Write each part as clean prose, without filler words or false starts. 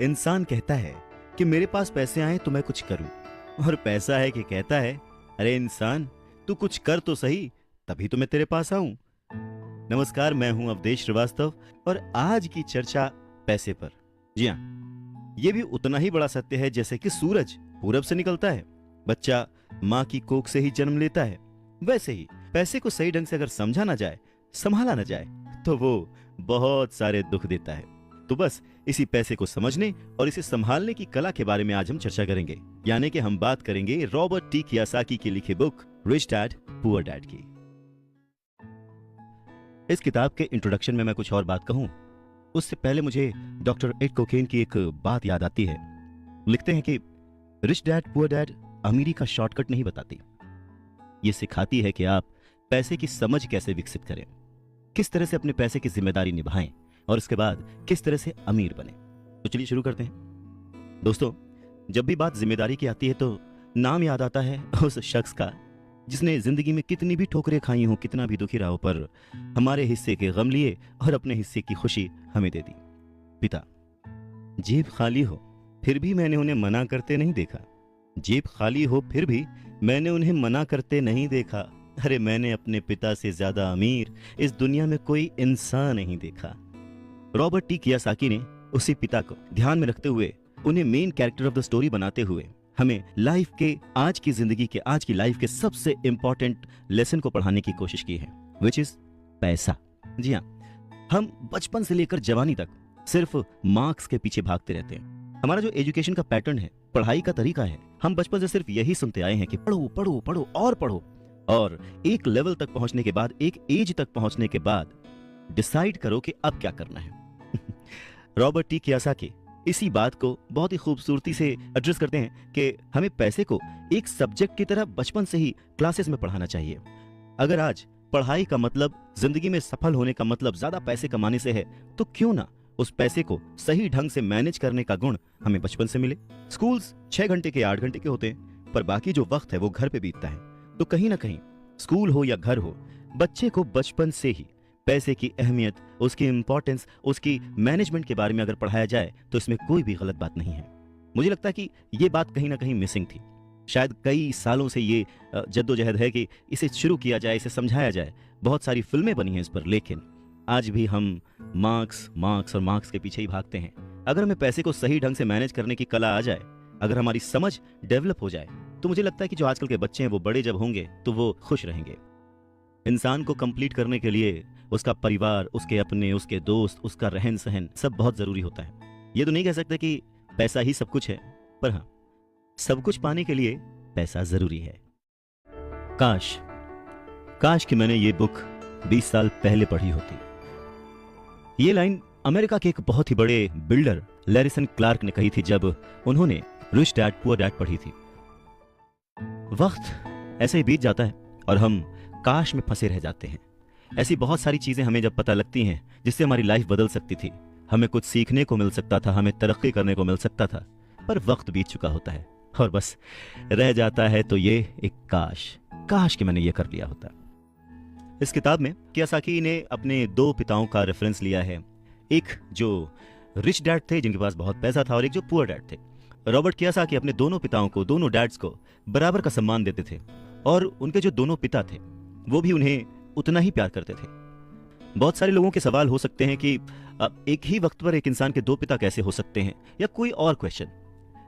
इंसान कहता है कि मेरे पास पैसे आए तो मैं कुछ करूं, और पैसा है कि कहता है अरे इंसान तू कुछ कर तो सही, तभी तो मैं तेरे पास आऊं। नमस्कार, मैं हूं अवधेश श्रीवास्तव और आज की चर्चा पैसे पर। जी हाँ, ये भी उतना ही बड़ा सत्य है जैसे कि सूरज पूरब से निकलता है, बच्चा माँ की कोख से ही जन्म लेता है, वैसे ही पैसे को सही ढंग से अगर समझा ना जाए, संभाला ना जाए, तो वो बहुत सारे दुख देता है। तो बस इसी पैसे को समझने और इसे संभालने की कला के बारे में आज हम चर्चा करेंगे, यानी कि हम बात करेंगे रॉबर्ट टी कियोसाकी की लिखी book rich dad poor dad की। इस किताब के इंट्रोडक्शन में मैं कुछ और बात कहूं, उससे पहले मुझे डॉक्टर एड कोकेन की एक बात याद आती है। लिखते हैं कि रिच डैड पुअर डैड अमीरी का शॉर्टकट नहीं बताती, ये सिखाती है कि आप पैसे की समझ कैसे विकसित करें, किस तरह से अपने पैसे की जिम्मेदारी निभाएं और इसके बाद किस तरह से अमीर बने। तो चलिए शुरू करते हैं। दोस्तों, जब भी बात जिम्मेदारी की आती है तो नाम याद आता है उस शख्स का जिसने जिंदगी में कितनी भी ठोकरें खाई हो, कितना भी दुखी रहा हो, पर हमारे हिस्से के गम लिए और अपने हिस्से की खुशी हमें दे दी। पिता। जेब खाली हो फिर भी मैंने उन्हें मना करते नहीं देखा, जेब खाली हो फिर भी मैंने उन्हें मना करते नहीं देखा। अरे मैंने अपने पिता से ज्यादा अमीर इस दुनिया में कोई इंसान नहीं देखा। रॉबर्ट टी कियोसाकी ने उसी पिता को ध्यान में रखते हुए, उन्हें main character of the story बनाते हुए हमें लाइफ के, आज की जिंदगी के, आज की लाइफ के सबसे इंपॉर्टेंट लेसन को पढ़ाने की कोशिश की है, विच इज पैसा। जी हाँ, हम बचपन से लेकर जवानी तक सिर्फ मार्क्स के पीछे भागते रहते हैं। हमारा जो एजुकेशन का पैटर्न है, पढ़ाई का तरीका है, हम बचपन से सिर्फ यही सुनते आए हैं कि पढ़ो पढ़ो पढ़ो और पढ़ो, और एक लेवल तक पहुंचने के बाद, एक एज तक पहुंचने के बाद डिसाइड करो कि अब क्या करना है। रॉबर्ट टी कियोसाकी इसी बात को बहुत ही खूबसूरती से एड्रेस करते हैं कि हमें पैसे को एक सब्जेक्ट की तरह बचपन से ही क्लासेस में पढ़ाना चाहिए। अगर आज पढ़ाई का मतलब, जिंदगी में सफल होने का मतलब ज्यादा पैसे कमाने से है, तो क्यों ना उस पैसे को सही ढंग से मैनेज करने का गुण हमें बचपन से मिले। स्कूल्स 6 घंटे के 8 घंटे के होते हैं, पर बाकी जो वक्त है वो घर पे बीतता है। तो कहीं ना कहीं स्कूल हो या घर हो, बच्चे को बचपन से ही पैसे की अहमियत, उसकी इंपॉर्टेंस, उसकी मैनेजमेंट के बारे में अगर पढ़ाया जाए तो इसमें कोई भी गलत बात नहीं है। मुझे लगता है कि ये बात कहीं ना कहीं मिसिंग थी। शायद कई सालों से ये जद्दोजहद है कि इसे शुरू किया जाए, इसे समझाया जाए। बहुत सारी फिल्में बनी हैं इस पर, लेकिन आज भी हम मार्क्स मार्क्स और मार्क्स के पीछे ही भागते हैं। अगर हमें पैसे को सही ढंग से मैनेज करने की कला आ जाए, अगर हमारी समझ डेवलप हो जाए, तो मुझे लगता है कि जो आजकल के बच्चे हैं वो बड़े जब होंगे तो वो खुश रहेंगे। इंसान को कंप्लीट करने के लिए उसका परिवार, उसके अपने, उसके दोस्त, उसका रहन सहन सब बहुत जरूरी होता है। ये तो नहीं कह सकते कि पैसा ही सब कुछ है, पर हाँ, सब कुछ पाने के लिए पैसा जरूरी है। काश काश कि मैंने ये बुक 20 साल पहले पढ़ी होती। ये लाइन अमेरिका के एक बहुत ही बड़े बिल्डर लैरिसन क्लार्क ने कही थी जब उन्होंने रिच डैड पुअर डैड पढ़ी थी। वक्त ऐसे ही बीत जाता है और हम काश में फंसे रह जाते हैं। ऐसी बहुत सारी चीजें हमें जब पता लगती हैं जिससे हमारी लाइफ बदल सकती थी, हमें कुछ सीखने को मिल सकता था, हमें तरक्की करने को मिल सकता था, पर वक्त बीत चुका होता है और बस रह जाता है तो ये एक काश कि मैंने ये कर लिया होता। इस किताब में कियोसाकी ने अपने 2 पिताओं का रेफरेंस लिया है, एक जो रिच डैड थे जिनके पास बहुत पैसा था और एक जो पुअर डैड थे। रॉबर्ट कियोसाकी अपने दोनों पिताओं को, दोनों डैड्स को बराबर का सम्मान देते थे और उनके जो दोनों पिता थे वो भी उन्हें उतना ही प्यार करते थे। बहुत सारे लोगों के सवाल हो सकते हैं कि एक ही वक्त पर एक इंसान के 2 पिता कैसे हो सकते हैं, या कोई और क्वेश्चन।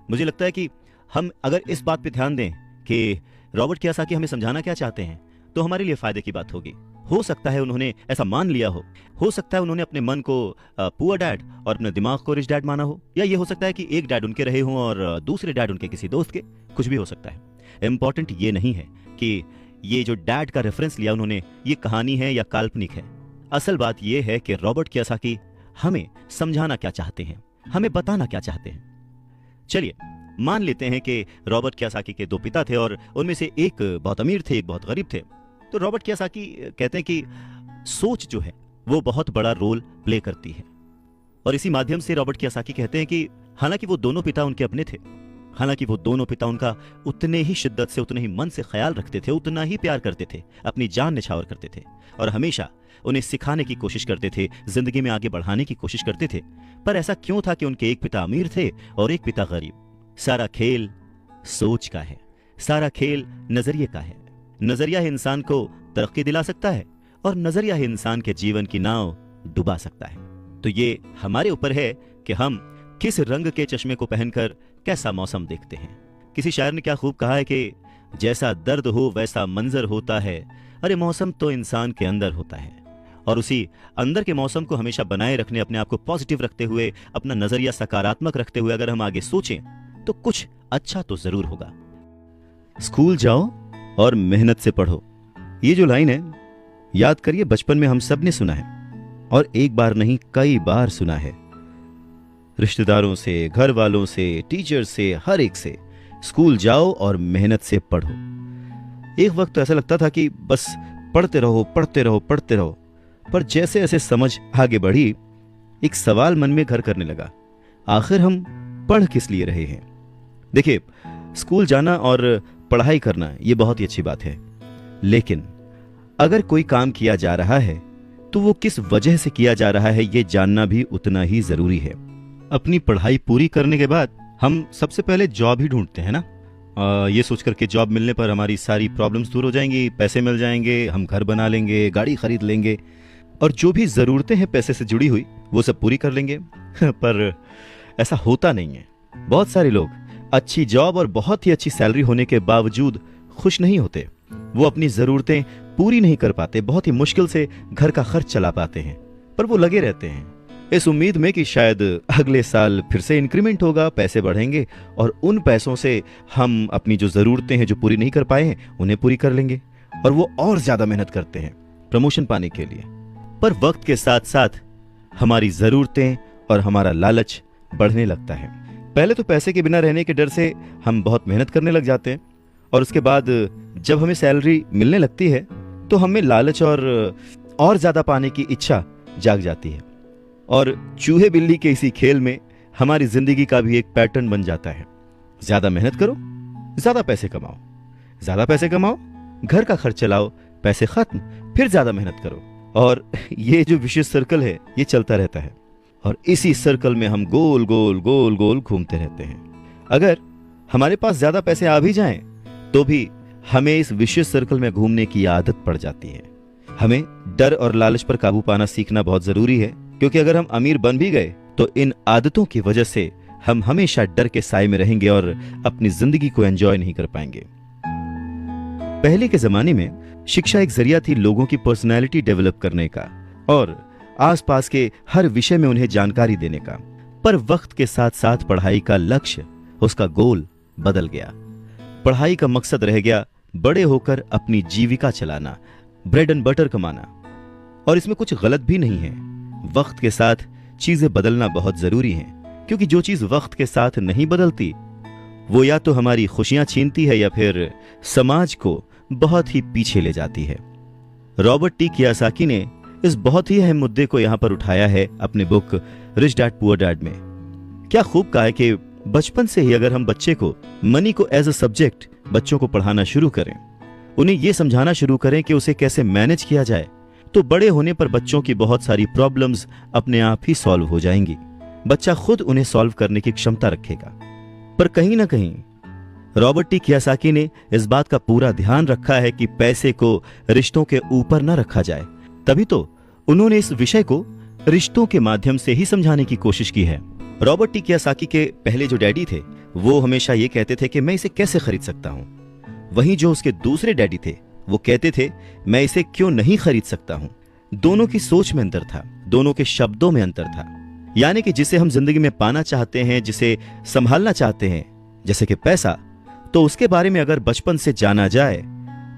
मुझे लगता है कि हम अगर इस बात पे ध्यान दें कि रॉबर्ट कियोसाकी हमें समझाना क्या चाहते हैं, तो हमारे लिए फायदे की बात होगी। हो सकता है उन्होंने ऐसा मान लिया हो सकता है उन्होंने अपने मन को पुअर डैड और अपने दिमाग को रिच डैड माना हो, या ये हो सकता है कि एक डैड उनके रहे हों और दूसरे डैड उनके किसी दोस्त के, कुछ भी हो सकता है। इंपॉर्टेंट ये नहीं है कि ये जो डैड का रेफरेंस लिया उन्होंने, ये कहानी है या काल्पनिक है। असल बात ये है कि रॉबर्ट कियोसाकी हमें समझाना क्या चाहते हैं, हमें बताना क्या चाहते हैं। चलिए मान लेते हैं कि रॉबर्ट कियोसाकी के 2 पिता थे और उनमें से एक बहुत अमीर थे, एक बहुत गरीब थे। तो रॉबर्ट कियोसाकी कहते हैं कि सोच जो है वो बहुत बड़ा रोल प्ले करती है, और इसी माध्यम से रॉबर्ट कियोसाकी कहते हैं कि हालांकि वो दोनों पिता उनके अपने थे, हालांकि वो दोनों पिता उनका उतने ही शिद्दत से, उतने ही मन से ख्याल रखते थे, उतना ही प्यार करते थे, अपनी जान निछावर करते थे, और हमेशा उन्हें सिखाने की कोशिश करते थे, जिंदगी में आगे बढ़ाने की कोशिश करते थे। पर ऐसा क्यों था कि उनके एक पिता अमीर थे और एक पिता गरीब? सारा खेल सोच का है, सारा खेल नजरिए का है। नजरिया ही इंसान को तरक्की दिला सकता है और नजरिया ही इंसान के जीवन की नाव डुबा सकता है। तो ये हमारे ऊपर है कि हम किस रंग के चश्मे को पहनकर कैसा मौसम देखते हैं। किसी शायर ने क्या खूब कहा है कि जैसा दर्द हो वैसा मंजर होता है। अरे मौसम तो इंसान के अंदर होता है, और उसी अंदर के मौसम को हमेशा बनाए रखने, अपने आप को पॉजिटिव रखते हुए, अपना नजरिया सकारात्मक रखते हुए अगर हम आगे सोचें तो कुछ अच्छा तो जरूर होगा। स्कूल जाओ और मेहनत से पढ़ो, ये जो लाइन है याद करिए, बचपन में हम सब ने सुना है और एक बार नहीं कई बार सुना है। रिश्तेदारों से, घर वालों से, टीचर से, हर एक से, स्कूल जाओ और मेहनत से पढ़ो। एक वक्त तो ऐसा लगता था कि बस पढ़ते रहो पढ़ते रहो पढ़ते रहो, पर जैसे जैसे समझ आगे बढ़ी एक सवाल मन में घर करने लगा, आखिर हम पढ़ किस लिए रहे हैं? देखिए, स्कूल जाना और पढ़ाई करना ये बहुत ही अच्छी बात है, लेकिन अगर कोई काम किया जा रहा है तो वो किस वजह से किया जा रहा है ये जानना भी उतना ही जरूरी है। अपनी पढ़ाई पूरी करने के बाद हम सबसे पहले जॉब ही ढूंढते हैं ना, ये सोचकर के जॉब मिलने पर हमारी सारी प्रॉब्लम्स दूर हो जाएंगी, पैसे मिल जाएंगे, हम घर बना लेंगे, गाड़ी खरीद लेंगे और जो भी ज़रूरतें हैं पैसे से जुड़ी हुई वो सब पूरी कर लेंगे। पर ऐसा होता नहीं है। बहुत सारे लोग अच्छी जॉब और बहुत ही अच्छी सैलरी होने के बावजूद खुश नहीं होते। वो अपनी ज़रूरतें पूरी नहीं कर पाते, बहुत ही मुश्किल से घर का खर्च चला पाते हैं, पर वो लगे रहते हैं इस उम्मीद में कि शायद अगले साल फिर से इंक्रीमेंट होगा, पैसे बढ़ेंगे और उन पैसों से हम अपनी जो ज़रूरतें हैं जो पूरी नहीं कर पाए हैं उन्हें पूरी कर लेंगे। और वो और ज़्यादा मेहनत करते हैं प्रमोशन पाने के लिए। पर वक्त के साथ साथ हमारी ज़रूरतें और हमारा लालच बढ़ने लगता है। पहले तो पैसे के बिना रहने के डर से हम बहुत मेहनत करने लग जाते हैं, और उसके बाद जब हमें सैलरी मिलने लगती है तो हमें लालच और ज़्यादा पाने की इच्छा जाग जाती है, और चूहे बिल्ली के इसी खेल में हमारी जिंदगी का भी एक पैटर्न बन जाता है। ज्यादा मेहनत करो, ज्यादा पैसे कमाओ, ज्यादा पैसे कमाओ, घर का खर्च चलाओ, पैसे खत्म, फिर ज्यादा मेहनत करो, और ये जो विशेष सर्कल है ये चलता रहता है, और इसी सर्कल में हम गोल गोल गोल गोल घूमते रहते हैं। अगर हमारे पास ज्यादा पैसे आ भी जाएं तो भी हमें इस विशेष सर्कल में घूमने की आदत पड़ जाती है। हमें डर और लालच पर काबू पाना सीखना बहुत जरूरी है, क्योंकि अगर हम अमीर बन भी गए तो इन आदतों की वजह से हम हमेशा डर के साए में रहेंगे और अपनी जिंदगी को एंजॉय नहीं कर पाएंगे। पहले के जमाने में शिक्षा एक जरिया थी लोगों की पर्सनैलिटी डेवलप करने का और आसपास के हर विषय में उन्हें जानकारी देने का। पर वक्त के साथ साथ पढ़ाई का लक्ष्य, उसका गोल बदल गया। पढ़ाई का मकसद रह गया बड़े होकर अपनी जीविका चलाना, ब्रेड एंड बटर कमाना, और इसमें कुछ गलत भी नहीं है। वक्त के साथ चीजें बदलना बहुत जरूरी है, क्योंकि जो चीज वक्त के साथ नहीं बदलती वो या तो हमारी खुशियां छीनती है या फिर समाज को बहुत ही पीछे ले जाती है। रॉबर्ट टी कियोसाकी ने इस बहुत ही अहम मुद्दे को यहां पर उठाया है अपने book rich dad poor dad में। क्या खूब कहा है कि बचपन से ही अगर हम बच्चे को मनी को एज अ सब्जेक्ट बच्चों को पढ़ाना शुरू करें, उन्हें यह समझाना शुरू करें कि उसे कैसे मैनेज किया जाए, तो बड़े होने पर बच्चों की बहुत सारी प्रॉब्लम्स अपने आप ही सॉल्व हो जाएंगी। बच्चा खुद उन्हें सॉल्व करने की क्षमता रखेगा। पर कहीं ना कहीं रॉबर्ट टी कियोसाकी ने इस बात का पूरा ध्यान रखा है कि पैसे को रिश्तों के ऊपर न रखा जाए। तभी तो उन्होंने इस विषय को रिश्तों के माध्यम से ही समझाने की कोशिश की है। रॉबर्ट टी कियोसाकी के पहले जो डैडी थे वो हमेशा ये कहते थे कि मैं इसे कैसे खरीद सकता हूं, वहीं जो उसके दूसरे डैडी थे वो कहते थे मैं इसे क्यों नहीं खरीद सकता हूं। दोनों की सोच में अंतर था, दोनों के शब्दों में अंतर था। यानी कि जिसे हम जिंदगी में पाना चाहते हैं, जिसे संभालना चाहते हैं, जैसे कि पैसा, तो उसके बारे में अगर बचपन से जाना जाए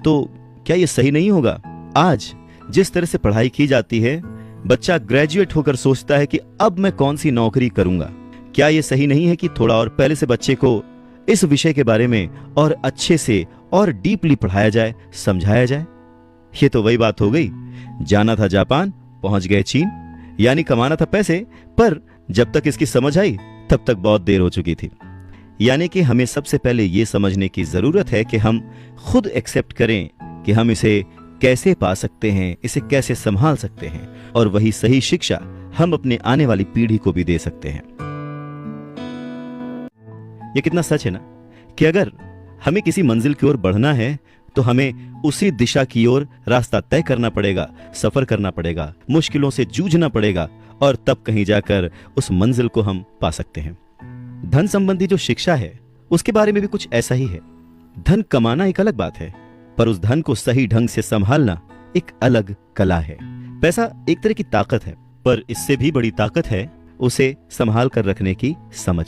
तो क्या यह सही नहीं होगा? आज जिस तरह से पढ़ाई की जाती है, बच्चा ग्रेजुएट होकर सोचता है कि अब मैं कौन सी नौकरी करूंगा। क्या यह सही नहीं है कि थोड़ा और पहले से बच्चे को इस विषय के बारे में और अच्छे से और डीपली पढ़ाया जाए, समझाया जाए? ये तो वही बात हो गई, जाना था जापान, पहुंच गए चीन, यानी कमाना था पैसे, पर जब तक इसकी समझ आई तब तक बहुत देर हो चुकी थी। यानी कि हमें सबसे पहले यह समझने की जरूरत है कि हम खुद एक्सेप्ट करें कि हम इसे कैसे पा सकते हैं, इसे कैसे संभाल सकते हैं, और वही सही शिक्षा हम अपने आने वाली पीढ़ी को भी दे सकते हैं। ये कितना सच है ना कि अगर हमें किसी मंजिल की ओर बढ़ना है तो हमें उसी दिशा की ओर रास्ता तय करना पड़ेगा, सफर करना पड़ेगा, मुश्किलों से जूझना पड़ेगा, और तब कहीं जाकर उस मंजिल को हम पा सकते हैं। धन संबंधी जो शिक्षा है उसके बारे में भी कुछ ऐसा ही है। धन कमाना एक अलग बात है, पर उस धन को सही ढंग से संभालना एक अलग कला है। पैसा एक तरह की ताकत है, पर इससे भी बड़ी ताकत है उसे संभाल कर रखने की समझ।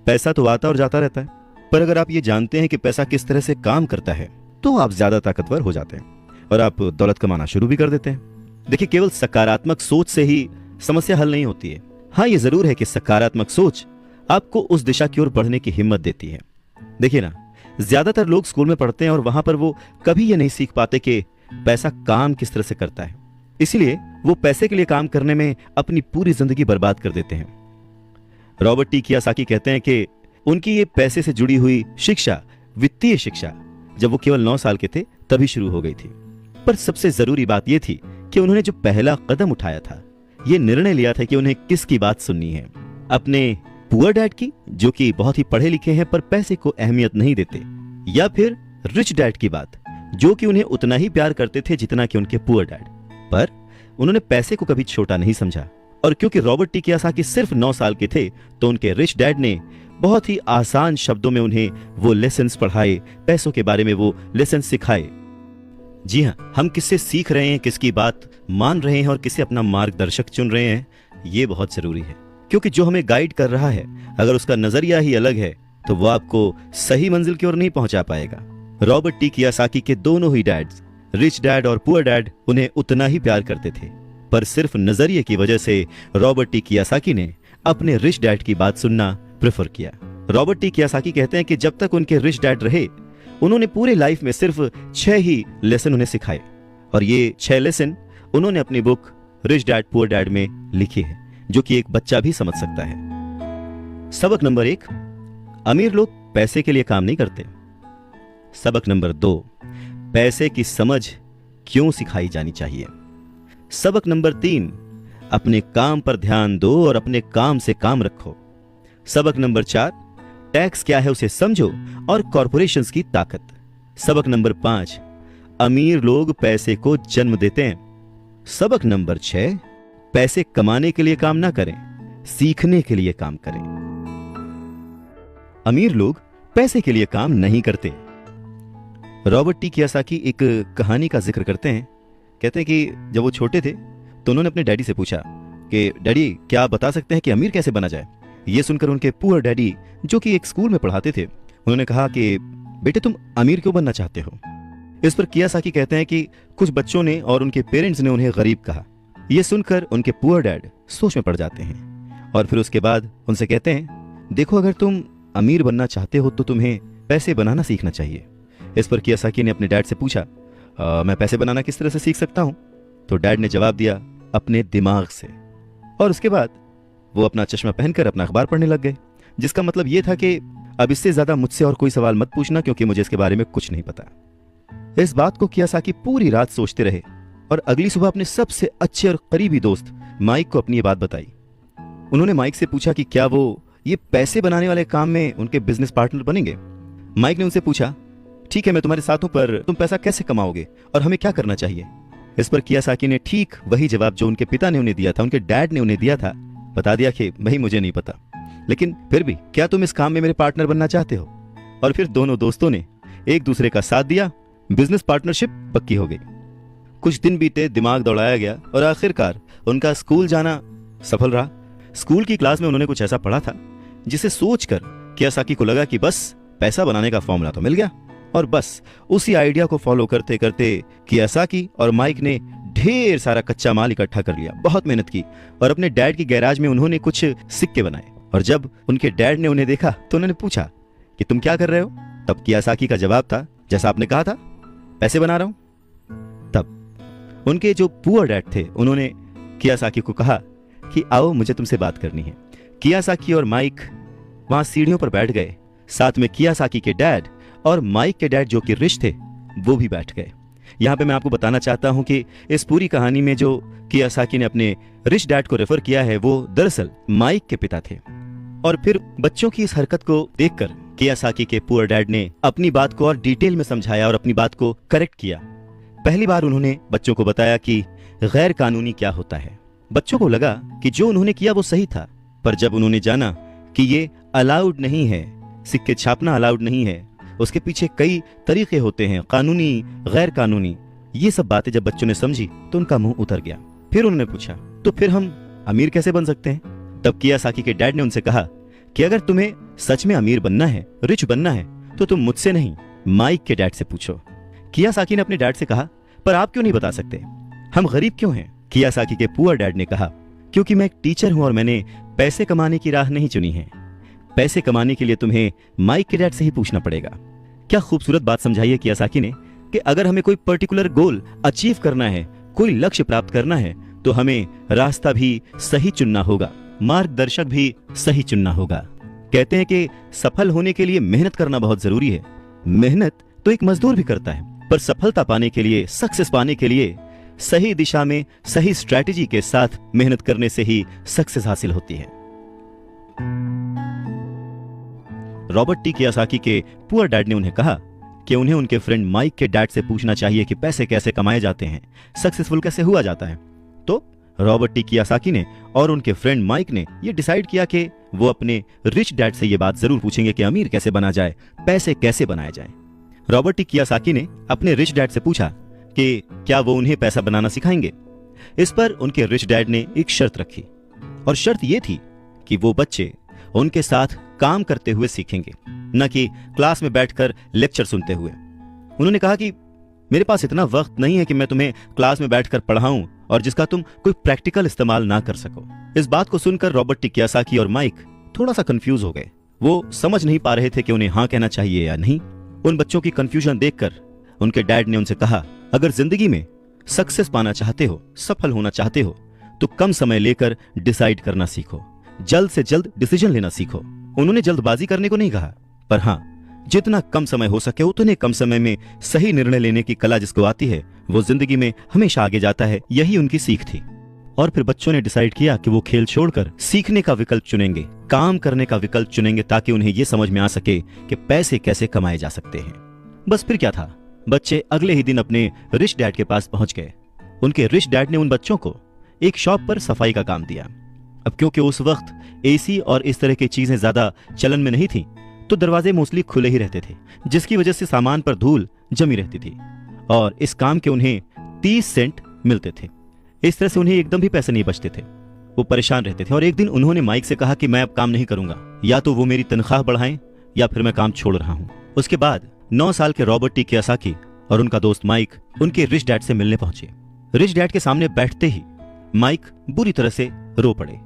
पैसा तो आता और जाता रहता है, पर अगर आप ये जानते हैं कि पैसा किस तरह से काम करता है तो आप ज्यादा ताकतवर हो जाते हैं और आप दौलत कमाना शुरू भी कर देते हैं। देखिए, केवल सकारात्मक सोच से ही समस्या हल नहीं होती है। हाँ, ये जरूर है कि सकारात्मक सोच आपको उस दिशा की ओर बढ़ने की हिम्मत देती है। देखिए ना, ज्यादातर लोग स्कूल में पढ़ते हैं और वहां पर वो कभी ये नहीं सीख पाते कि पैसा काम किस तरह से करता है, इसलिए वो पैसे के लिए काम करने में अपनी पूरी जिंदगी बर्बाद कर देते हैं। रॉबर्ट टी कियोसाकी कहते हैं कि उनकी ये पैसे से जुड़ी हुई शिक्षा, वित्तीय शिक्षा, जब वो केवल 9 साल के थे तभी शुरू हो गई थी। पर सबसे जरूरी बात यह थी कि उन्होंने जो पहला कदम उठाया था, ये निर्णय लिया था कि उन्हें किसकी बात सुननी है, अपने पुअर डैड की, जो कि बहुत ही पढ़े लिखे हैं पर पैसे को अहमियत नहीं देते, या फिर रिच डैड की बात, जो कि उन्हें उतना ही प्यार करते थे जितना कि उनके पुअर डैड। पर उन्होंने पैसे को कभी छोटा नहीं समझा, और क्योंकि रॉबर्ट टी कियोसाकी सिर्फ 9 साल के थे तो उनके रिच डैड ने बहुत ही आसान शब्दों में उन्हें वो लेसन्स पढ़ाए, पैसों के बारे में वो लेसन्स सिखाए। जी हाँ, हम किससे सीख रहे हैं, किसकी बात मान रहे हैं और किसे अपना मार्गदर्शक चुन रहे हैं, ये बहुत जरूरी है। क्योंकि जो हमें गाइड कर रहा है, अगर उसका नजरिया ही अलग है तो वो आपको सही मंजिल की ओर नहीं पहुंचा पाएगा। रॉबर्ट टी कियोसाकी के दोनों ही डैड्स, रिच डैड और पुअर डैड, उन्हें उतना ही प्यार करते थे, पर सिर्फ नजरिए की वजह से रॉबर्ट टी कियोसाकी ने अपने रिच डैड की बात सुनना प्रेफर किया। रॉबर्ट टी कियोसाकी कहते हैं कि जब तक उनके रिच डैड रहे, उन्होंने पूरे लाइफ में सिर्फ 6 ही लेसन उन्हें सिखाए, और ये 6 लेसन उन्होंने अपनी book rich dad poor dad में लिखी है, जो कि एक बच्चा भी समझ सकता है। सबक नंबर 1, अमीर लोग पैसे के लिए काम नहीं करते। सबक नंबर 2, पैसे की समझ क्यों सिखाई जानी चाहिए। सबक नंबर 3, अपने काम पर ध्यान दो और अपने काम से काम रखो। सबक नंबर 4, टैक्स क्या है उसे समझो और कॉरपोरेशंस की ताकत। सबक नंबर 5, अमीर लोग पैसे को जन्म देते हैं। सबक नंबर 6, पैसे कमाने के लिए काम ना करें, सीखने के लिए काम करें। अमीर लोग पैसे के लिए काम नहीं करते। रॉबर्ट टी कियोसाकी एक कहानी का जिक्र करते हैं। कहते हैं कि जब वो छोटे थे तो उन्होंने अपने डैडी से पूछा कि डैडी, क्या आप बता सकते हैं कि अमीर कैसे बना जाए। ये सुनकर उनके पुअर डैडी, जो कि एक स्कूल में पढ़ाते थे, उन्होंने कहा कि बेटे, तुम अमीर क्यों बनना चाहते हो। इस पर कियोसाकी कहते हैं कि कुछ बच्चों ने और उनके पेरेंट्स ने उन्हें गरीब कहा। यह सुनकर उनके पुअर डैड सोच में पड़ जाते हैं और फिर उसके बाद उनसे कहते हैं, देखो, अगर तुम अमीर बनना चाहते हो तो तुम्हें पैसे बनाना सीखना चाहिए। इस पर कियोसाकी ने अपने डैड से पूछा, मैं पैसे बनाना किस तरह से सीख सकता हूं। तो डैड ने जवाब दिया, अपने दिमाग से। और उसके बाद वो अपना चश्मा पहनकर अपना अखबार पढ़ने लग गए, जिसका मतलब ये था कि अब इससे ज्यादा मुझसे और कोई सवाल मत पूछना, क्योंकि मुझे इसके बारे में कुछ नहीं पता। इस बात को कियोसाकी पूरी रात सोचते रहे और अगली सुबह अपने सबसे अच्छे और करीबी दोस्त माइक को अपनी ये बात बताई। उन्होंने माइक से पूछा कि क्या वो ये पैसे बनाने वाले काम में उनके बिजनेस पार्टनर बनेंगे। माइक ने उनसे पूछा, ठीक है, मैं तुम्हारे साथ हूं, पर तुम पैसा कैसे कमाओगे और हमें क्या करना चाहिए। इस पर कियोसाकी ने ठीक वही जवाब जो उनके पिता ने उन्हें दिया था, उनके डैड ने उन्हें दिया था, बता दिया कि भाई, मुझे नहीं पता, लेकिन फिर भी क्या तुम इस काम में मेरे पार्टनर बनना चाहते हो। और फिर दोनों दोस्तों ने एक दूसरे का साथ दिया, बिजनेस पार्टनरशिप पक्की हो गई। कुछ दिन बीते, दिमाग दौड़ाया गया और आखिरकार उनका स्कूल जाना सफल रहा। स्कूल की क्लास में उन्होंने कुछ ऐसा पढ़ा था जिसे सोचकर कियोसाकी को लगा कि बस पैसा बनाने का फॉर्मूला तो मिल गया। और बस उसी आइडिया को फॉलो करते करते कियोसाकी और माइक ने ढेर सारा कच्चा माल इकट्ठा कर लिया, बहुत मेहनत की और अपने डैड की गैराज में उन्होंने कुछ सिक्के बनाए। और जब उनके डैड ने उन्हें देखा तो उन्होंने पूछा कि तुम क्या कर रहे हो। तब कियोसाकी का जवाब था, जैसा आपने कहा था, पैसे बना रहा हूं। तब उनके जो पुअर डैड थे, उन्होंने कियोसाकी को कहा कि आओ, मुझे तुमसे बात करनी है। कियोसाकी और माइक वहां सीढ़ियों पर बैठ गए। साथ में कियोसाकी के डैड और माइक के डैड, जो कि रिच थे, वो भी बैठ गए। यहाँ पे मैं आपको बताना चाहता हूँ कि इस पूरी कहानी में जो कियासाकी ने अपने रिच डैड को रेफर किया है वो दरअसल माइक के पिता थे। और फिर बच्चों की इस हरकत को देखकर कियासाकी के पुअर डैड ने अपनी बात को और डिटेल में समझाया और अपनी बात को करेक्ट किया। पहली बार उन्होंने बच्चों को बताया कि गैर कानूनी क्या होता है। बच्चों को लगा कि जो उन्होंने किया वो सही था, पर जब उन्होंने जाना कि ये अलाउड नहीं है, सिक्के छापना अलाउड नहीं है, उसके पीछे कई तरीके होते हैं, कानूनी गैर कानूनी, ये सब बातें जब बच्चों ने समझी तो उनका मुंह उतर गया। फिर उन्होंने पूछा, तो फिर हम अमीर कैसे बन सकते हैं? तब कियासाकी के डैड ने उनसे कहा कि अगर तुम्हें सच में अमीर बनना है, रिच बनना है, तो तुम मुझसे नहीं माइक के डैड से पूछो। कियासाकी ने अपने डैड से कहा, पर आप क्यों नहीं बता सकते, हम गरीब क्यों हैं? कियासाकी के पुअर डैड ने कहा, क्योंकि मैं एक टीचर हूं और मैंने पैसे कमाने की राह नहीं चुनी है। पैसे कमाने के लिए तुम्हें माइक के डैड से ही पूछना पड़ेगा। क्या खूबसूरत बात समझाई है कियासाकी ने कि अगर हमें कोई पर्टिकुलर गोल अचीव करना है, कोई लक्ष्य प्राप्त करना है, तो हमें रास्ता भी सही चुनना होगा, मार्गदर्शक भी सही चुनना होगा। कहते हैं कि सफल होने के लिए मेहनत करना बहुत जरूरी है। मेहनत तो एक मजदूर भी करता है, पर सफलता पाने के लिए, सक्सेस पाने के लिए सही दिशा में सही स्ट्रैटेजी के साथ मेहनत करने से ही सक्सेस हासिल होती है। रॉबर्ट टी कियासाकी के पुअर डैड ने उन्हें कहा कि उन्हें उनके फ्रेंड माइक के डैड से पूछना चाहिए कि पैसे कैसे कमाए जाते हैं, सक्सेसफुल कैसे हुआ जाता है। तो रॉबर्ट टी कियासाकी ने और उनके फ्रेंड माइक ने यह डिसाइड किया कि वो अपने रिच डैड से यह बात जरूर पूछेंगे कि अमीर कैसे बना जाए, पैसे कैसे बनाए जाए। रॉबर्ट टी कियासाकी ने अपने रिच डैड से पूछा कि क्या वो उन्हें पैसा बनाना सिखाएंगे। इस पर उनके रिच डैड ने एक शर्त रखी, और शर्त यह थी कि वो बच्चे उनके साथ काम करते हुए सीखेंगे, न कि क्लास में बैठकर लेक्चर सुनते हुए। उन्होंने कहा कि मेरे पास इतना वक्त नहीं है कि मैं तुम्हें क्लास में बैठकर पढ़ाऊं और जिसका तुम कोई प्रैक्टिकल इस्तेमाल ना कर सको। इस बात को सुनकर रॉबर्ट टी कियासाकी और माइक थोड़ा सा कंफ्यूज हो गए। वो समझ नहीं पा रहे थे कि उन्हें हाँ कहना चाहिए या नहीं। उन बच्चों की कंफ्यूजन देखकर उनके डैड ने उनसे कहा, अगर जिंदगी में सक्सेस पाना चाहते हो, सफल होना चाहते हो, तो कम समय लेकर डिसाइड करना सीखो, जल्द से जल्द डिसीजन लेना सीखो। उन्होंने जल्दबाजी करने को नहीं कहा, पर हाँ, जितना कम समय हो सके उतने कम समय में सही निर्णय लेने की कला जिसको आती है वो जिंदगी में हमेशा आगे जाता है। यही उनकी सीख थी। और फिर बच्चों ने डिसाइड किया कि वो खेल छोड़कर सीखने का विकल्प चुनेंगे, काम करने का विकल्प चुनेंगे, ताकि उन्हें यह समझ में आ सके कि पैसे कैसे कमाए जा सकते हैं। बस फिर क्या था, बच्चे अगले ही दिन अपने रिच डैड के पास पहुंच गए। उनके रिच डैड ने उन बच्चों को एक शॉप पर सफाई का काम दिया। अब क्योंकि उस वक्त एसी और इस तरह की चीजें ज्यादा चलन में नहीं थी, तो दरवाजे मोस्टली खुले ही रहते थे, जिसकी वजह से सामान पर धूल जमी रहती थी और इस काम के उन्हें 30 सेंट मिलते थे। इस तरह से उन्हें एकदम भी पैसे नहीं बचते थे। वो परेशान रहते थे और एक दिन उन्होंने माइक से कहा कि मैं अब काम नहीं करूंगा, या तो वो मेरी तनख्वाह बढ़ाएं या फिर मैं काम छोड़ रहा हूं। उसके बाद 9 साल के रॉबर्ट टी कियासाकी और उनका दोस्त माइक उनके रिच डैड से मिलने पहुंचे। रिच डैड के सामने बैठते ही माइक बुरी तरह से रो पड़े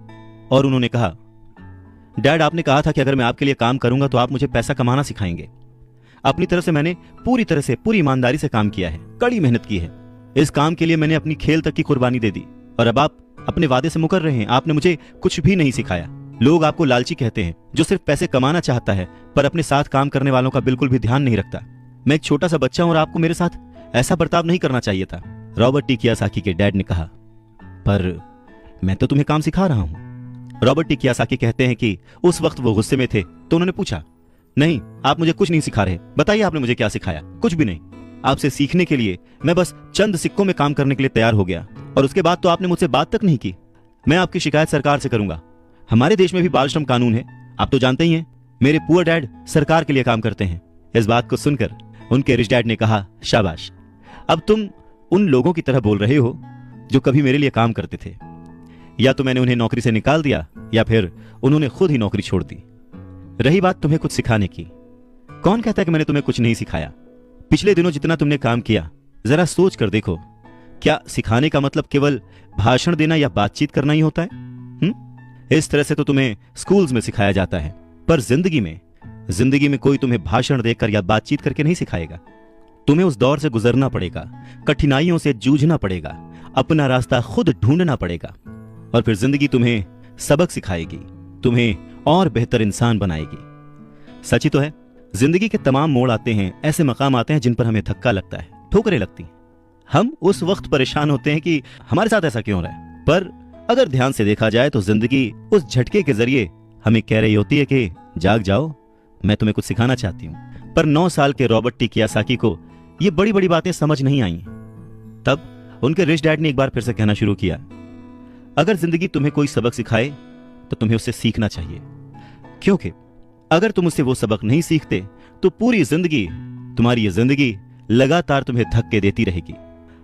और उन्होंने कहा, डैड, आपने कहा था कि अगर मैं आपके लिए काम करूंगा तो आप मुझे पैसा कमाना सिखाएंगे। अपनी तरफ से मैंने पूरी तरह से, पूरी ईमानदारी से काम किया है, कड़ी मेहनत की है। इस काम के लिए मैंने अपनी खेल तक की कुर्बानी दे दी और अब आप अपने वादे से मुकर रहे हैं। आपने मुझे कुछ भी नहीं सिखाया। लोग आपको लालची कहते हैं, जो सिर्फ पैसे कमाना चाहता है पर अपने साथ काम करने वालों का बिल्कुल भी ध्यान नहीं रखता। मैं एक छोटा सा बच्चा हूं और आपको मेरे साथ ऐसा बर्ताव नहीं करना चाहिए था। रॉबर्ट टी कियासाकी के डैड ने कहा, पर मैं तो तुम्हें काम सिखा रहा हूं। रॉबर्ट टी कियासाकी कहते हैं कि उस वक्त वो गुस्से में थे, तो उन्होंने पूछा, नहीं, आप मुझे कुछ नहीं सिखा रहे, बताइए आपने मुझे क्या सिखाया। कुछ भी नहीं। आपसे सीखने के लिए मैं बस चंद सिक्कों में काम करने के लिए तैयार हो गया और उसके बाद तो आपने मुझसे बात तक नहीं की। मैं आपकी शिकायत सरकार से करूंगा। हमारे देश में भी बाल श्रम कानून है, आप तो जानते ही हैं। मेरे पुअर डैड सरकार के लिए काम करते हैं। इस बात को सुनकर उनके रिच डैड ने कहा, शाबाश, अब तुम उन लोगों की तरह बोल रहे हो जो कभी मेरे लिए काम करते थे। या तो मैंने उन्हें नौकरी से निकाल दिया या फिर उन्होंने खुद ही नौकरी छोड़ दी। रही बात तुम्हें कुछ सिखाने की, कौन कहता है कि मैंने तुम्हें कुछ नहीं सिखाया? पिछले दिनों जितना तुमने काम किया, जरा सोच कर देखो, क्या सिखाने का मतलब केवल भाषण देना या बातचीत करना ही होता है? इस तरह से तो तुम्हें स्कूल्स में सिखाया जाता है, पर जिंदगी में कोई तुम्हें भाषण देकर या बातचीत करके नहीं सिखाएगा। तुम्हें उस दौर से गुजरना पड़ेगा, कठिनाइयों से जूझना पड़ेगा, अपना रास्ता खुद ढूंढना पड़ेगा और फिर जिंदगी तुम्हें सबक सिखाएगी, तुम्हें और बेहतर इंसान बनाएगी। सच ही तो है, जिंदगी के तमाम मोड़ आते हैं, ऐसे मकाम आते हैं जिन पर हमें धक्का लगता है, ठोकरें लगती हैं, हम उस वक्त परेशान होते हैं कि हमारे साथ ऐसा क्यों हो रहा है, पर अगर ध्यान से देखा जाए तो जिंदगी उस झटके के जरिए हमें कह रही होती है कि जाग जाओ, मैं तुम्हें कुछ सिखाना चाहती हूँ। पर 9 साल के रॉबर्ट टी कियोसाकी को ये बड़ी बड़ी बातें समझ नहीं आई। तब उनके रिच डैड ने एक बार फिर से कहना शुरू किया, अगर जिंदगी तुम्हें कोई सबक सिखाए तो तुम्हें उससे सीखना चाहिए, क्योंकि अगर तुम उससे वो सबक नहीं सीखते तो पूरी जिंदगी, तुम्हारी ये जिंदगी लगातार तुम्हें धक्के देती रहेगी।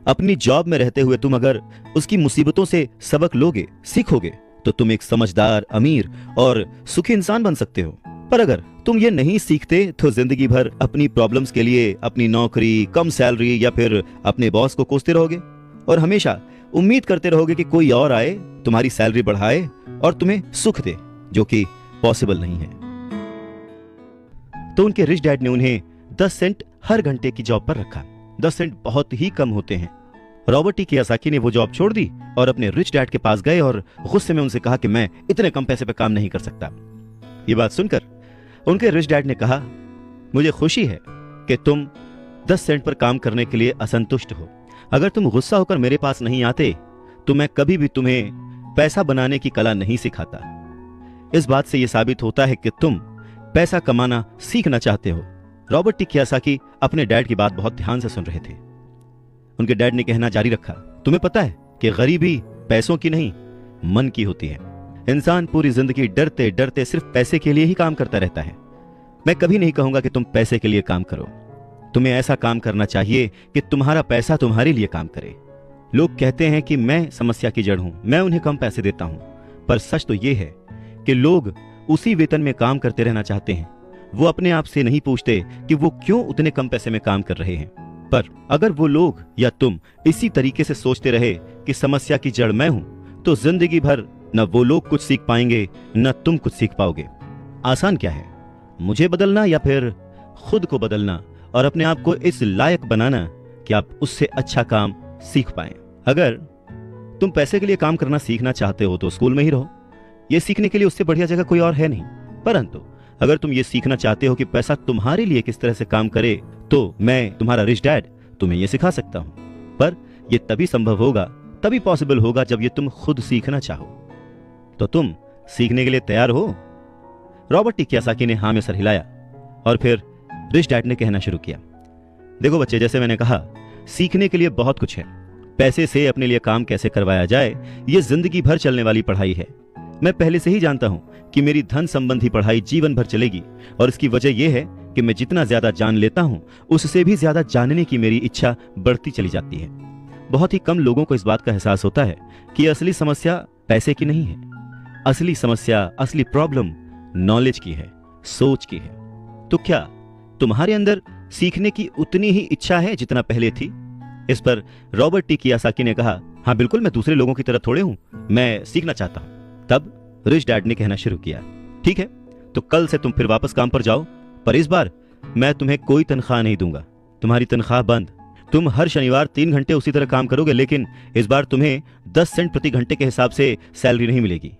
अपनी जॉब में रहते हुए तुम अगर उसकी मुसीबतों से सबक लोगे, सीखोगे, तो तुम एक समझदार, अमीर और सुखी इंसान बन सकते हो। पर अगर तुम ये नहीं सीखते तो जिंदगी भर अपनी प्रॉब्लम्स के लिए अपनी नौकरी, कम सैलरी या फिर अपने बॉस को कोसते रहोगे और हमेशा उम्मीद करते रहोगे कि कोई और आए, तुम्हारी सैलरी बढ़ाए और तुम्हें सुख दे, जो कि पॉसिबल नहीं है। तो उनके रिच डैड ने उन्हें 10 सेंट हर घंटे की जॉब पर रखा। 10 सेंट बहुत ही कम होते हैं। रॉबर्ट टी कियोसाकी ने वो जॉब छोड़ दी और अपने रिच डैड के पास गए और गुस्से में उनसे कहा कि मैं इतने कम पैसे पे काम नहीं कर सकता। ये बात सुनकर उनके रिच डैड ने कहा, मुझे खुशी है कि तुम 10 सेंट पर काम करने के लिए असंतुष्ट हो। अगर तुम गुस्सा होकर मेरे पास नहीं आते तो मैं कभी भी तुम्हें पैसा बनाने की कला नहीं सिखाता। इस बात से यह साबित होता है कि तुम पैसा कमाना सीखना चाहते हो। रॉबर्ट टी कियोसाकी अपने डैड की बात बहुत ध्यान से सुन रहे थे। उनके डैड ने कहना जारी रखा, तुम्हें पता है कि गरीबी पैसों की नहीं, मन की होती है। इंसान पूरी जिंदगी डरते डरते सिर्फ पैसे के लिए ही काम करता रहता है। मैं कभी नहीं कहूंगा कि तुम पैसे के लिए काम करो। तुम्हें ऐसा काम करना चाहिए कि तुम्हारा पैसा तुम्हारे लिए काम करे। लोग कहते हैं कि मैं समस्या की जड़ हूं, मैं उन्हें कम पैसे देता हूं, पर सच तो यह है कि लोग उसी वेतन में काम करते रहना चाहते हैं। वो अपने आप से नहीं पूछते कि वो क्यों उतने कम पैसे में काम कर रहे हैं। पर अगर वो लोग या तुम इसी तरीके से सोचते रहे कि समस्या की जड़ मैं हूं, तो जिंदगी भर न वो लोग कुछ सीख पाएंगे न तुम कुछ सीख पाओगे। आसान क्या है, मुझे बदलना या फिर खुद को बदलना और अपने आप को इस लायक बनाना कि आप उससे अच्छा काम सीख पाएं। अगर तुम पैसे के लिए काम करना सीखना चाहते हो तो स्कूल में ही रहो। यह सीखने के लिए उससे बढ़िया जगह कोई और है नहीं। परंतु अगर तुम ये सीखना चाहते हो कि पैसा तुम्हारे लिए किस तरह से काम करे, तो मैं तुम्हारा रिच डैड तुम्हें यह सिखा सकता हूं। पर यह तभी संभव होगा, तभी पॉसिबल होगा जब ये तुम खुद सीखना चाहो। तो तुम सीखने के लिए तैयार हो? रॉबर्ट टी कियोसाकी ने हाँ में सर हिलाया और फिर रिच डैड ने कहना शुरू किया, देखो बच्चे, जैसे मैंने कहा, सीखने के लिए बहुत कुछ है। पैसे से अपने लिए काम कैसे करवाया जाए, यह जिंदगी भर चलने वाली पढ़ाई है। मैं पहले से ही जानता हूं कि मेरी धन संबंधी पढ़ाई जीवन भर चलेगी और इसकी वजह यह है कि मैं जितना ज्यादा जान लेता हूं, उससे भी ज्यादा जानने की मेरी इच्छा बढ़ती चली जाती है। बहुत ही कम लोगों को इस बात का एहसास होता है कि असली समस्या पैसे की नहीं है। असली समस्या, असली प्रॉब्लम नॉलेज की है, सोच की है। तो क्या तुम्हारे अंदर सीखने की उतनी ही इच्छा है जितना पहले थी? इस पर रॉबर्ट टी कियोसाकी ने कहा, हाँ बिल्कुल, मैं दूसरे लोगों की तरह थोड़े हूं, मैं सीखना चाहता हूं। तब रिच डैड ने कहना शुरू किया, ठीक है, तो कल से तुम फिर वापस काम पर जाओ, पर इस बार मैं तुम्हें कोई तनख्वाह नहीं दूंगा। तुम्हारी तनख्वाह बंद। तुम हर शनिवार 3 घंटे उसी तरह काम करोगे, लेकिन इस बार तुम्हें 10 सेंट प्रति घंटे के हिसाब से सैलरी नहीं मिलेगी।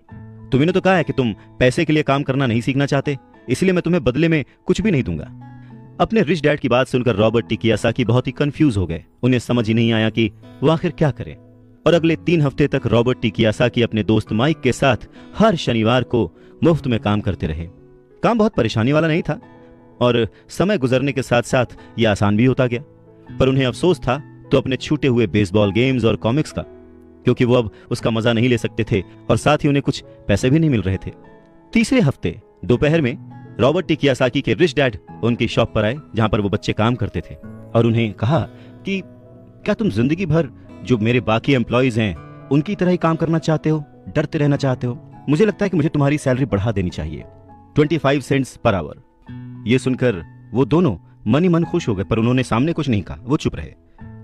तुम्हें तो कहा है कि तुम पैसे के लिए काम करना नहीं सीखना चाहते, इसलिए मैं तुम्हें बदले में कुछ भी नहीं दूंगा। अपने रिच डैड की बात सुनकर रॉबर्ट टी कियोसाकी बहुत ही कंफ्यूज हो गए। उन्हें समझ ही नहीं आया कि वो आखिर क्या करें। और अगले 3 हफ्ते तक रॉबर्ट टी कियोसाकी अपने दोस्त माइक के साथ हर शनिवार को मुफ्त में काम करते रहे। काम बहुत परेशानी वाला नहीं था और समय गुजरने के साथ साथ यह आसान भी होता गया। पर उन्हें अफसोस था तो अपने छूटे हुए बेसबॉल गेम्स और कॉमिक्स का, क्योंकि वो अब उसका मजा नहीं ले सकते थे और साथ ही उन्हें कुछ पैसे भी नहीं मिल रहे थे। तीसरे हफ्ते दोपहर में रॉबर्ट टी कियोसाकी के रिच डैड उनकी शॉप पर आए, जहां पर वो बच्चे काम करते थे, और उन्हें कहा कि क्या तुम जिंदगी भर जो मेरे बाकी एम्प्लॉइज हैं उनकी तरह ही काम करना चाहते हो, डरते रहना चाहते हो? मुझे लगता है कि मुझे तुम्हारी सैलरी बढ़ा देनी चाहिए, 25 सेंट्स पर आवर। ये सुनकर वो दोनों मन ही मन खुश हो गए, पर उन्होंने सामने कुछ नहीं कहा, वो चुप रहे।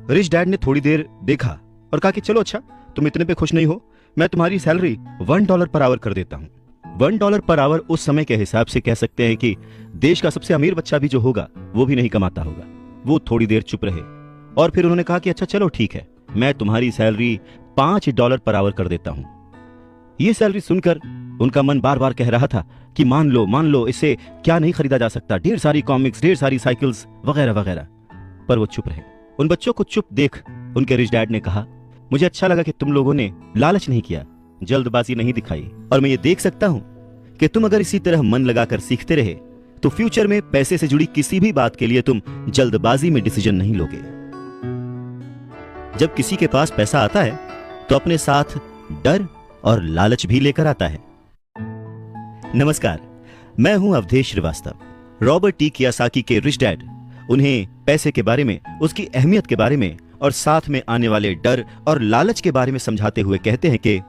रिच डैड ने थोड़ी देर देखा और कहा कि चलो अच्छा, तुम इतने पे खुश नहीं हो, मैं तुम्हारी सैलरी $1 पर आवर कर देता हूं। $1 पर आवर उस समय के हिसाब से कह सकते हैं कि देश का सबसे अमीर बच्चा भी जो होगा वो भी नहीं कमाता होगा। वो थोड़ी देर चुप रहे और फिर उन्होंने कहा कि अच्छा चलो ठीक है, मैं तुम्हारी सैलरी $5 पर आवर कर देता हूं। ये सैलरी सुनकर उनका मन बार बार कह रहा था कि मान लो, इससे क्या नहीं खरीदा जा सकता, ढेर सारी कॉमिक्स, ढेर सारी साइकिल्स वगैरह वगैरह। पर वो चुप रहे। उन बच्चों को चुप देख उनके रिच डैड ने कहा, मुझे अच्छा लगा कि तुम लोगों ने लालच नहीं किया, जल्दबाजी नहीं दिखाई, और मैं ये देख सकता हूं कि तुम अगर इसी तरह मन लगाकर सीखते रहे तो फ्यूचर में पैसे से जुड़ी किसी भी बात के लिए तुम जल्दबाजी में डिसीजन नहीं लोगे। जब किसी के पास पैसा आता है तो अपने साथ डर और लालच भी लेकर आता है। नमस्कार, मैं हूं Awadhesh Shrivastava. Robert T Kiyosaki के रिच डैड उन्हें पैसे के बारे में, उसकी अहमियत के बारे में और साथ में आने वाले डर और लालच के बारे में समझाते हुए कहते हैं कि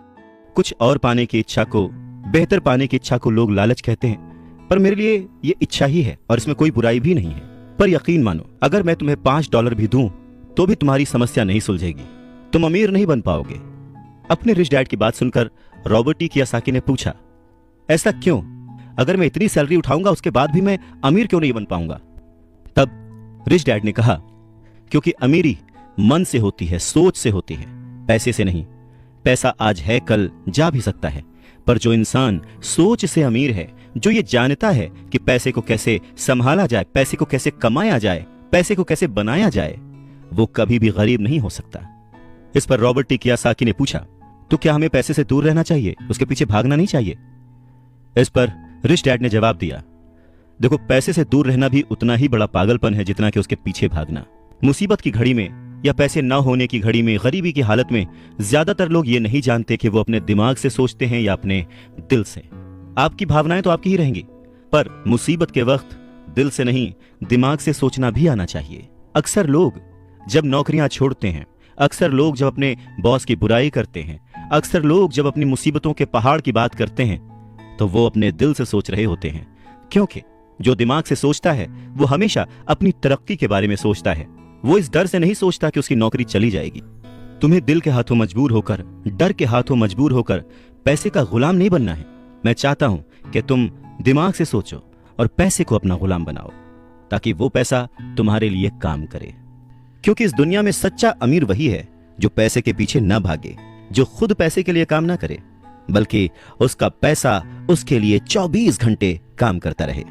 कुछ और पाने की इच्छा को, बेहतर पाने की इच्छा को लोग लालच कहते हैं, पर मेरे लिए ये इच्छा ही है और इसमें कोई बुराई भी नहीं है। पर यकीन मानो, अगर मैं तुम्हें $5 भी दूं तो भी तुम्हारी समस्या नहीं सुलझेगी, तुम अमीर नहीं बन पाओगे। अपने रिच डैड की बात सुनकर रॉबर्ट टी कियोसाकी ने पूछा, ऐसा क्यों? अगर मैं इतनी सैलरी उठाऊंगा उसके बाद भी मैं अमीर क्यों नहीं बन पाऊंगा? तब रिच डैड ने कहा, क्योंकि अमीरी मन से होती है, सोच से होती है, पैसे से नहीं। पैसा आज है, कल जा भी सकता है, पर जो इंसान सोच से अमीर है, जो ये जानता है कि पैसे को कैसे संभाला जाए, पैसे को कैसे कमाया जाए, पैसे को कैसे बनाया जाए, वो कभी भी गरीब नहीं हो सकता। इस पर रॉबर्ट टी कियोसाकी ने पूछा, तो क्या हमें पैसे से दूर रहना चाहिए, उसके पीछे भागना नहीं चाहिए? इस पर रिच डैड ने जवाब दिया, देखो, पैसे से दूर रहना भी उतना ही बड़ा पागलपन है जितना कि उसके पीछे भागना। मुसीबत की घड़ी में या पैसे न होने की घड़ी में, गरीबी की हालत में ज्यादातर लोग ये नहीं जानते कि वो अपने दिमाग से सोचते हैं या अपने दिल से। आपकी भावनाएं तो आपकी ही रहेंगी, पर मुसीबत के वक्त दिल से नहीं, दिमाग से सोचना भी आना चाहिए। अक्सर लोग जब नौकरियां छोड़ते हैं, अक्सर लोग जब अपने बॉस की बुराई करते हैं, अक्सर लोग जब अपनी मुसीबतों के पहाड़ की बात करते हैं, तो वो अपने दिल से सोच रहे होते हैं, क्योंकि जो दिमाग से सोचता है वो हमेशा अपनी तरक्की के बारे में सोचता है। वो इस डर से नहीं सोचता कि उसकी नौकरी चली जाएगी। तुम्हें दिल के हाथों मजबूर होकर, डर के हाथों मजबूर होकर पैसे का गुलाम नहीं बनना है। मैं चाहता हूं कि तुम दिमाग से सोचो और पैसे को अपना गुलाम बनाओ, ताकि वो पैसा तुम्हारे लिए काम करे। क्योंकि इस दुनिया में सच्चा अमीर वही है जो पैसे के पीछे न भागे, जो खुद पैसे के लिए काम ना करे, बल्कि उसका पैसा उसके लिए 24 घंटे काम करता रहे।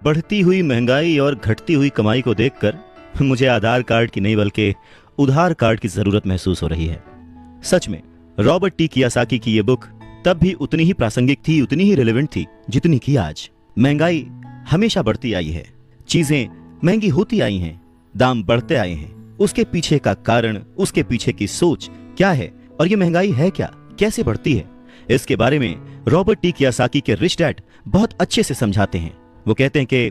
बढ़ती हुई महंगाई और घटती हुई कमाई को देखकर मुझे आधार कार्ड की नहीं बल्कि उधार कार्ड की जरूरत महसूस हो रही है। सच में रॉबर्ट टी कियोसाकी की यह बुक तब भी उतनी ही प्रासंगिक थी, उतनी ही रिलेवेंट थी जितनी कि आज। महंगाई हमेशा बढ़ती आई है, चीजें महंगी होती आई हैं, दाम बढ़ते आए हैं। उसके पीछे का कारण, उसके पीछे की सोच क्या है और ये महंगाई है क्या, कैसे बढ़ती है, इसके बारे में रॉबर्ट टी कियोसाकी के रिच डैड बहुत अच्छे से समझाते हैं। वो कहते हैं कि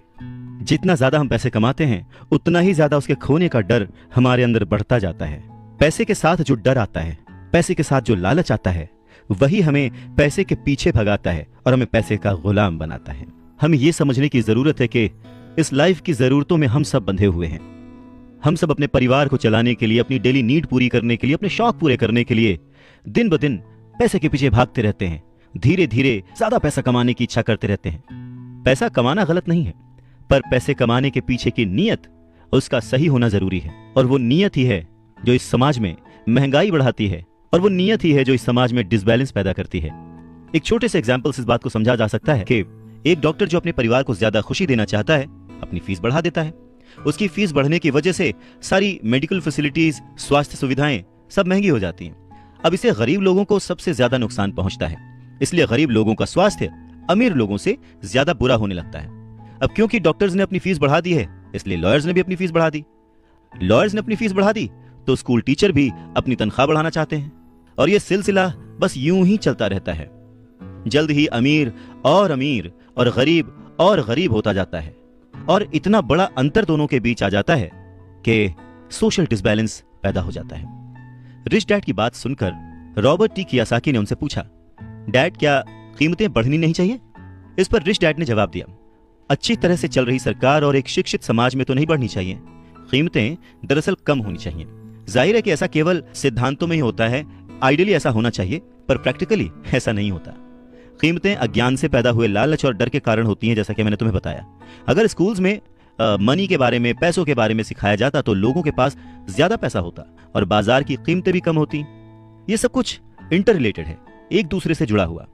जितना ज्यादा हम पैसे कमाते हैं उतना ही ज्यादा उसके खोने का डर हमारे अंदर बढ़ता जाता है। पैसे के साथ जो डर आता है, पैसे के साथ जो लालच आता है, वही हमें पैसे के पीछे भगाता है और हमें पैसे का गुलाम बनाता है। हमें यह समझने की जरूरत है कि इस लाइफ की जरूरतों में हम सब बंधे हुए हैं। हम सब अपने परिवार को चलाने के लिए, अपनी डेली नीड पूरी करने के लिए, अपने शौक पूरे करने के लिए दिन ब दिन पैसे के पीछे भागते रहते हैं। धीरे धीरे ज्यादा पैसा कमाने की इच्छा करते रहते हैं। पैसा कमाना गलत नहीं है, पर पैसे कमाने के पीछे की नीयत, उसका सही होना जरूरी है। और वो नीयत ही है जो इस समाज में महंगाई बढ़ाती है, और वो नीयत ही है जो इस समाज में डिसबैलेंस पैदा करती है। एक छोटे से एग्जाम्पल से इस बात को समझा जा सकता है कि एक डॉक्टर जो अपने परिवार को ज्यादा खुशी देना चाहता है, अपनी फीस बढ़ा देता है। उसकी फीस बढ़ने की वजह से सारी मेडिकल फैसिलिटीज, स्वास्थ्य सुविधाएं सब महंगी हो जाती हैं। अब इससे गरीब लोगों को सबसे ज्यादा नुकसान पहुंचता है, इसलिए गरीब लोगों का स्वास्थ्य अमीर लोगों से ज्यादा बुरा होने लगता है। अब क्योंकि डॉक्टर्स ने अपनी फीस बढ़ा दी है, इसलिए लॉयर्स ने भी अपनी फीस बढ़ा दी। लॉयर्स ने अपनी फीस बढ़ा दी तो स्कूल टीचर भी अपनी तनख्वाह बढ़ाना चाहते हैं, और यह सिलसिला बस यूं ही चलता रहता है। जल्द ही अमीर और गरीब होता जाता है, और इतना बड़ा अंतर दोनों के बीच आ जाता है कि सोशल डिसबैलेंस पैदा हो जाता है। रिच डैड की बात सुनकर रॉबर्ट टी कियोसाकी ने उनसे पूछा, डैड, क्या कीमतें बढ़नी नहीं चाहिए? इस पर रिच डैड ने जवाब दिया, अच्छी तरह से चल रही सरकार और एक शिक्षित समाज में तो नहीं बढ़नी चाहिए। कीमतें दरअसल कम होनी चाहिए। जाहिर है कि ऐसा केवल सिद्धांतों में ही होता है, आइडियली ऐसा होना चाहिए, पर प्रैक्टिकली ऐसा नहीं होता। कीमतें अज्ञान से पैदा हुए लालच और डर के कारण होती हैं, जैसा कि मैंने तुम्हें बताया। अगर स्कूल्स में मनी के बारे में, पैसों के बारे में सिखाया जाता तो लोगों के पास ज्यादा पैसा होता और बाजार की कीमतें भी कम होती। ये सब कुछ इंटर रिलेटेड है, एक दूसरे से जुड़ा हुआ।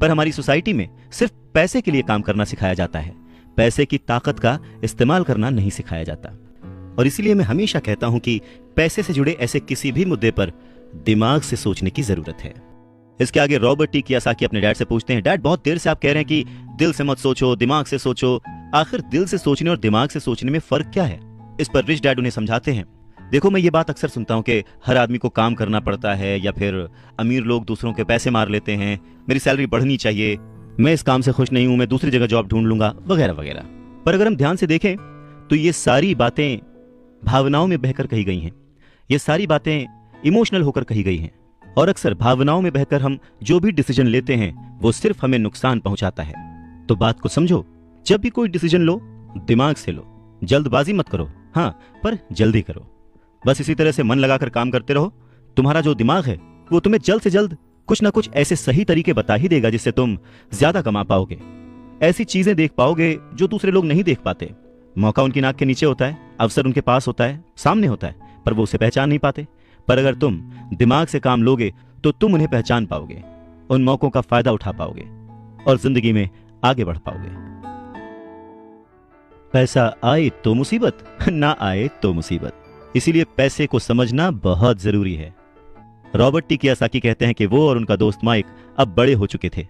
पर हमारी सोसाइटी में सिर्फ पैसे के लिए काम करना सिखाया जाता है, पैसे की ताकत का इस्तेमाल करना नहीं सिखाया जाता। और इसीलिए मैं हमेशा कहता हूं कि पैसे से जुड़े ऐसे किसी भी मुद्दे पर दिमाग से सोचने की जरूरत है। इसके आगे रॉबर्ट टी कियोसाकी अपने डैड से पूछते हैं, डैड बहुत देर से आप कह रहे हैं कि दिल से मत सोचो, दिमाग से सोचो, आखिर दिल से सोचने और दिमाग से सोचने में फर्क क्या है? इस पर रिच डैड उन्हें समझाते हैं, देखो मैं ये बात अक्सर सुनता हूं कि हर आदमी को काम करना पड़ता है, या फिर अमीर लोग दूसरों के पैसे मार लेते हैं, मेरी सैलरी बढ़नी चाहिए, मैं इस काम से खुश नहीं हूं, मैं दूसरी जगह जॉब ढूंढ लूंगा, वगैरह वगैरह। पर अगर हम ध्यान से देखें तो ये सारी बातें भावनाओं में बहकर कही गई हैं, ये सारी बातें इमोशनल होकर कही गई हैं, और अक्सर भावनाओं में बहकर हम जो भी डिसीजन लेते हैं वो सिर्फ हमें नुकसान पहुंचाता है। तो बात को समझो, जब भी कोई डिसीजन लो दिमाग से लो, जल्दबाजी मत करो, हाँ पर जल्दी करो। बस इसी तरह से मन लगाकर काम करते रहो, तुम्हारा जो दिमाग है वो तुम्हें जल्द से जल्द कुछ ना कुछ ऐसे सही तरीके बता ही देगा जिससे तुम ज्यादा कमा पाओगे, ऐसी चीजें देख पाओगे जो दूसरे लोग नहीं देख पाते। मौका उनकी नाक के नीचे होता है, अवसर उनके पास होता है, सामने होता है, पर वो उसे पहचान नहीं पाते। पर अगर तुम दिमाग से काम लोगे तो तुम उन्हें पहचान पाओगे, उन मौकों का फायदा उठा पाओगे और जिंदगी में आगे बढ़ पाओगे। पैसा आए तो मुसीबत, ना आए तो मुसीबत, इसीलिए पैसे को समझना बहुत जरूरी है। रॉबर्ट टी कियोसाकी कहते हैं कि वो और उनका दोस्त माइक अब बड़े हो चुके थे,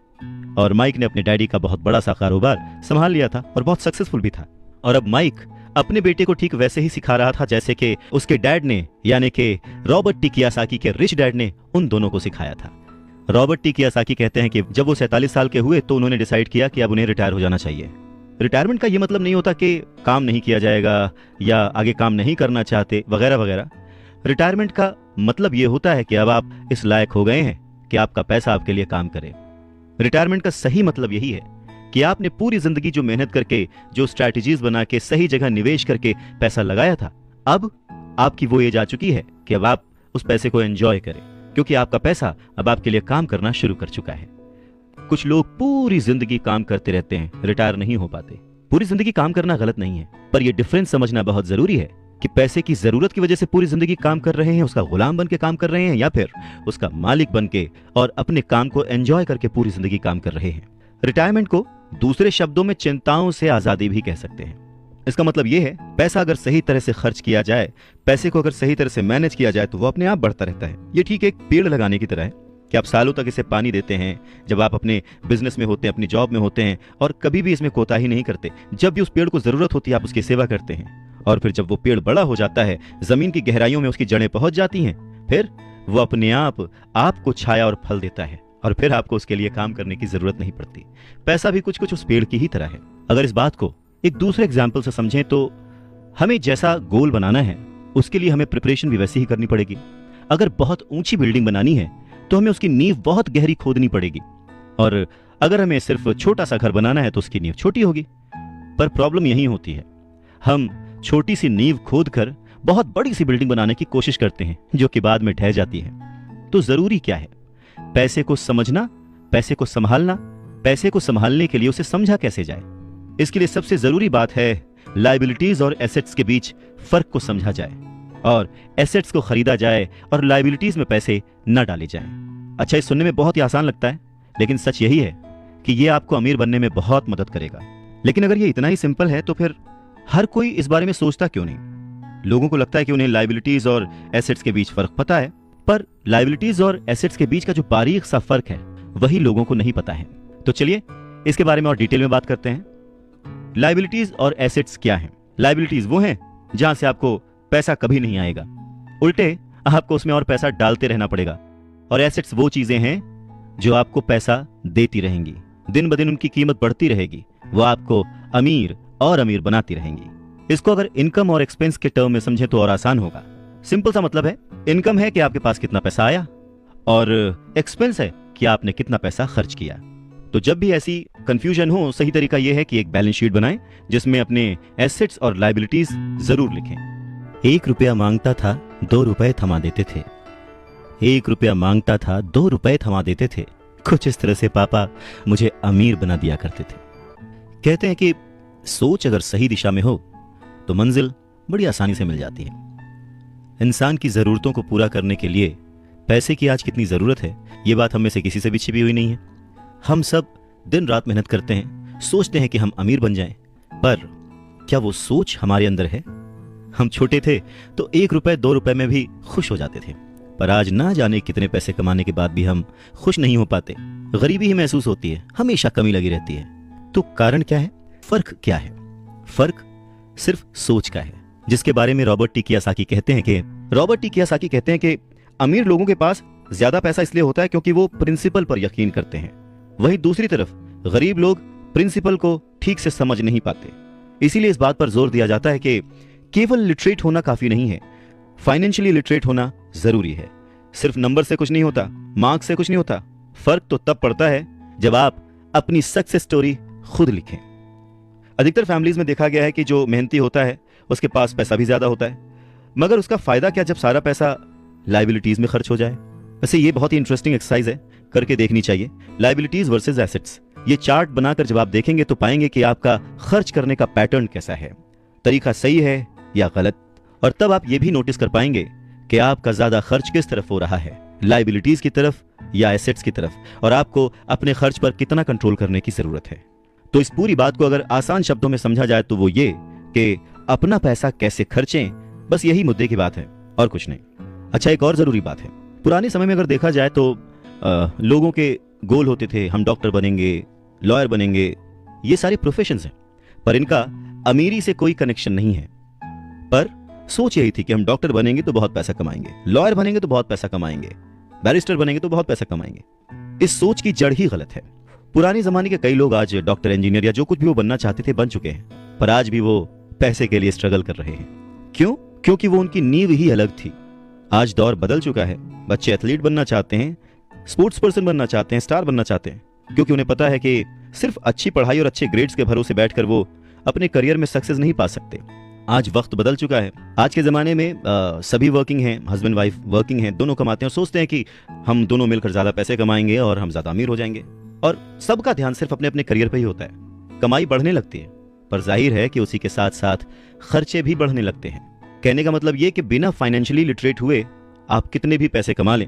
और माइक ने अपने डैडी का बहुत बड़ा सा कारोबार संभाल लिया था और बहुत सक्सेसफुल भी था। और अब माइक अपने बेटे को ठीक वैसे ही सिखा रहा था जैसे कि उसके डैड ने, यानी कि रॉबर्ट टी कियोसाकी के रिच डैड ने उन दोनों को सिखाया था। रॉबर्ट टी कियोसाकी कहते हैं कि जब वो 47 साल के हुए तो उन्होंने डिसाइड किया कि अब उन्हें रिटायर हो जाना चाहिए। रिटायरमेंट का ये मतलब नहीं होता कि काम नहीं किया जाएगा या आगे काम नहीं करना चाहते वगैरह वगैरह। रिटायरमेंट का मतलब ये होता है कि अब आप इस लायक हो गए हैं कि आपका पैसा आपके लिए काम करे। रिटायरमेंट का सही मतलब यही है कि आपने पूरी जिंदगी जो मेहनत करके, जो स्ट्रैटेजीज बना के, सही जगह निवेश करके पैसा लगाया था, अब आपकी वो एज आ चुकी है कि अब आप उस पैसे को एंजॉय करें, क्योंकि आपका पैसा अब आपके लिए काम करना शुरू कर चुका है। कुछ लोग पूरी जिंदगी काम करते रहते हैं, रिटायर नहीं हो पाते। पूरी जिंदगी काम करना गलत नहीं है, पर यह डिफरेंस समझना बहुत जरूरी है कि पैसे की जरूरत की वजह से पूरी जिंदगी काम कर रहे हैं, उसका गुलाम बन के काम कर रहे हैं, या फिर उसका मालिक बन के और अपने काम को एंजॉय करके पूरी जिंदगी काम कर रहे हैं। रिटायरमेंट को दूसरे शब्दों में चिंताओं से आजादी भी कह सकते हैं। इसका मतलब यह है, पैसा अगर सही तरह से खर्च किया जाए, पैसे को अगर सही तरह से मैनेज किया जाए तो वो अपने आप बढ़ता रहता है। ये ठीक एक पेड़ लगाने की तरह है कि आप सालों तक इसे पानी देते हैं, जब आप अपने बिजनेस में होते हैं, अपनी जॉब में होते हैं, और कभी भी इसमें कोताही नहीं करते। जब भी उस पेड़ को जरूरत होती है आप उसकी सेवा करते हैं, और फिर जब वो पेड़ बड़ा हो जाता है, जमीन की गहराइयों में उसकी जड़ें पहुंच जाती हैं, फिर वो अपने आप आपको छाया और फल देता है, और फिर आपको उसके लिए काम करने की जरूरत नहीं पड़ती। पैसा भी कुछ कुछ उस पेड़ की ही तरह है। अगर इस बात को एक दूसरे एग्जाम्पल से समझें तो हमें जैसा गोल बनाना है उसके लिए हमें प्रिपरेशन भी वैसी ही करनी पड़ेगी। अगर बहुत ऊंची बिल्डिंग बनानी है तो हमें उसकी नींव बहुत गहरी खोदनी पड़ेगी, और अगर हमें सिर्फ छोटा सा घर बनाना है तो उसकी नींव छोटी होगी। पर प्रॉब्लम यही होती है, हम छोटी सी नींव खोद कर बहुत बड़ी सी बिल्डिंग बनाने की कोशिश करते हैं जो कि बाद में ढह जाती है। तो जरूरी क्या है? पैसे को समझना, पैसे को संभालना। पैसे को संभालने के लिए उसे समझा कैसे जाए, इसके लिए सबसे जरूरी बात है लायबिलिटीज और एसेट्स के बीच फर्क को समझा जाए, और एसेट्स को खरीदा जाए और लायबिलिटीज में पैसे न डाले जाएं। अच्छा, ये सुनने में बहुत ही आसान लगता है, लेकिन सच यही है कि ये आपको अमीर बनने में बहुत मदद करेगा। लेकिन अगर ये इतना ही सिंपल है तो फिर हर कोई इस बारे में सोचता क्यों नहीं? लोगों को लगता है कि उन्हें लायबिलिटीज और एसेट्स के बीच फर्क पता है, पर लायबिलिटीज और एसेट्स के बीच का जो बारीक सा फर्क है वही लोगों को नहीं पता है। तो चलिए इसके बारे में और डिटेल में बात करते हैं। लायबिलिटीज और एसेट्स क्या हैं? लायबिलिटीज वो हैं जहां से आपको पैसा कभी नहीं आएगा, उल्टे आपको उसमें और पैसा डालते रहना पड़ेगा। और एसेट्स वो चीजें हैं जो आपको पैसा देती रहेंगी, दिन ब दिन उनकी कीमत बढ़ती रहेगी, वो आपको अमीर और अमीर बनाती रहेंगी। इसको अगर इनकम और एक्सपेंस के टर्म में समझे तो और आसान होगा। सिंपल सा मतलब है, इनकम है कि आपके पास कितना पैसा आया, और एक्सपेंस है कि आपने कितना पैसा खर्च किया। तो जब भी ऐसी कंफ्यूजन हो, सही तरीका यह है कि एक बैलेंस शीट बनाएं जिसमें अपने एसेट्स और लायबिलिटीज जरूर लिखें। 1 रुपया मांगता था 2 रुपए थमा देते थे, 1 रुपया मांगता था 2 रुपए थमा देते थे। कुछ इस तरह से पापा मुझे अमीर बना दिया करते थे। कहते हैं कि सोच अगर सही दिशा में हो तो मंजिल बड़ी आसानी से मिल जाती है। इंसान की जरूरतों को पूरा करने के लिए पैसे की आज कितनी जरूरत है, ये बात हम में से किसी से भी छिपी हुई नहीं है। हम सब दिन रात मेहनत करते हैं, सोचते हैं कि हम अमीर बन जाएं, पर क्या वो सोच हमारे अंदर है? हम छोटे थे तो 1 रुपए 2 रुपए में भी खुश हो जाते थे, पर आज ना जाने कितने पैसे कमाने के बाद भी हम खुश नहीं हो पाते। गरीबी ही महसूस होती है, हमेशा कमी लगी रहती है। तो कारण क्या है? फर्क क्या है? फर्क सिर्फ सोच का है, जिसके बारे में रॉबर्ट टी कियोसाकी कहते हैं कि अमीर लोगों के पास ज्यादा पैसा इसलिए होता है क्योंकि वो प्रिंसिपल पर यकीन करते हैं, वहीं दूसरी तरफ गरीब लोग प्रिंसिपल को ठीक से समझ नहीं पाते। इसीलिए इस बात पर जोर दिया जाता है कि केवल लिटरेट होना काफी नहीं है, फाइनेंशियली लिटरेट होना जरूरी है। सिर्फ नंबर से कुछ नहीं होता, मार्क्स से कुछ नहीं होता। फर्क तो तब पड़ता है जब आप अपनी सक्सेस स्टोरी खुद लिखें। अधिकतर फैमिलीज में देखा गया है कि जो मेहनती होता है उसके पास पैसा भी ज्यादा होता है, मगर उसका फायदा क्या जब सारा पैसा लायबिलिटीज में खर्च हो जाए। वैसे ये बहुत ही इंटरेस्टिंग एक्सरसाइज है, करके देखनी चाहिए। लायबिलिटीज वर्सेस एसेट्स, ये चार्ट बनाकर जब आप देखेंगे तो पाएंगे कि आपका खर्च करने का पैटर्न कैसा है, तरीका सही है या गलत। और तब आप ये भी नोटिस कर पाएंगे कि आपका ज्यादा खर्च किस तरफ हो रहा है, लायबिलिटीज की तरफ या एसेट्स की तरफ, और आपको अपने खर्च पर कितना कंट्रोल करने की जरूरत है। तो इस पूरी बात को अगर आसान शब्दों में समझा जाए तो वो ये कि अपना पैसा कैसे खर्चें, बस यही मुद्दे की बात है और कुछ नहीं। अच्छा, एक और जरूरी बात है, पुराने समय में अगर देखा जाए तो लोगों के गोल होते थे, हम डॉक्टर बनेंगे, लॉयर बनेंगे, ये सारे प्रोफेशंस हैं, पर इनका अमीरी से कोई कनेक्शन नहीं है। पर सोच यही थी कि हम डॉक्टर बनेंगे तो बहुत पैसा कमाएंगे, लॉयर बनेंगे तो बहुत पैसा कमाएंगे, बैरिस्टर बनेंगे तो बहुत पैसा कमाएंगे। इस सोच की जड़ ही गलत है। पुराने जमाने के कई लोग आज डॉक्टर, इंजीनियर या जो कुछ भी वो बनना चाहते थे बन चुके हैं, पर आज भी वो पैसे के लिए स्ट्रगल कर रहे हैं। क्यों? क्योंकि वो उनकी नींव ही अलग थी। आज दौर बदल चुका है, बच्चे एथलीट बनना चाहते हैं, स्पोर्ट्स पर्सन बनना चाहते हैं, स्टार बनना चाहते हैं, क्योंकि उन्हें पता है कि सिर्फ अच्छी पढ़ाई और अच्छे ग्रेड्स के भरोसे बैठकर वो अपने करियर में सक्सेस नहीं पा सकते। आज वक्त बदल चुका है। आज के ज़माने में सभी वर्किंग हैं, हस्बैंड वाइफ वर्किंग हैं, दोनों कमाते हैं और सोचते हैं कि हम दोनों मिलकर ज़्यादा पैसे कमाएंगे और हम ज़्यादा अमीर हो जाएंगे। और सबका ध्यान सिर्फ अपने अपने करियर पे ही होता है। कमाई बढ़ने लगती है, पर जाहिर है कि उसी के साथ साथ खर्चे भी बढ़ने लगते हैं। कहने का मतलब ये कि बिना फाइनेंशियली लिटरेट हुए आप कितने भी पैसे कमा लें,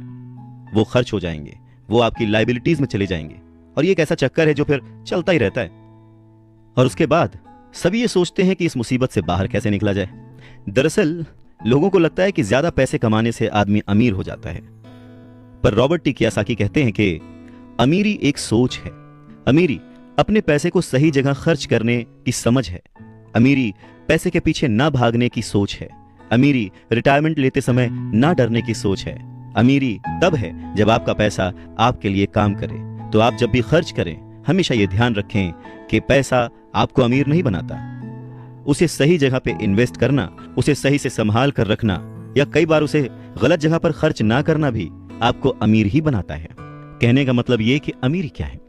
वो खर्च हो जाएंगे, वो आपकी लायबिलिटीज में चले जाएंगे, और ये एक ऐसा चक्कर है जो फिर चलता ही रहता है। और उसके बाद सभी ये सोचते हैं कि इस मुसीबत से बाहर कैसे निकला जाए। दरअसल लोगों को लगता है कि ज्यादा पैसे कमाने से आदमी अमीर हो जाता है, पर रॉबर्ट टी कियोसाकी कहते हैं कि अमीरी एक सोच है। अमीरी अपने पैसे को सही जगह खर्च करने की समझ है। अमीरी पैसे के पीछे ना भागने की सोच है। अमीरी रिटायरमेंट लेते समय ना डरने की सोच है। अमीरी तब है जब आपका पैसा आपके लिए काम करे। तो आप जब भी खर्च करें हमेशा ये ध्यान रखें कि पैसा आपको अमीर नहीं बनाता। उसे सही जगह पे इन्वेस्ट करना, उसे सही से संभाल कर रखना, या कई बार उसे गलत जगह पर खर्च ना करना भी आपको अमीर ही बनाता है। कहने का मतलब ये कि अमीरी क्या है?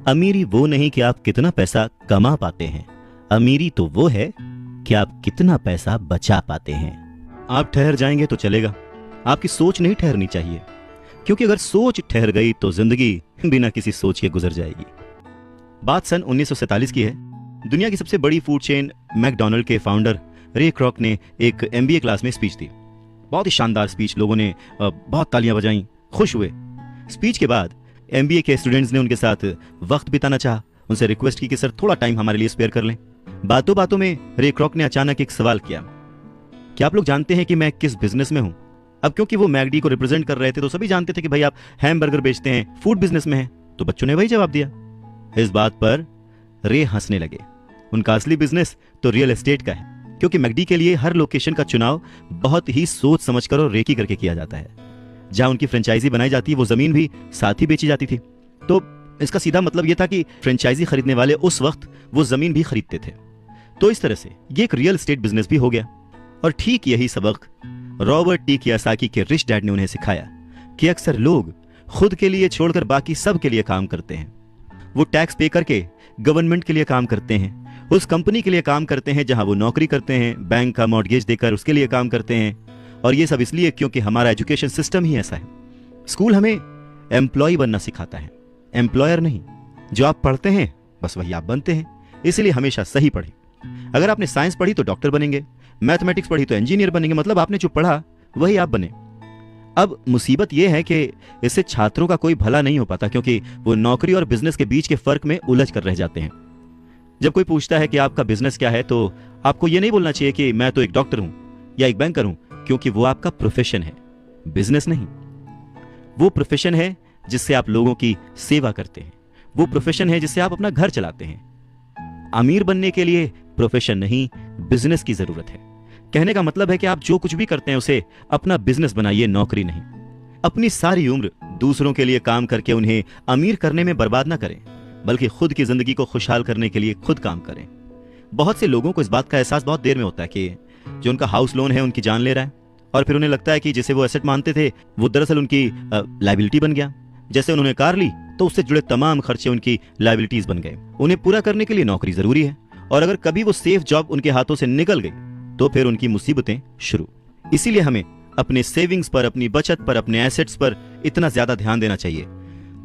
अमीरी वो नहीं कि आप कितना पैसा कमा पाते हैं, अमीरी तो वो है कि आप कितना पैसा बचा पाते हैं। आप ठहर जाएंगे तो चलेगा, आपकी सोच नहीं ठहरनी चाहिए, क्योंकि अगर सोच ठहर गई तो जिंदगी बिना किसी सोच के गुजर जाएगी। बात सन 1947 की है। दुनिया की सबसे बड़ी फूड चेन मैकडॉनल्ड के फाउंडर रे क्रॉक ने एक MBA क्लास में स्पीच दी। बहुत ही शानदार स्पीच, लोगों ने बहुत तालियां बजाईं, खुश हुए। स्पीच के बाद MBA के स्टूडेंट्स ने उनके साथ वक्त बिताना चाहा, उनसे रिक्वेस्ट की कि सर थोड़ा टाइम हमारे लिए स्पेयर कर लें। बातों बातों में रे क्रॉक ने अचानक एक सवाल किया, क्या आप लोग जानते हैं कि मैं किस बिजनेस में हूं? अब क्योंकि वो मैगडी को रिप्रेजेंट कर रहे थे तो सभी जानते थे कि भाई आप हैमबर्गर बेचते हैं, फूड बिजनेस में हैं, तो बच्चों ने वही जवाब दिया। इस बात पर रे हंसने लगे। उनका असली बिजनेस तो रियल एस्टेट का है, क्योंकि मैगडी के लिए हर लोकेशन का चुनाव बहुत ही सोच समझकर और रेकी करके किया जाता है। जहां उनकी फ्रेंचाइजी बनाई जाती है वो जमीन भी साथ ही बेची जाती थी। तो इसका सीधा मतलब यह था कि फ्रेंचाइजी खरीदने वाले उस वक्त वो जमीन भी खरीदते थे। तो इस तरह से ये एक रियल एस्टेट बिजनेस भी हो गया। और ठीक यही सबक रॉबर्ट टी कियोसाकी के रिच डैड ने उन्हें सिखाया कि अक्सर लोग खुद के लिए छोड़कर बाकी सब के लिए काम करते हैं। वो टैक्स पे करके गवर्नमेंट के लिए काम करते हैं, उस कंपनी के लिए काम करते हैं जहां वो नौकरी करते हैं, बैंक का मॉर्गेज देकर उसके लिए काम करते हैं। और ये सब इसलिए क्योंकि हमारा एजुकेशन सिस्टम ही ऐसा है। स्कूल हमें एम्प्लॉय बनना सिखाता है, एम्प्लॉयर नहीं। जो आप पढ़ते हैं बस वही आप बनते हैं, इसलिए हमेशा सही पढ़ें। अगर आपने साइंस पढ़ी तो डॉक्टर बनेंगे, मैथमेटिक्स पढ़ी तो इंजीनियर बनेंगे, मतलब आपने जो पढ़ा वही आप बने। अब मुसीबत यह है कि इससे छात्रों का कोई भला नहीं हो पाता, क्योंकि वो नौकरी और बिजनेस के बीच के फर्क में उलझ कर रह जाते हैं। जब कोई पूछता है कि आपका बिजनेस क्या है तो आपको ये नहीं बोलना चाहिए कि मैं तो एक डॉक्टर हूं, या एक बैंकर हूं, क्योंकि वो आपका प्रोफेशन है, बिजनेस नहीं। वो प्रोफेशन है जिससे आप लोगों की सेवा करते हैं, वो प्रोफेशन है जिससे आप अपना घर चलाते हैं। अमीर बनने के लिए प्रोफेशन नहीं, बिजनेस की जरूरत है। कहने का मतलब है कि आप जो कुछ भी करते हैं उसे अपना बिजनेस बनाइए, नौकरी नहीं। अपनी सारी उम्र दूसरों के लिए काम करके उन्हें अमीर करने में बर्बाद ना करें, बल्कि खुद की जिंदगी को खुशहाल करने के लिए खुद काम करें। बहुत से लोगों को इस बात का एहसास बहुत देर में होता है कि जो उनका हाउस लोन है उनकी जान ले रहा है, और फिर उन्हें लगता है कि जिसे वो एसेट मानते थे वो दरअसल उनकी लायबिलिटी बन गया। जैसे उन्होंने कार ली तो उससे जुड़े तमाम खर्चे उनकी लायबिलिटीज बन गए। उन्हें पूरा करने के लिए नौकरी जरूरी है, और अगर कभी वो सेफ जॉब उनके हाथों से निकल गई तो फिर उनकी मुसीबतें शुरू। इसीलिए हमें अपने सेविंग्स पर, अपनी बचत पर, अपने एसेट्स पर इतना ज्यादा ध्यान देना चाहिए।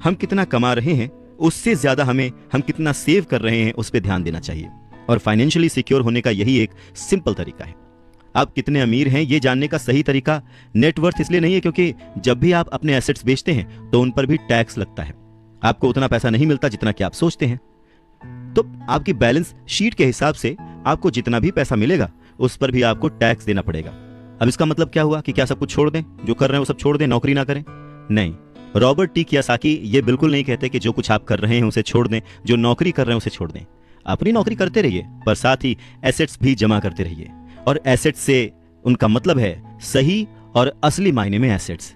हम कितना कमा रहे हैं उससे ज्यादा हम कितना सेव कर रहे हैं उस पर ध्यान देना चाहिए। और फाइनेंशियली सिक्योर होने का यही एक सिंपल तरीका है। आप कितने अमीर हैं ये जानने का सही तरीका नेटवर्थ इसलिए नहीं है क्योंकि जब भी आप अपने एसेट्स बेचते हैं तो उन पर भी टैक्स लगता है। आपको उतना पैसा नहीं मिलता जितना कि आप सोचते हैं, तो आपकी बैलेंस शीट के हिसाब से आपको जितना भी पैसा मिलेगा उस पर भी आपको टैक्स देना पड़ेगा। अब इसका मतलब क्या हुआ कि क्या सब कुछ छोड़ दें, जो कर रहे हैं वो सब छोड़ दें, नौकरी ना करें? नहीं, रॉबर्ट टी कियोसाकी ये बिल्कुल नहीं कहते कि जो कुछ आप कर रहे हैं उसे छोड़ दें, जो नौकरी कर रहे हैं उसे छोड़ दें। अपनी नौकरी करते रहिए, पर साथ ही एसेट्स भी जमा करते रहिए। और एसेट्स से उनका मतलब है सही और असली मायने में एसेट्स।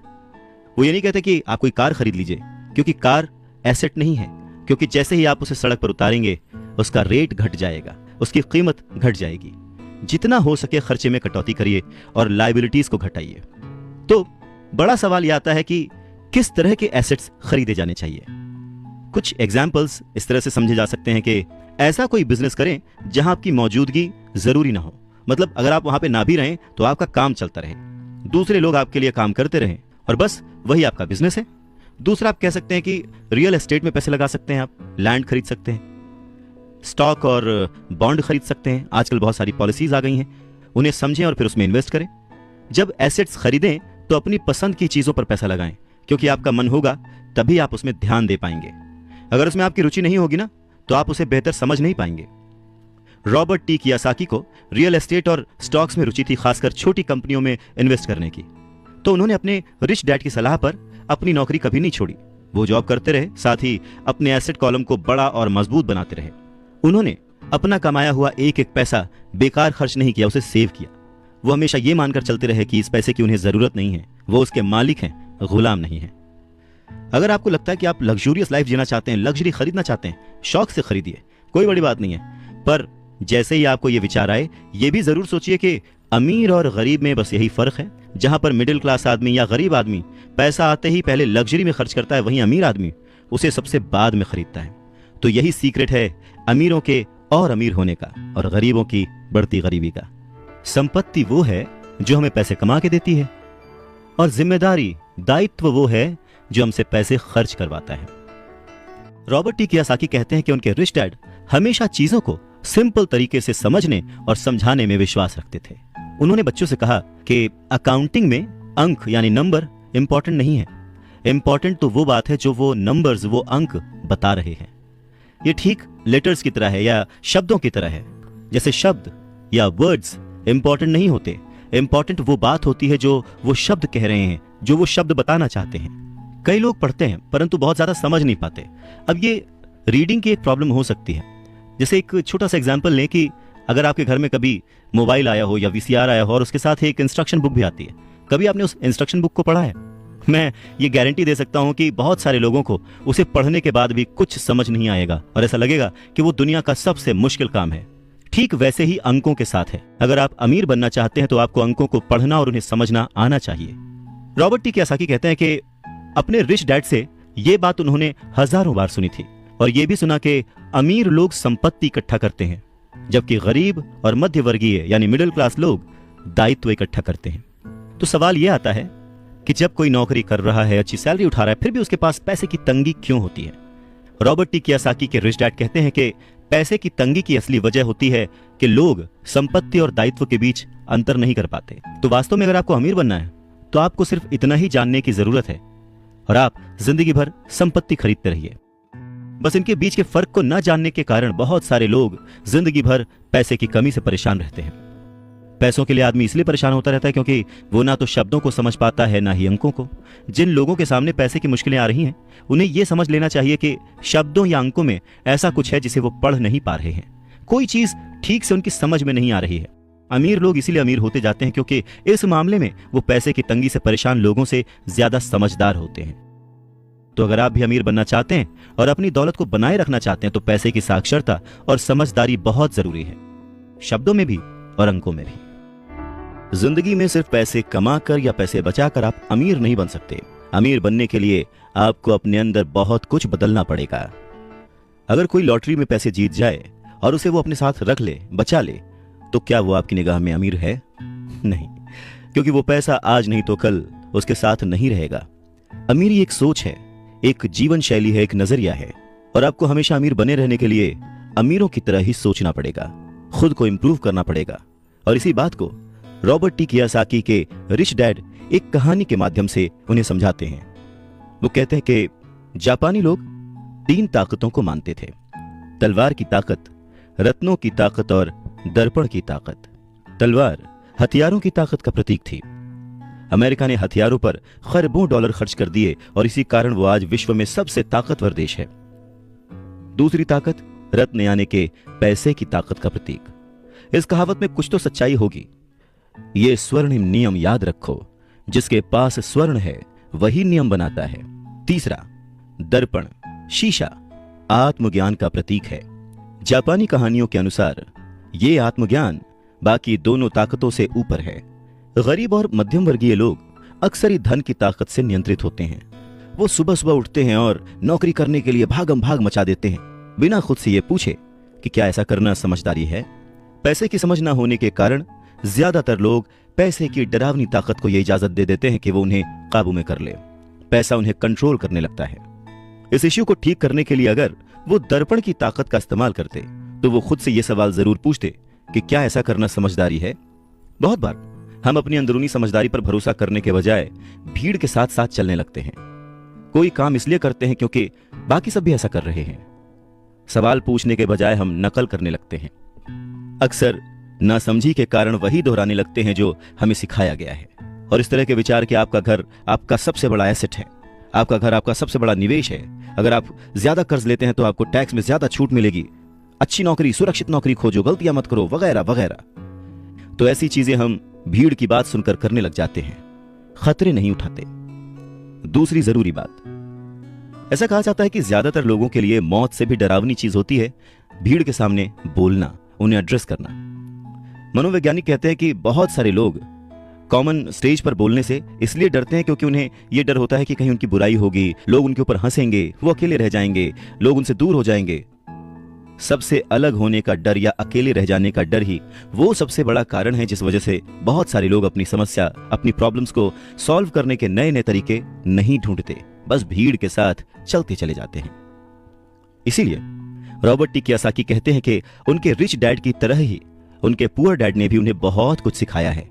वो ये नहीं कहते कि आप कोई कार खरीद लीजिए, क्योंकि कार एसेट नहीं है, क्योंकि जैसे ही आप उसे सड़क पर उतारेंगे उसका रेट घट जाएगा, उसकी कीमत घट जाएगी। जितना हो सके खर्चे में कटौती करिए और लायबिलिटीज को घटाइए। तो बड़ा सवाल यह आता है कि किस तरह के एसेट्स खरीदे जाने चाहिए। कुछ एग्जाम्पल्स इस तरह से समझे जा सकते हैं कि ऐसा कोई बिजनेस करें जहां आपकी मौजूदगी जरूरी ना हो। मतलब अगर आप वहां पे ना भी रहें तो आपका काम चलता रहे, दूसरे लोग आपके लिए काम करते रहें, और बस वही आपका बिजनेस है। दूसरा, आप कह सकते हैं कि रियल एस्टेट में पैसे लगा सकते हैं, आप लैंड खरीद सकते हैं, स्टॉक और बॉन्ड खरीद सकते हैं। आजकल बहुत सारी पॉलिसीज आ गई हैं, उन्हें समझें और फिर उसमें इन्वेस्ट करें। जब एसेट्स खरीदें तो अपनी पसंद की चीजों पर पैसा लगाएं, क्योंकि आपका मन होगा तभी आप उसमें ध्यान दे पाएंगे। अगर उसमें आपकी रुचि नहीं होगी ना तो आप उसे बेहतर समझ नहीं पाएंगे। रॉबर्ट टी कियोसाकी को रियल एस्टेट और स्टॉक्स में रुचि थी, खासकर छोटी कंपनियों में इन्वेस्ट करने की। तो उन्होंने अपने रिच डैड की सलाह पर अपनी नौकरी कभी नहीं छोड़ी। वो जॉब करते रहे, साथ ही अपने एसेट कॉलम को बड़ा और मजबूत बनाते रहे। उन्होंने अपना कमाया हुआ एक एक पैसा बेकार खर्च नहीं किया, उसे सेव किया। वो हमेशा ये मानकर चलते रहे कि इस पैसे की उन्हें जरूरत नहीं है, वो उसके मालिक हैं, गुलाम नहीं है। अगर आपको लगता है कि आप लग्जूरियस लाइफ जीना चाहते हैं, लग्जरी खरीदना चाहते हैं, शौक से खरीदिए, कोई बड़ी बात नहीं है। पर जैसे ही आपको ये विचार आए, ये भी जरूर सोचिए कि अमीर और गरीब में बस यही फर्क है। जहां पर मिडिल क्लास आदमी या गरीब आदमी पैसा आते ही पहले लग्जरी में खर्च करता है, वहीं अमीर आदमी उसे सबसे बाद में खरीदता है। तो यही सीक्रेट है अमीरों के और अमीर होने का और गरीबों की बढ़ती गरीबी का। संपत्ति वो है जो हमें पैसे कमा के देती है, और जिम्मेदारी, दायित्व वो है जो हमसे पैसे खर्च करवाता है। रॉबर्ट टी कियोसाकी कहते हैं कि उनके रिच डैड हमेशा चीजों को सिंपल तरीके से समझने और समझाने में विश्वास रखते थे। उन्होंने बच्चों से कहा कि अकाउंटिंग में अंक यानी नंबर इंपॉर्टेंट नहीं है, इंपॉर्टेंट तो वो बात है जो वो नंबर्स, वो अंक बता रहे हैं। ये ठीक लेटर्स की तरह है या शब्दों की तरह है। जैसे शब्द या वर्ड्स इंपॉर्टेंट नहीं होते, इंपॉर्टेंट वो बात होती है जो वो शब्द कह रहे हैं, जो वो शब्द बताना चाहते हैं। कई लोग पढ़ते हैं परंतु बहुत ज्यादा समझ नहीं पाते। अब ये रीडिंग की एक प्रॉब्लम हो सकती है। जैसे एक छोटा सा एग्जांपल लें कि अगर आपके घर में कभी मोबाइल आया हो या वीसीआर आया हो और उसके साथ एक इंस्ट्रक्शन बुक भी आती है, कभी आपने उस इंस्ट्रक्शन बुक को पढ़ा है? मैं ये गारंटी दे सकता हूं कि बहुत सारे लोगों को उसे पढ़ने के बाद भी कुछ समझ नहीं आएगा और ऐसा लगेगा कि वो दुनिया का सबसे मुश्किल काम है। ठीक वैसे ही अंकों के साथ है। अगर आप अमीर बनना चाहते हैं तो आपको अंकों को पढ़ना और उन्हें समझना आना चाहिए। रॉबर्ट टी कियोसाकी कहते हैं कि अपने रिच डैड से ये बात उन्होंने हजारों बार सुनी थी, और ये भी सुना कि अमीर लोग संपत्ति इकट्ठा करते हैं, जबकि गरीब और मध्य वर्गीय यानी मिडिल क्लास लोग दायित्व इकट्ठा करते हैं। तो सवाल यह आता है कि जब कोई नौकरी कर रहा है, अच्छी सैलरी उठा रहा है, फिर भी उसके पास पैसे की तंगी क्यों होती है? रॉबर्ट टी कियोसाकी के रिच डैड कहते हैं कि पैसे की तंगी की असली वजह होती है कि लोग संपत्ति और दायित्व के बीच अंतर नहीं कर पाते। तो वास्तव में अगर आपको अमीर बनना है तो आपको सिर्फ इतना ही जानने की जरूरत है, और आप जिंदगी भर संपत्ति खरीदते रहिए। बस इनके बीच के फर्क को न जानने के कारण बहुत सारे लोग जिंदगी भर पैसे की कमी से परेशान रहते हैं। पैसों के लिए आदमी इसलिए परेशान होता रहता है क्योंकि वो ना तो शब्दों को समझ पाता है ना ही अंकों को। जिन लोगों के सामने पैसे की मुश्किलें आ रही हैं, उन्हें यह समझ लेना चाहिए कि शब्दों या अंकों में ऐसा कुछ है जिसे वो पढ़ नहीं पा रहे हैं। कोई चीज ठीक से उनकी समझ में नहीं आ रही है। अमीर लोग इसीलिए अमीर होते जाते हैं क्योंकि इस मामले में वो पैसे की तंगी से परेशान लोगों से ज्यादा समझदार होते हैं। तो अगर आप भी अमीर बनना चाहते हैं और अपनी दौलत को बनाए रखना चाहते हैं तो पैसे की साक्षरता और समझदारी बहुत जरूरी है, शब्दों में भी और अंकों में भी। जिंदगी में सिर्फ पैसे कमाकर या पैसे बचाकर आप अमीर नहीं बन सकते। अमीर बनने के लिए आपको अपने अंदर बहुत कुछ बदलना पड़ेगा। अगर कोई लॉटरी में पैसे जीत जाए और उसे वो अपने साथ रख ले, बचा ले, तो क्या वो आपकी निगाह में अमीर है? नहीं, क्योंकि वो पैसा आज नहीं तो कल उसके साथ नहीं रहेगा। अमीरी एक सोच है, एक जीवन शैली है, एक नजरिया है, और आपको हमेशा अमीर बने रहने के लिए अमीरों की तरह ही सोचना पड़ेगा, खुद को इंप्रूव करना पड़ेगा। और इसी बात को रॉबर्ट टी कियोसाकी के रिच डैड एक कहानी के माध्यम से उन्हें समझाते हैं। वो कहते हैं कि जापानी लोग 3 ताकतों को मानते थे: तलवार की ताकत, रत्नों की ताकत और दर्पण की ताकत। तलवार हथियारों की ताकत का प्रतीक थी। अमेरिका ने हथियारों पर खरबों डॉलर खर्च कर दिए और इसी कारण वो आज विश्व में सबसे ताकतवर देश है। दूसरी ताकत रत्न यानी के पैसे की ताकत का प्रतीक। इस कहावत में कुछ तो सच्चाई होगी। ये स्वर्णिम नियम याद रखो, जिसके पास स्वर्ण है वही नियम बनाता है। तीसरा दर्पण, शीशा, आत्मज्ञान का प्रतीक है। जापानी कहानियों के अनुसार ये आत्मज्ञान बाकी दोनों ताकतों से ऊपर है। गरीब और मध्यम वर्गीय लोग अक्सर ही धन की ताकत से नियंत्रित होते हैं। वो सुबह सुबह उठते हैं और नौकरी करने के लिए भागम भाग मचा देते हैं, बिना खुद से ये पूछे कि क्या ऐसा करना समझदारी है। पैसे की समझ ना होने के कारण ज्यादातर लोग पैसे की डरावनी ताकत को यह इजाजत दे देते हैं कि वो उन्हें काबू में कर ले। पैसा उन्हें कंट्रोल करने लगता है। इस इश्यू को ठीक करने के लिए अगर वो दर्पण की ताकत का इस्तेमाल करते तो वो खुद से यह सवाल जरूर पूछते कि क्या ऐसा करना समझदारी है। बहुत बार हम अपनी अंदरूनी समझदारी पर भरोसा करने के बजाय भीड़ के साथ साथ चलने लगते हैं। कोई काम इसलिए करते हैं क्योंकि बाकी सब भी ऐसा कर रहे हैं। सवाल पूछने के बजाय हम नकल करने लगते हैं। अक्सर नासमझी के कारण वही दोहराने लगते हैं जो हमें सिखाया गया है। और इस तरह के विचार कि आपका घर आपका सबसे बड़ा एसेट है, आपका घर आपका सबसे बड़ा निवेश है, अगर आप ज्यादा कर्ज लेते हैं तो आपको टैक्स में ज्यादा छूट मिलेगी, अच्छी नौकरी, सुरक्षित नौकरी खोजो, गलतियां मत करो, वगैरह वगैरह। तो ऐसी चीजें हम भीड़ की बात सुनकर करने लग जाते हैं, खतरे नहीं उठाते। दूसरी जरूरी बात, ऐसा कहा जाता है कि ज्यादातर लोगों के लिए मौत से भी डरावनी चीज होती है भीड़ के सामने बोलना, उन्हें एड्रेस करना। मनोवैज्ञानिक कहते हैं कि बहुत सारे लोग कॉमन स्टेज पर बोलने से इसलिए डरते हैं क्योंकि उन्हें यह डर होता है कि कहीं उनकी बुराई होगी, लोग उनके ऊपर हंसेंगे, वो अकेले रह जाएंगे, लोग उनसे दूर हो जाएंगे। सबसे अलग होने का डर या अकेले रह जाने का डर ही वो सबसे बड़ा कारण है जिस वजह से बहुत सारे लोग अपनी समस्या, अपनी प्रॉब्लम्स को सॉल्व करने के नए नए तरीके नहीं ढूंढते, बस भीड़ के साथ चलते चले जाते हैं। इसीलिए रॉबर्ट टी कियोसाकी कहते हैं कि उनके रिच डैड की तरह ही उनके पुअर डैड ने भी उन्हें बहुत कुछ सिखाया है।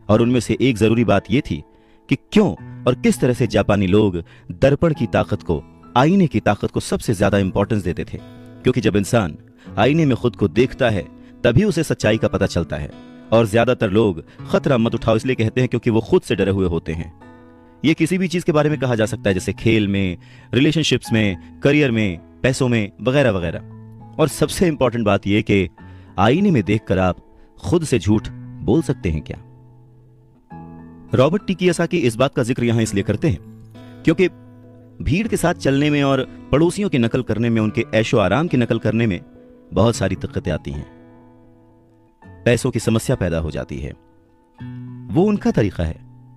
और उनमें से एक जरूरी बात यह थी कि क्यों और किस तरह से जापानी लोग दर्पण की ताकत को, आईने की ताकत को सबसे ज्यादा इंपॉर्टेंस देते थे। क्योंकि जब इंसान आईने में खुद को देखता है तभी उसे सच्चाई का पता चलता है। और ज्यादातर लोग खतरा मत उठाओ इसलिए कहते हैं क्योंकि वो खुद से डरे हुए होते हैं। ये किसी भी चीज के बारे में कहा जा सकता है, जैसे खेल में, रिलेशनशिप्स में, करियर में, पैसों में, वगैरह वगैरह। और सबसे इंपॉर्टेंट बात यह कि आईने में देखकर आप खुद से झूठ बोल सकते हैं क्या? रॉबर्ट टी कियोसाकी इस बात का जिक्र यहां इसलिए करते हैं क्योंकि भीड़ के साथ चलने में और पड़ोसियों की नकल करने में, उनके ऐशो आराम की नकल करने में बहुत सारी दिक्कतें आती हैं। पैसों की समस्या पैदा हो जाती है। वो उनका तरीका है,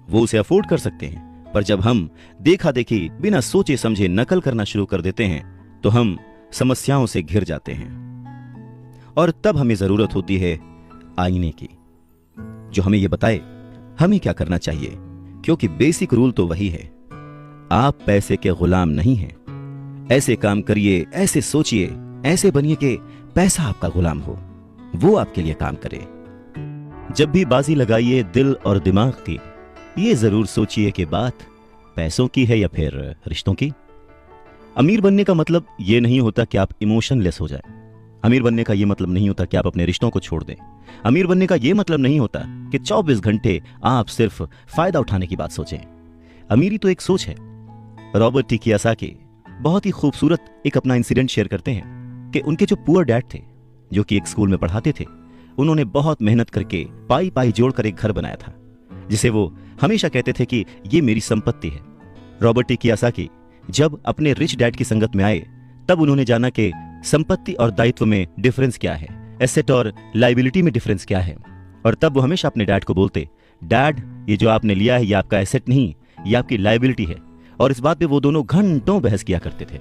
वो उसे अफोर्ड कर सकते हैं, पर जब हम देखा देखी बिना सोचे समझे नकल करना शुरू कर देते हैं तो हम समस्याओं से घिर जाते हैं। और तब हमें जरूरत होती है आईने की, जो हमें यह बताए हमें क्या करना चाहिए। क्योंकि बेसिक रूल तो वही है, आप पैसे के गुलाम नहीं हैं। ऐसे काम करिए, ऐसे सोचिए, ऐसे बनिए कि पैसा आपका गुलाम हो, वो आपके लिए काम करे। जब भी बाजी लगाइए दिल और दिमाग की, ये जरूर सोचिए कि बात पैसों की है या फिर रिश्तों की। अमीर बनने का मतलब ये नहीं होता कि आप इमोशनलेस हो जाए। अमीर बनने का यह मतलब नहीं होता कि आप अपने रिश्तों को छोड़ दें। अमीर बनने का यह मतलब नहीं होता कि 24 घंटे आप सिर्फ फायदा उठाने की बात सोचें। अमीरी तो एक सोच है। रॉबर्ट टी कियोसाकी बहुत ही खूबसूरत एक अपना इंसिडेंट शेयर करते हैं कि उनके जो पुअर डैड थे, जो कि एक स्कूल में पढ़ाते थे, उन्होंने बहुत मेहनत करके पाई पाई जोड़कर एक घर बनाया था, जिसे वो हमेशा कहते थे कि ये मेरी संपत्ति है। रॉबर्ट टी कियोसाकी जब अपने रिच डैड की संगत में आए, तब उन्होंने जाना कि संपत्ति और दायित्व में डिफरेंस क्या है, एसेट और लायबिलिटी में डिफरेंस क्या है। और तब वो हमेशा अपने डैड को बोलते, डैड, ये जो आपने लिया है ये आपका एसेट नहीं, ये आपकी लायबिलिटी है। और इस बात पे वो दोनों घंटों बहस किया करते थे।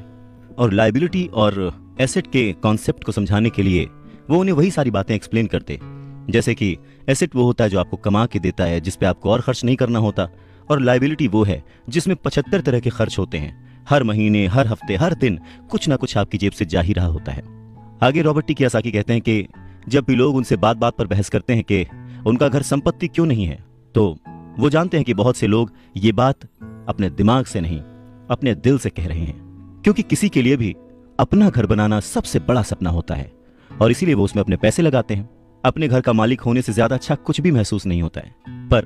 और लायबिलिटी और एसेट के कॉन्सेप्ट को समझाने के लिए वो उन्हें वही सारी बातें एक्सप्लेन करते, जैसे कि एसेट वो होता है जो आपको कमा के देता है, जिस पे आपको और खर्च नहीं करना होता, और लायबिलिटी वो है जिसमें 75 तरह के खर्च होते हैं। हर महीने, हर हफ्ते, हर दिन कुछ ना कुछ आपकी जेब से जा ही रहा होता है। आगे रॉबर्ट टी कियोसाकी कहते हैं कि जब भी लोग उनसे बात बात पर बहस करते हैं कि उनका घर संपत्ति क्यों नहीं है, तो वो जानते हैं कि बहुत से लोग ये बात अपने दिमाग से नहीं, अपने दिल से कह रहे हैं, क्योंकि किसी के लिए भी अपना घर बनाना सबसे बड़ा सपना होता है और इसीलिए वो उसमें अपने पैसे लगाते हैं। अपने घर का मालिक होने से ज्यादा अच्छा कुछ भी महसूस नहीं होता है। पर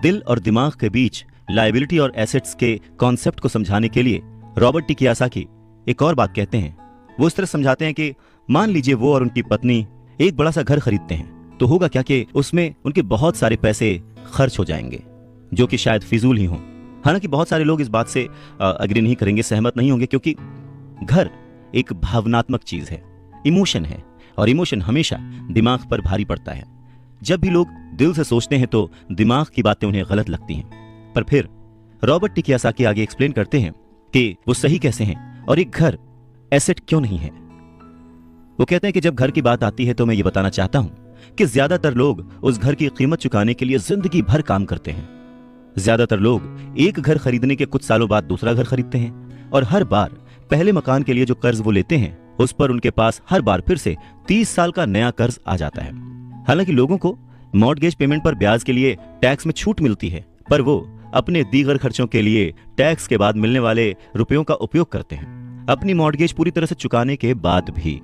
दिल और दिमाग के बीच लायबिलिटी और एसेट्स के कॉन्सेप्ट को समझाने के लिए रॉबर्ट टी कियोसाकी एक और बात कहते हैं। वो इस तरह समझाते हैं कि मान लीजिए वो और उनकी पत्नी एक बड़ा सा घर खरीदते हैं, तो होगा क्या कि उसमें उनके बहुत सारे पैसे खर्च हो जाएंगे, जो कि शायद फिजूल ही हों। हालांकि बहुत सारे लोग इस बात से अग्री नहीं करेंगे, सहमत नहीं होंगे, क्योंकि घर एक भावनात्मक चीज है, इमोशन है, और इमोशन हमेशा दिमाग पर भारी पड़ता है। जब भी लोग दिल से सोचते हैं तो दिमाग की बातें उन्हें गलत लगती हैं। पर फिर रॉबर्ट टी कियोसाकी आगे एक्सप्लेन करते हैं कि वो सही कैसे हैं और एक घर एसेट क्यों नहीं है। वो कहते हैं कि जब घर की बात आती है तो मैं ये बताना चाहता हूं कि ज्यादातर लोग उस घर की कीमत चुकाने के लिए जिंदगी भर काम करते हैं। ज्यादातर लोग एक घर खरीदने के कुछ सालों बाद दूसरा घर खरीदते हैं, और हर बार पहले मकान के लिए जो कर्ज वो लेते हैं उस पर उनके पास हर बार फिर से 30 साल का नया कर्ज आ जाता है। हालांकि लोगों को मॉर्टगेज पेमेंट पर ब्याज के लिए टैक्स में छूट मिलती है, पर वो अपने दीगर खर्चों के लिए टैक्स के बाद मिलने वाले रुपयों का उपयोग करते हैं। अपनी मॉर्टगेज पूरी तरह से चुकाने के बाद भी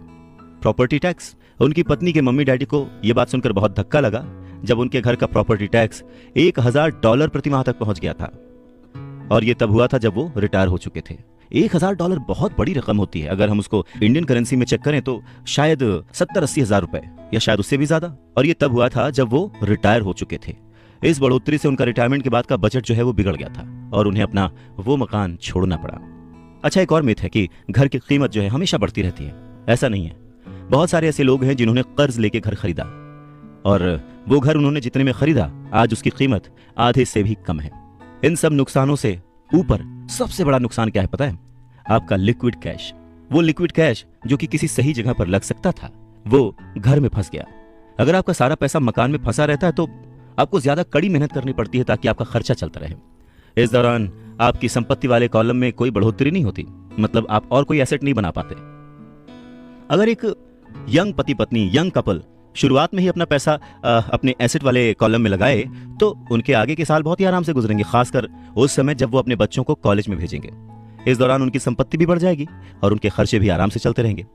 प्रॉपर्टी टैक्स। उनकी पत्नी के मम्मी डैडी को यह बात सुनकर बहुत धक्का लगा जब उनके घर का प्रॉपर्टी टैक्स $1000 प्रति माह तक पहुंच गया था। और यह तब हुआ था जब वो रिटायर हो चुके थे। $1000 बहुत बड़ी रकम होती है। अगर हम उसको इंडियन करेंसी में चेक करें तो शायद 70-80 हजार रुपए, या शायद उससे भी ज्यादा। और ये तब हुआ था जब वो रिटायर हो चुके थे। इस बढ़ोतरी से उनका रिटायरमेंट के बाद का बजट जो है वो बिगड़ गया था और उन्हें अपना वो मकान छोड़ना पड़ा। अच्छा, एक और मिथ है कि घर की कीमत जो है हमेशा बढ़ती रहती है। ऐसा नहीं है। बहुत सारे ऐसे लोग हैं जिन्होंने कर्ज लेके घर खरीदा, और वो घर उन्होंने जितने में खरीदा आज उसकी कीमत आधे से भी कम है। इन सब नुकसानों से ऊपर सबसे बड़ा नुकसान क्या है पता है? आपका लिक्विड कैश। वो लिक्विड कैश जो कि किसी सही जगह पर लग सकता था, वो घर में फंस गया। अगर आपका सारा पैसा मकान में फंसा रहता है तो आपको ज्यादा कड़ी मेहनत करनी पड़ती है ताकि आपका खर्चा चलता रहे। इस दौरान आपकी संपत्ति वाले कॉलम में कोई बढ़ोतरी नहीं होती, मतलब आप और कोई एसेट नहीं बना पाते। अगर एक यंग पति पत्नी, यंग कपल शुरुआत में ही अपना पैसा अपने एसेट वाले कॉलम में लगाए तो उनके आगे के साल बहुत ही आराम से गुजरेंगे, खासकर उस समय जब वो अपने बच्चों को कॉलेज में भेजेंगे। इस दौरान उनकी संपत्ति भी बढ़ जाएगी और उनके खर्चे भी आराम से चलते रहेंगे।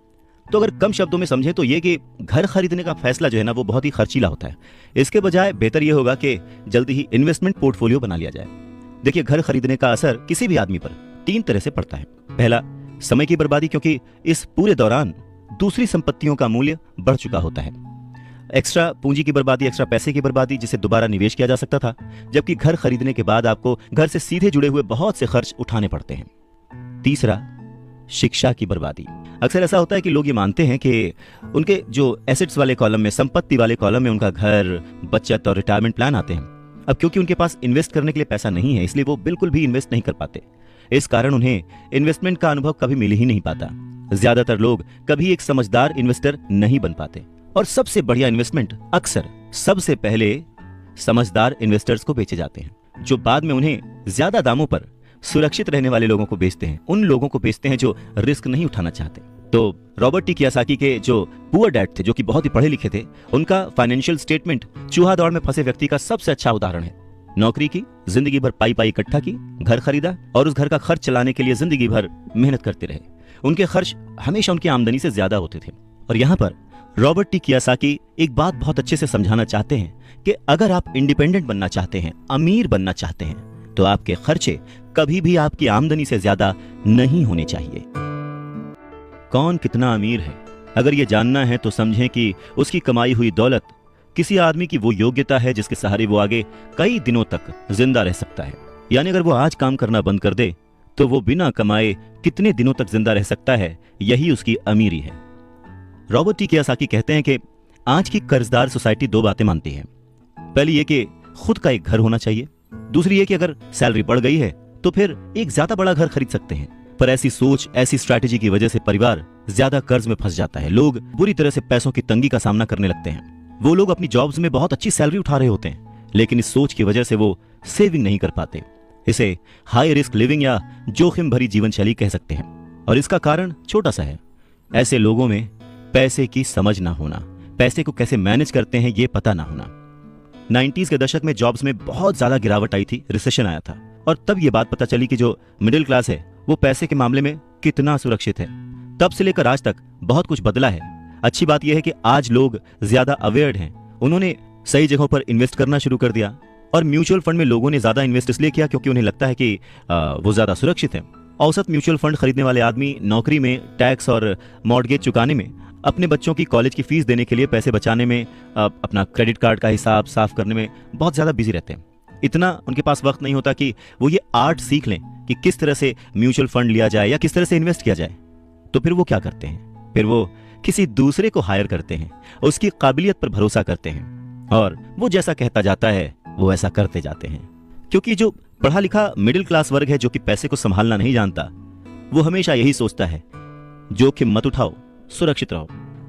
तो अगर कम शब्दों में समझे तो ये कि घर खरीदने का फैसला जो है ना वो बहुत ही खर्चीला होता है। इसके बजाय बेहतर यह होगा कि जल्दी ही इन्वेस्टमेंट पोर्टफोलियो बना लिया जाए। देखिए, घर खरीदने का असर किसी भी आदमी पर 3 तरह से पड़ता है। पहला, समय की बर्बादी, क्योंकि इस पूरे दौरान दूसरी संपत्तियों का मूल्य बढ़ चुका होता है। एक्स्ट्रा पूंजी की बर्बादी, एक्स्ट्रा पैसे की बर्बादी जिसे दोबारा निवेश किया जा सकता था, जबकि घर खरीदने के बाद आपको घर से सीधे जुड़े हुए बहुत से खर्च उठाने पड़ते हैं। तीसरा, शिक्षा की बर्बादी। अक्सर ऐसा होता है कि लोग ये मानते हैं कि उनके जो एसेट्स वाले कॉलम में, संपत्ति वाले कॉलम में उनका घर, बचत और रिटायरमेंट प्लान आते हैं। अब क्योंकि उनके पास इन्वेस्ट करने के लिए पैसा नहीं है, इसलिए वो बिल्कुल भी इन्वेस्ट नहीं कर पाते। इस कारण उन्हें इन्वेस्टमेंट का अनुभव कभी मिल ही नहीं पाता। ज्यादातर लोग कभी एक समझदार इन्वेस्टर नहीं बन पाते, और सबसे बढ़िया इन्वेस्टमेंट अक्सर सबसे पहले समझदार इन्वेस्टर्स को बेचे जाते हैं, जो बाद में उन्हें ज्यादा दामों पर सुरक्षित रहने वाले लोगों को बेचते हैं। उन लोगों को बेचते हैं जो रिस्क नहीं उठाना चाहते। तो रॉबर्ट टी कियोसाकी के जो पुअर डैड थे, जो कि बहुत ही पढ़े लिखे थे, उनका फाइनेंशियल स्टेटमेंट चूहा दौड़ में फंसे व्यक्ति का सबसे अच्छा उदाहरण है। नौकरी की, जिंदगी भर पाई पाई इकट्ठा की, घर खरीदा और उस घर का खर्च चलाने के लिए जिंदगी भर मेहनत करते रहे। उनके खर्च हमेशा उनकी आमदनी से ज्यादा होते थे। और यहां पर रॉबर्ट टी कियोसाकी एक बात बहुत अच्छे से समझाना चाहते हैं कि अगर आप इंडिपेंडेंट बनना चाहते हैं, अमीर बनना चाहते हैं, तो आपके खर्चे कभी भी आपकी आमदनी से ज्यादा नहीं होने चाहिए। कौन कितना अमीर है, अगर ये जानना है तो समझें कि उसकी कमाई हुई दौलत किसी आदमी की वो योग्यता है जिसके सहारे वो आगे कई दिनों तक जिंदा रह सकता है। यानी अगर वो आज काम करना बंद कर दे तो वो बिना कमाए कितने दिनों तक जिंदा रह सकता है, यही उसकी अमीरी है। रॉबर्ट टी कियोसाकी कहते हैं कि आज की कर्जदार सोसाइटी दो बातें मानती है। पहली ये कि खुद का एक घर होना चाहिए, दूसरी ये कि अगर सैलरी बढ़ गई है तो फिर एक ज्यादा बड़ा घर खरीद सकते हैं। पर ऐसी सोच, ऐसी स्ट्रैटेजी की वजह से परिवार ज्यादा कर्ज में फंस जाता है। लोग बुरी तरह से पैसों की तंगी का सामना करने लगते हैं। वो लोग अपनी जॉब्स में बहुत अच्छी सैलरी उठा रहे होते हैं, लेकिन इस सोच की वजह से वो सेविंग नहीं कर पाते। इसे हाई रिस्क लिविंग या जोखिम भरी जीवन शैली कह सकते हैं। और इसका कारण छोटा सा है, ऐसे लोगों में पैसे की समझ ना होना, पैसे को कैसे मैनेज करते हैं ये पता ना होना। 90s के दशक में जॉब्स में बहुत ज्यादा गिरावट आई थी, रिसेशन आया था, और तब ये बात पता चली कि जो मिडिल क्लास है वो पैसे के मामले में कितना सुरक्षित है। तब से लेकर आज तक बहुत कुछ बदला है। अच्छी बात यह है कि आज लोग ज्यादा अवेयर्ड हैं, उन्होंने सही जगहों पर इन्वेस्ट करना शुरू कर दिया। और म्यूचुअल फंड में लोगों ने ज्यादा इन्वेस्ट इसलिए किया क्योंकि उन्हें लगता है कि वो ज्यादा सुरक्षित है। औसत म्यूचुअल फंड खरीदने वाले आदमी नौकरी में, टैक्स और मॉर्गेज चुकाने में, अपने बच्चों की कॉलेज की फीस देने के लिए पैसे बचाने में, अपना क्रेडिट कार्ड का हिसाब साफ करने में बहुत ज्यादा बिजी रहते हैं। इतना उनके पास वक्त नहीं होता कि वो ये आर्ट सीख लें कि किस तरह से म्यूचुअल फंड लिया जाए या किस तरह से इन्वेस्ट किया जाए। तो फिर वो क्या करते हैं, फिर वो किसी दूसरे को हायर करते हैं, उसकी काबिलियत पर भरोसा करते हैं, और वो जैसा कहता जाता है वो ऐसा करते जाते हैं। क्योंकि जो पढ़ा लिखा मिडिल क्लास वर्ग है जो कि पैसे को संभालना नहीं जानता, वो हमेशा यही सोचता है जोखिम मत उठाओ, सुरक्षित रहो।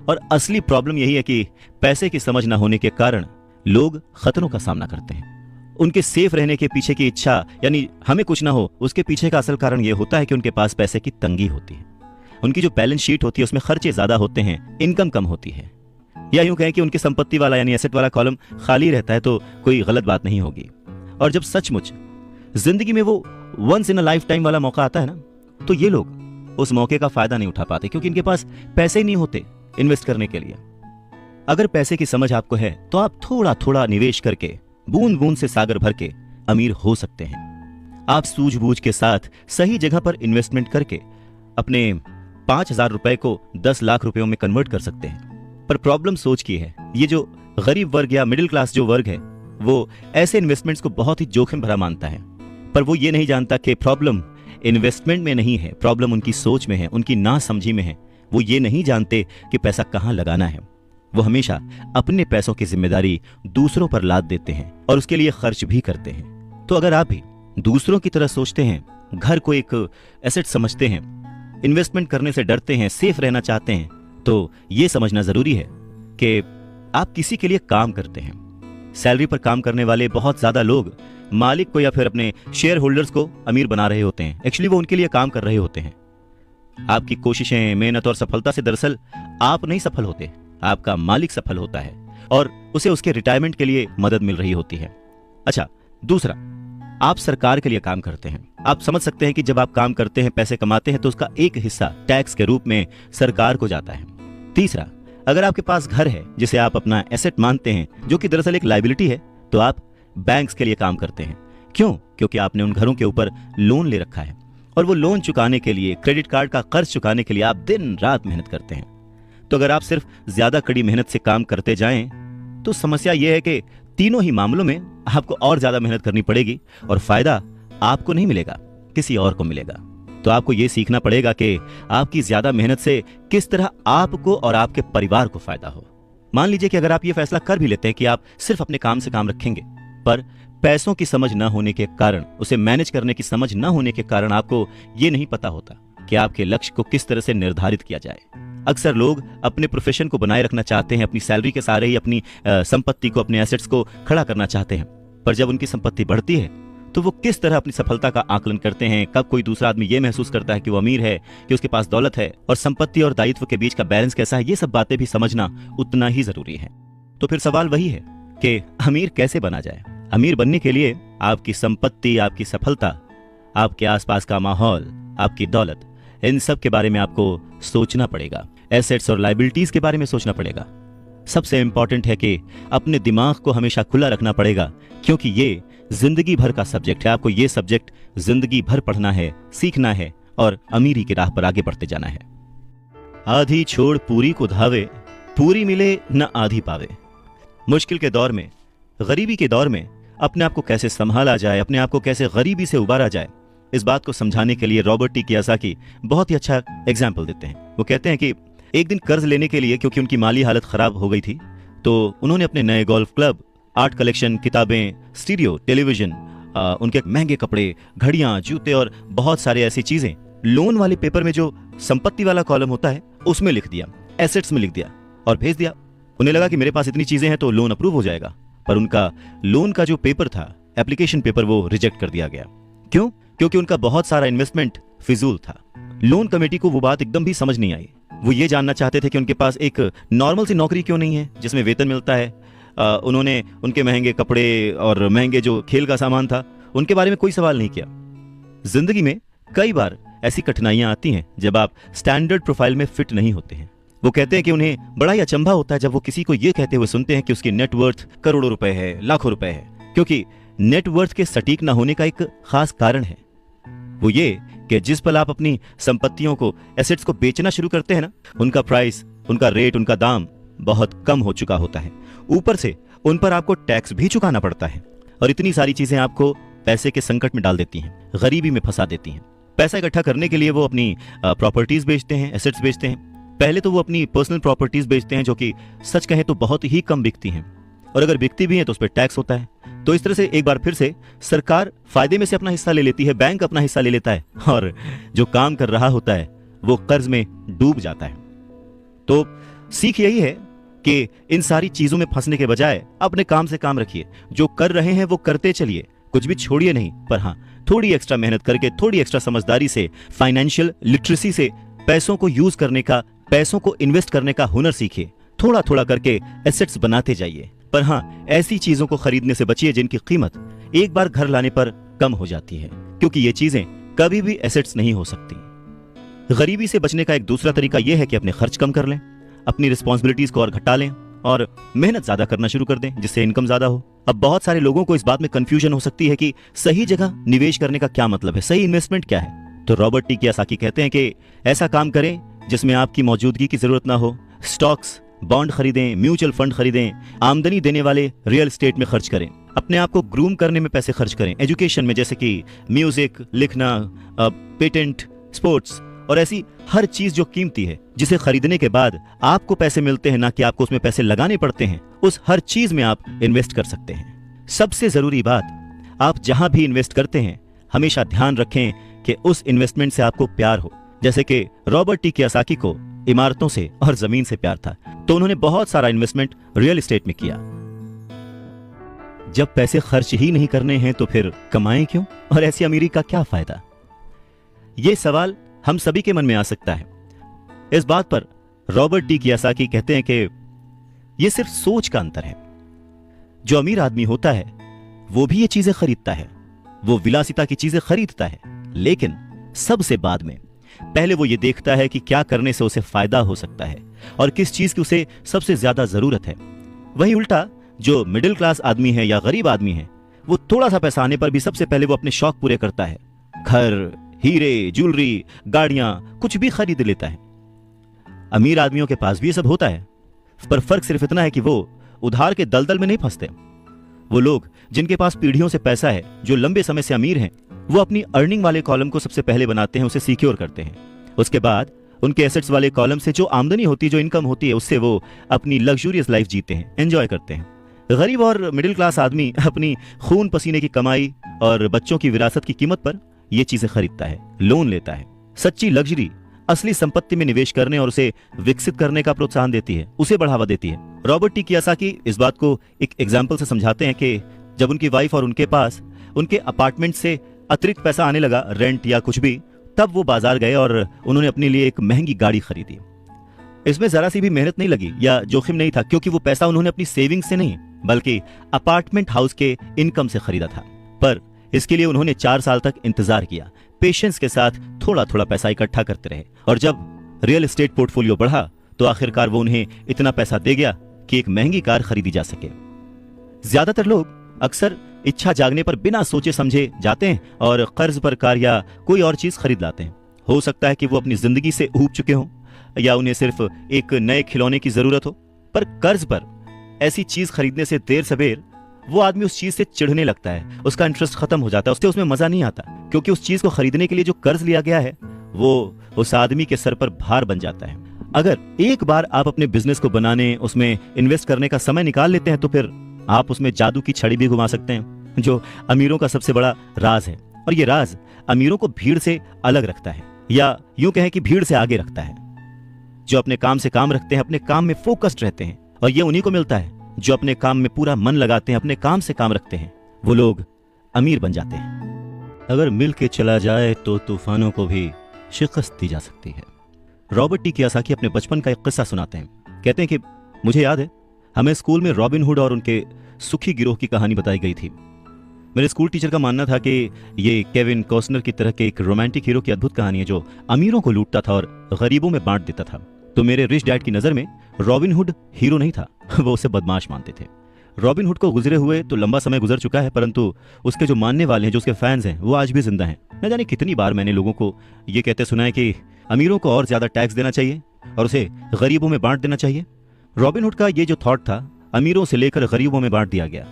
और असली प्रॉब्लम यही है कि पैसे की समझ न होने के कारण लोग खतरों का सामना करते हैं। उनके सेफ रहने के पीछे की इच्छा, यानी हमें कुछ ना हो, उसके पीछे का असल कारण यह होता है कि उनके पास पैसे की तंगी होती है। उनकी जो बैलेंस शीट होती है उसमें खर्चे ज्यादा होते हैं, इनकम कम होती है। या यूं कहें कि उनकी संपत्ति वाला यानी एसेट वाला कॉलम खाली रहता है, तो कोई गलत बात नहीं होगी। और जब सचमुच जिंदगी में वो once in a lifetime वाला मौका आता है ना, तो ये लोग उस मौके का फायदा नहीं उठा पाते क्योंकि इनके पास पैसे ही नहीं होते इन्वेस्ट करने के लिए। अगर पैसे की समझ आपको है तो आप थोड़ा थोड़ा निवेश करके, बूंद बूंद से सागर भर के अमीर हो सकते हैं। आप सूझबूझ के साथ सही जगह पर इन्वेस्टमेंट करके अपने 5,000 रुपए को 10 लाख रुपयों में कन्वर्ट कर सकते हैं। पर प्रॉब्लम सोच की है। ये जो गरीब वर्ग या मिडिल क्लास जो वर्ग है वो ऐसे इन्वेस्टमेंट्स को बहुत ही जोखिम भरा मानता है। पर वो ये नहीं जानता कि प्रॉब्लम इन्वेस्टमेंट में नहीं है, प्रॉब्लम उनकी सोच में है, उनकी नासमझी में है। वो ये नहीं जानते कि पैसा कहां लगाना है। वो हमेशा अपने पैसों की जिम्मेदारी दूसरों पर लाद देते हैं और उसके लिए खर्च भी करते हैं। तो अगर आप भी दूसरों की तरह सोचते हैं, घर को एक एसेट समझते हैं, इन्वेस्टमेंट करने से डरते हैं, सेफ रहना चाहते हैं, तो ये समझना जरूरी है कि आप किसी के लिए काम करते हैं। सैलरी पर काम करने वाले बहुत ज्यादा लोग मालिक को या फिर अपने शेयर होल्डर्स को अमीर बना रहे होते हैं। एक्चुअली वो उनके लिए काम कर रहे होते हैं। आपकी कोशिशें, मेहनत और सफलता से दरअसल आप नहीं सफल होते, आपका मालिक सफल होता है और उसे उसके रिटायरमेंट के लिए मदद मिल रही होती है। अच्छा, दूसरा, आप सरकार के लिए काम करते हैं। आप समझ सकते हैं कि जब आप काम करते हैं, पैसे कमाते हैं, तो उसका एक हिस्सा टैक्स के रूप में सरकार को जाता है। तीसरा, अगर आपके पास घर है जिसे आप अपना एसेट मानते हैं, जो कि दरअसल एक लायबिलिटी है, तो आप बैंक्स के लिए काम करते हैं। क्यों? क्योंकि आपने उन घरों के ऊपर लोन ले रखा है और वो लोन चुकाने के लिए, क्रेडिट कार्ड का कर्ज चुकाने के लिए आप दिन रात मेहनत करते हैं। तो अगर आप सिर्फ ज्यादा कड़ी मेहनत से काम करते जाएं, तो समस्या यह है कि तीनों ही मामलों में आपको और ज्यादा मेहनत करनी पड़ेगी और फायदा आपको नहीं मिलेगा, किसी और को मिलेगा। तो आपको यह सीखना पड़ेगा कि आपकी ज्यादा मेहनत से किस तरह आपको और आपके परिवार को फायदा हो। मान लीजिए कि अगर आप ये फैसला कर भी लेते हैं कि आप सिर्फ अपने काम से काम रखेंगे, पर पैसों की समझ न होने के कारण, उसे मैनेज करने की समझ न होने के कारण आपको ये नहीं पता होता कि आपके लक्ष्य को किस तरह से निर्धारित किया जाए। अक्सर लोग अपने प्रोफेशन को बनाए रखना चाहते हैं, अपनी सैलरी के सहारे ही अपनी संपत्ति को, अपने एसेट्स को खड़ा करना चाहते हैं। पर जब उनकी संपत्ति बढ़ती है तो वो किस तरह अपनी सफलता का आकलन करते हैं, कब कोई दूसरा आदमी ये महसूस करता है कि वो अमीर है, कि उसके पास दौलत है, और संपत्ति और दायित्व के बीच का बैलेंस कैसा है, ये सब बातें भी समझना उतना ही जरूरी है। तो फिर सवाल वही है कि अमीर कैसे बना जाए। अमीर बनने के लिए आपकी संपत्ति, आपकी सफलता, आपके आसपास का माहौल, आपकी दौलत, इन सब के बारे में आपको सोचना पड़ेगा, एसेट्स और लायबिलिटीज के बारे में सोचना पड़ेगा। सबसे इंपॉर्टेंट है कि अपने दिमाग को हमेशा खुला रखना पड़ेगा, क्योंकि ये जिंदगी भर का सब्जेक्ट है। आपको ये सब्जेक्ट जिंदगी भर पढ़ना है, सीखना है और अमीरी की राह पर आगे बढ़ते जाना है। आधी छोड़ पूरी को धावे, पूरी मिले न आधी पावे। मुश्किल के दौर में, गरीबी के दौर में अपने आप को कैसे संभाला जाए, अपने आप को कैसे गरीबी से उबारा जाए, इस बात को समझाने के लिए रॉबर्ट टी कियोसाकी बहुत ही अच्छा एग्जाम्पल देते हैं। वो कहते हैं कि एक दिन कर्ज लेने के लिए, क्योंकि उनकी माली हालत खराब हो गई थी, तो उन्होंने अपने नए गोल्फ क्लब, आर्ट कलेक्शन, किताबें, स्टीरियो, टेलीविजन, उनके महंगे कपड़े, घड़ियां, जूते और बहुत सारे ऐसी चीजें लोन वाले पेपर में जो संपत्ति वाला कॉलम होता है उसमें लिख दिया, एसेट्स में लिख दिया और भेज दिया। उन्हें लगा कि मेरे पास इतनी चीजें हैं तो लोन अप्रूव हो जाएगा, पर उनका लोन का जो पेपर था, एप्लीकेशन पेपर, वो रिजेक्ट कर दिया गया। क्यों? क्योंकि उनका बहुत सारा इन्वेस्टमेंट फिजूल था। लोन कमेटी को वो बात एकदम भी समझ नहीं आई। वो ये जानना चाहते थे कि उनके पास एक नॉर्मल सी नौकरी क्यों नहीं है जिसमें वेतन मिलता है। उन्होंने उनके महंगे कपड़े और महंगे जो खेल का सामान था उनके बारे में कोई सवाल नहीं किया। जिंदगी में कई बार ऐसी कठिनाइयां आती हैं जब आप स्टैंडर्ड प्रोफाइल में फिट नहीं होते हैं। वो कहते हैं कि उन्हें बड़ा ही अचंभा होता है जब वो किसी को ये कहते हुए सुनते हैं कि उसकी नेटवर्थ करोड़ों रुपए है, लाखों रुपए है, क्योंकि नेटवर्थ के सटीक ना होने का एक खास कारण है। वो ये कि जिस पल आप अपनी संपत्तियों को, एसेट्स को बेचना शुरू करते हैं ना, उनका प्राइस, उनका रेट, उनका दाम बहुत कम हो चुका होता है। ऊपर से उन पर आपको टैक्स भी चुकाना पड़ता है और इतनी सारी चीजें आपको पैसे के संकट में डाल देती हैं, गरीबी में फंसा देती हैं। पैसा इकट्ठा करने के लिए वो अपनी प्रॉपर्टीज बेचते हैं, एसेट्स बेचते हैं। पहले तो वो अपनी पर्सनल प्रॉपर्टीज बेचते हैं जो कि सच कहें तो बहुत ही कम बिकती हैं, और अगर बिकती भी हैं तो उस पर टैक्स होता है। तो इस तरह से एक बार फिर से सरकार फायदे में से अपना हिस्सा ले लेती है, बैंक अपना हिस्सा ले लेता है और जो काम कर रहा होता है वो कर्ज में डूब जाता है। तो सीख यही है कि इन सारी चीजों में फंसने के बजाय अपने काम से काम रखिए। जो कर रहे हैं वो करते चलिए, कुछ भी छोड़िए नहीं, पर हाँ थोड़ी एक्स्ट्रा मेहनत करके, थोड़ी एक्स्ट्रा समझदारी से, फाइनेंशियल लिटरेसी से पैसों को यूज करने का, पैसों को इन्वेस्ट करने का हुनर सीखिए। थोड़ा थोड़ा करके एसेट्स बनाते जाइए, पर हाँ ऐसी चीजों को खरीदने से बचिए जिनकी कीमत एक बार घर लाने पर कम हो जाती है, क्योंकि ये चीजें कभी भी एसेट्स नहीं हो सकती। गरीबी से बचने का एक दूसरा तरीका यह है कि अपने खर्च कम कर लें, अपनी रिस्पॉन्सिबिलिटीज को और घटा लें और मेहनत ज्यादा करना शुरू कर दें, जिससे इनकम ज्यादा हो। अब बहुत सारे लोगों को इस बात में कंफ्यूजन हो सकती है कि सही जगह निवेश करने का क्या मतलब है, सही इन्वेस्टमेंट क्या है। तो रॉबर्ट टी कियोसाकी कहते हैं कि ऐसा काम करें जिसमें आपकी मौजूदगी की जरूरत ना हो। स्टॉक्स, बॉन्ड खरीदें, म्यूचुअल फंड खरीदें, आमदनी देने वाले रियल एस्टेट में खर्च करें, अपने आप को ग्रूम करने में पैसे खर्च करें, एजुकेशन में जैसे कि म्यूजिक, लिखना, पेटेंट, स्पोर्ट्स और ऐसी हर चीज जो कीमती है, जिसे खरीदने के बाद आपको पैसे मिलते हैं, ना कि आपको उसमें पैसे लगाने पड़ते हैं, उस हर चीज में आप इन्वेस्ट कर सकते हैं। सबसे जरूरी बात, आप जहां भी इन्वेस्ट करते हैं हमेशा ध्यान रखें कि उस इन्वेस्टमेंट से आपको प्यार हो। जैसे कि रॉबर्ट टी कियोसाकी को इमारतों से और जमीन से प्यार था, तो उन्होंने बहुत सारा इन्वेस्टमेंट रियल एस्टेट में किया। जब पैसे खर्च ही नहीं करने हैं तो फिर कमाएं क्यों, और ऐसी अमीरी का क्या फायदा? यह सवाल हम सभी के मन में आ सकता है। इस बात पर रॉबर्ट टी कियोसाकी कहते हैं कि यह सिर्फ सोच का अंतर है। जो अमीर आदमी होता है वो भी ये चीजें खरीदता है, वो विलासिता की चीजें खरीदता है, लेकिन सबसे बाद में। पहले वो ये देखता है कि क्या करने से उसे फायदा हो सकता है और किस चीज की उसे सबसे ज्यादा जरूरत है। वहीं उल्टा जो मिडिल क्लास आदमी है या गरीब आदमी है, वो थोड़ा सा पैसा आने पर भी सबसे पहले वो अपने शौक पूरे करता है। घर, हीरे, ज्वेलरी, गाड़ियां, कुछ भी खरीद लेता है। अमीर आदमियों के पास भी ये सब होता है, पर फर्क सिर्फ इतना है कि वो उधार के दलदल में नहीं फंसते। वो लोग जिनके पास पीढ़ियों से पैसा है, जो लंबे समय से अमीर हैं, वो अपनी अर्निंग वाले कॉलम को सबसे पहले बनाते हैं, उसे सिक्योर करते हैं। उसके बाद उनके एसेट्स वाले कॉलम से जो आमदनी होती है, जो इनकम होती है, उससे वो अपनी लग्जूरियस लाइफ जीते हैं, एंजॉय करते हैं। गरीब और मिडिल क्लास आदमी अपनी खून पसीने की कमाई और बच्चों की विरासत की कीमत पर ये चीजें खरीदता है, लोन लेता है। सच्ची लग्जरी असली संपत्ति में निवेश करने और उसे विकसित करने का प्रोत्साहन देती है, उसे बढ़ावा देती है। रॉबर्ट टी कियोसाकी इस बात को एक एग्जाम्पल से समझाते हैं कि जब उनकी वाइफ और उनके पास उनके अपार्टमेंट से अतिरिक्त पैसा आने लगा, रेंट या कुछ भी, तब वो बाजार गए और उन्होंने अपने लिए एक महंगी गाड़ी खरीदी। इसमें जरा सी भी मेहनत नहीं लगी या जोखिम नहीं था, क्योंकि वो पैसा उन्होंने अपनी सेविंग से नहीं बल्कि अपार्टमेंट हाउस के इनकम से खरीदा था। पर इसके लिए उन्होंने 4 साल तक इंतजार किया, पेशेंस के साथ थोड़ा थोड़ा पैसा इकट्ठा करते रहे, और जब रियल एस्टेट पोर्टफोलियो बढ़ा तो आखिरकार वो उन्हें इतना पैसा दे गया कि एक महंगी कार खरीदी जा सके। ज्यादातर लोग अक्सर इच्छा जागने पर बिना सोचे समझे जाते हैं और कर्ज पर कार या कोई और चीज खरीद लाते हैं। हो सकता है कि वो अपनी जिंदगी से ऊब चुके हों या उन्हें सिर्फ एक नए खिलौने की जरूरत हो, पर कर्ज पर ऐसी चीज खरीदने से देर सवेर वो आदमी उस चीज से चिढ़ने लगता है, उसका इंटरेस्ट खत्म हो जाता है, उससे उसमें मजा नहीं आता, क्योंकि उस चीज को खरीदने के लिए जो कर्ज लिया गया है वो उस आदमी के सर पर भार बन जाता है। अगर एक बार आप अपने बिजनेस को बनाने, उसमें इन्वेस्ट करने का समय निकाल लेते हैं तो फिर आप उसमें जादू की छड़ी भी घुमा सकते हैं, जो अमीरों का सबसे बड़ा राज है। और ये राज अमीरों को भीड़ से अलग रखता है, या यूं कहें कि भीड़ से आगे रखता है। जो अपने काम से काम रखते हैं, अपने काम में फोकस्ड रहते हैं, और ये उन्हीं को मिलता है जो अपने काम में पूरा मन लगाते हैं, अपने काम से काम रखते हैं, वो लोग अमीर बन जाते हैं। अगर मिल के चला जाए तो तूफानों को भी शिकस्त दी जा सकती है। रॉबर्ट टी कियोसाकी अपने बचपन का एक किस्सा सुनाते हैं। कहते हैं कि मुझे याद है, हमें स्कूल में रॉबिन हुड और उनके सुखी गिरोह की कहानी बताई गई थी। मेरे स्कूल टीचर का मानना था कि ये केविन कॉस्नर की तरह के एक रोमांटिक हीरो की अद्भुत कहानी है जो अमीरों को लूटता था और गरीबों में बांट देता था। तो मेरे रिच डैड की नजर में रॉबिन हुड हीरो नहीं था, वो उसे बदमाश मानते थे। रॉबिन हुड को गुजरे हुए तो लंबा समय गुजर चुका है, परंतु उसके जो मानने वाले हैं, जो उसके फैंस हैं, वो आज भी जिंदा हैं। न जाने कितनी बार मैंने लोगों को ये कहते सुना है कि अमीरों को और ज्यादा टैक्स देना चाहिए और उसे गरीबों में बांट देना चाहिए। रॉबिन हुड का ये जो थॉट था, अमीरों से लेकर गरीबों में बांट दिया गया।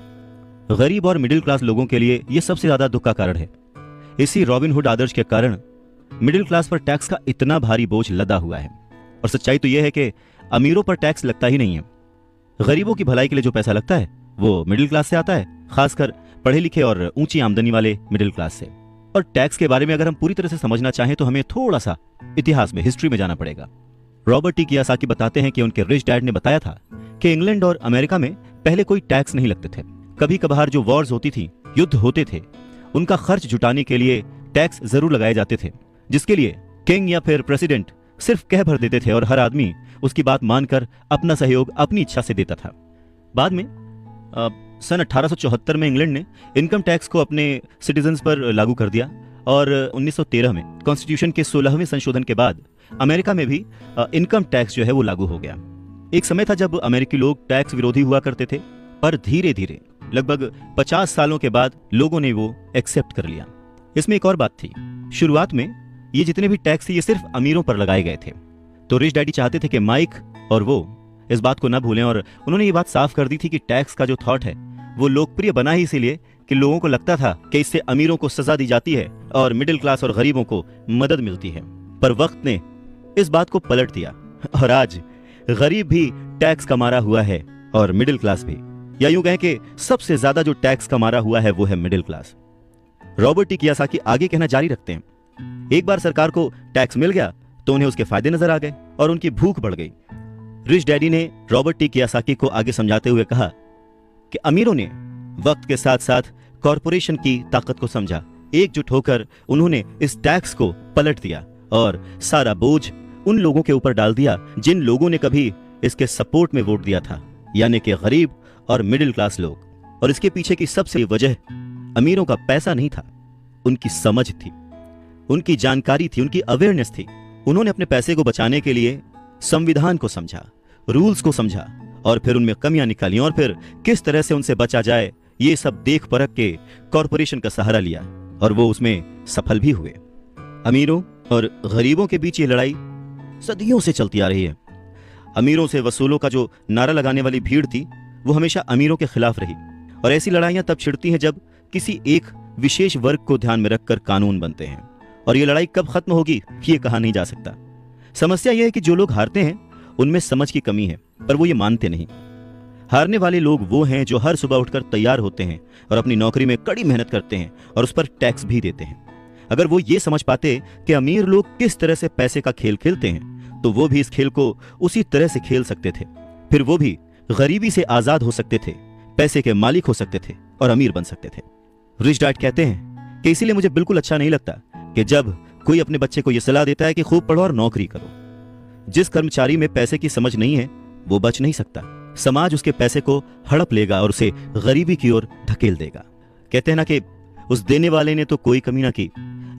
गरीब और मिडिल क्लास लोगों के लिए यह सबसे ज्यादा दुख का कारण है। इसी रॉबिन हुड आदर्श के कारण मिडिल क्लास पर टैक्स का इतना भारी बोझ लदा हुआ है। और सच्चाई तो यह है कि अमीरों पर टैक्स लगता ही नहीं है। गरीबों की भलाई के लिए जो पैसा लगता है वो मिडिल क्लास से आता है, खासकर पढ़े लिखे और ऊंची आमदनी वाले मिडिल क्लास से। और टैक्स के बारे में अगर हम पूरी तरह से समझना चाहें तो हमें थोड़ा सा इतिहास में, हिस्ट्री में जाना पड़ेगा। रॉबर्ट टी कियोसाकी बताते हैं कि उनके रिच डैड ने बताया था कि इंग्लैंड और अमेरिका में पहले कोई टैक्स नहीं लगते थे। कभी कभार जो वॉर्स होती थी, युद्ध होते थे, उनका खर्च जुटाने के लिए टैक्स जरूर लगाए जाते थे, जिसके लिए किंग या फिर प्रेसिडेंट सिर्फ कह भर देते थे और हर आदमी उसकी बात मानकर अपना सहयोग अपनी इच्छा से देता था। बाद में सन 1874 में इंग्लैंड ने इनकम टैक्स को अपने सिटीजन्स पर लागू कर दिया और 1913 में कॉन्स्टिट्यूशन के 16वें संशोधन के बाद अमेरिका में भी इनकम टैक्स जो है वो लागू हो गया। एक समय था जब अमेरिकी लोग टैक्स विरोधी हुआ करते थे, पर धीरे धीरे लगभग 50 सालों के बाद लोगों ने वो एक्सेप्ट कर लिया। इसमें एक और बात थी, शुरुआत में ये जितने भी टैक्स थे ये सिर्फ अमीरों पर लगाए गए थे। तो रिच डैडी चाहते थे कि माइक और वो इस बात को न भूलें, और उन्होंने ये बात साफ कर दी थी कि टैक्स का जो थॉट है वो लोकप्रिय बना ही इसीलिए कि लोगों को लगता था कि इससे अमीरों को सजा दी जाती है और मिडिल क्लास और गरीबों को मदद मिलती है। पर वक्त ने इस बात को पलट दिया और आज गरीब भी टैक्स कमा रहा हुआ है और मिडिल क्लास भी, या यूं कहें कि सबसे ज्यादा जो टैक्स कमा रहा हुआ है वो है middle class. Robert T Kiyosaki आगे कहना जारी रखते हैं, एक बार सरकार को टैक्स मिल गया तो उन्हें उसके फायदे नजर आ गए और उनकी भूख बढ़ गई। रिच डैडी ने रॉबर्ट टी कियोसाकी को आगे समझाते हुए कहा कि अमीरों ने वक्त के साथ साथ कॉरपोरेशन की ताकत को समझा। एकजुट होकर उन्होंने इस टैक्स को पलट दिया और सारा बोझ उन लोगों के ऊपर डाल दिया जिन लोगों ने कभी इसके सपोर्ट में वोट दिया था, यानी कि गरीब और मिडिल क्लास लोग। और इसके पीछे की सबसे वजह अमीरों का पैसा नहीं था, उनकी समझ थी, उनकी जानकारी थी, उनकी अवेयरनेस थी। उन्होंने अपने पैसे को बचाने के लिए संविधान को समझा, रूल्स को समझा और फिर उनमें कमियां निकाली और फिर किस तरह से उनसे बचा जाए ये सब देख परख के कॉरपोरेशन का सहारा लिया और वो उसमें सफल भी हुए। अमीरों और गरीबों के बीच ये लड़ाई सदियों से चलती आ रही है। अमीरों से वसूलों का जो नारा लगाने वाली भीड़ थी वो हमेशा अमीरों के खिलाफ रही, और ऐसी लड़ाइयां तब छिड़ती हैं जब किसी एक विशेष वर्ग को ध्यान में रखकर कानून बनते हैं। और ये लड़ाई कब खत्म होगी ये कहा नहीं जा सकता। समस्या यह है कि जो लोग हारते हैं उनमें समझ की कमी है, पर वो ये मानते नहीं। हारने वाले लोग वो हैं जो हर सुबह उठकर तैयार होते हैं और अपनी नौकरी में कड़ी मेहनत करते हैं और उस पर टैक्स भी देते हैं। अगर वो ये समझ पाते कि अमीर लोग किस तरह से पैसे का खेल खेलते हैं तो वो भी इस खेल को उसी तरह से खेल सकते थे। फिर वो भी गरीबी से आजाद हो सकते थे, पैसे के मालिक हो सकते थे और अमीर बन सकते थे। रिच डैड कहते हैं कि इसीलिए मुझे बिल्कुल अच्छा नहीं लगता कि जब कोई अपने बच्चे को यह सलाह देता है कि खूब पढ़ो और नौकरी करो। जिस कर्मचारी में पैसे की समझ नहीं है वो बच नहीं सकता। समाज उसके पैसे को हड़प लेगा और उसे गरीबी की ओर धकेल देगा। कहते हैं ना कि उस देने वाले ने तो कोई कमी ना की,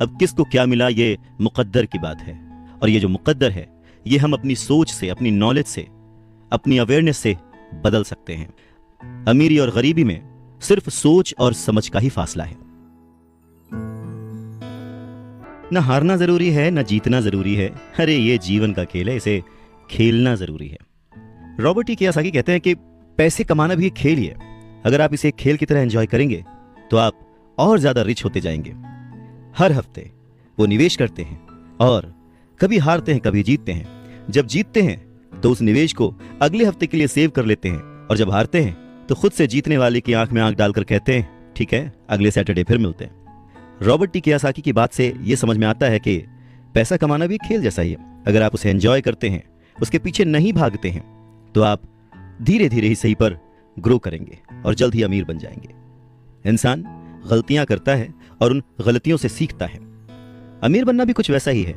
अब किसको क्या मिला ये मुकद्दर की बात है। और ये जो मुकद्दर है ये हम अपनी सोच से, अपनी नॉलेज से, अपनी अवेयरनेस से बदल सकते हैं। अमीरी और गरीबी में सिर्फ सोच और समझ का ही फासला है। न हारना जरूरी है, न जीतना जरूरी है। अरे ये जीवन का खेल है, इसे खेलना जरूरी है। रॉबर्ट टी कियोसाकी कहते हैं कि पैसे कमाना भी एक खेल ही है। अगर आप इसे एक खेल की तरह एंजॉय करेंगे तो आप और ज्यादा रिच होते जाएंगे। हर हफ्ते वो निवेश करते हैं और कभी हारते हैं, कभी जीतते हैं। जब जीतते हैं तो उस निवेश को अगले हफ्ते के लिए सेव कर लेते हैं, और जब हारते हैं तो खुद से जीतने वाले की आंख में आंख डालकर कहते हैं, ठीक है, अगले सैटरडे फिर मिलते हैं। रॉबर्ट टी कियोसाकी की बात से यह समझ में आता है कि पैसा कमाना भी एक खेल जैसा ही है। अगर आप उसे एंजॉय करते हैं, उसके पीछे नहीं भागते हैं, तो आप धीरे धीरे ही सही पर ग्रो करेंगे और जल्द ही अमीर बन जाएंगे। इंसान गलतियां करता है और उन गलतियों से सीखता है। अमीर बनना भी कुछ वैसा ही है।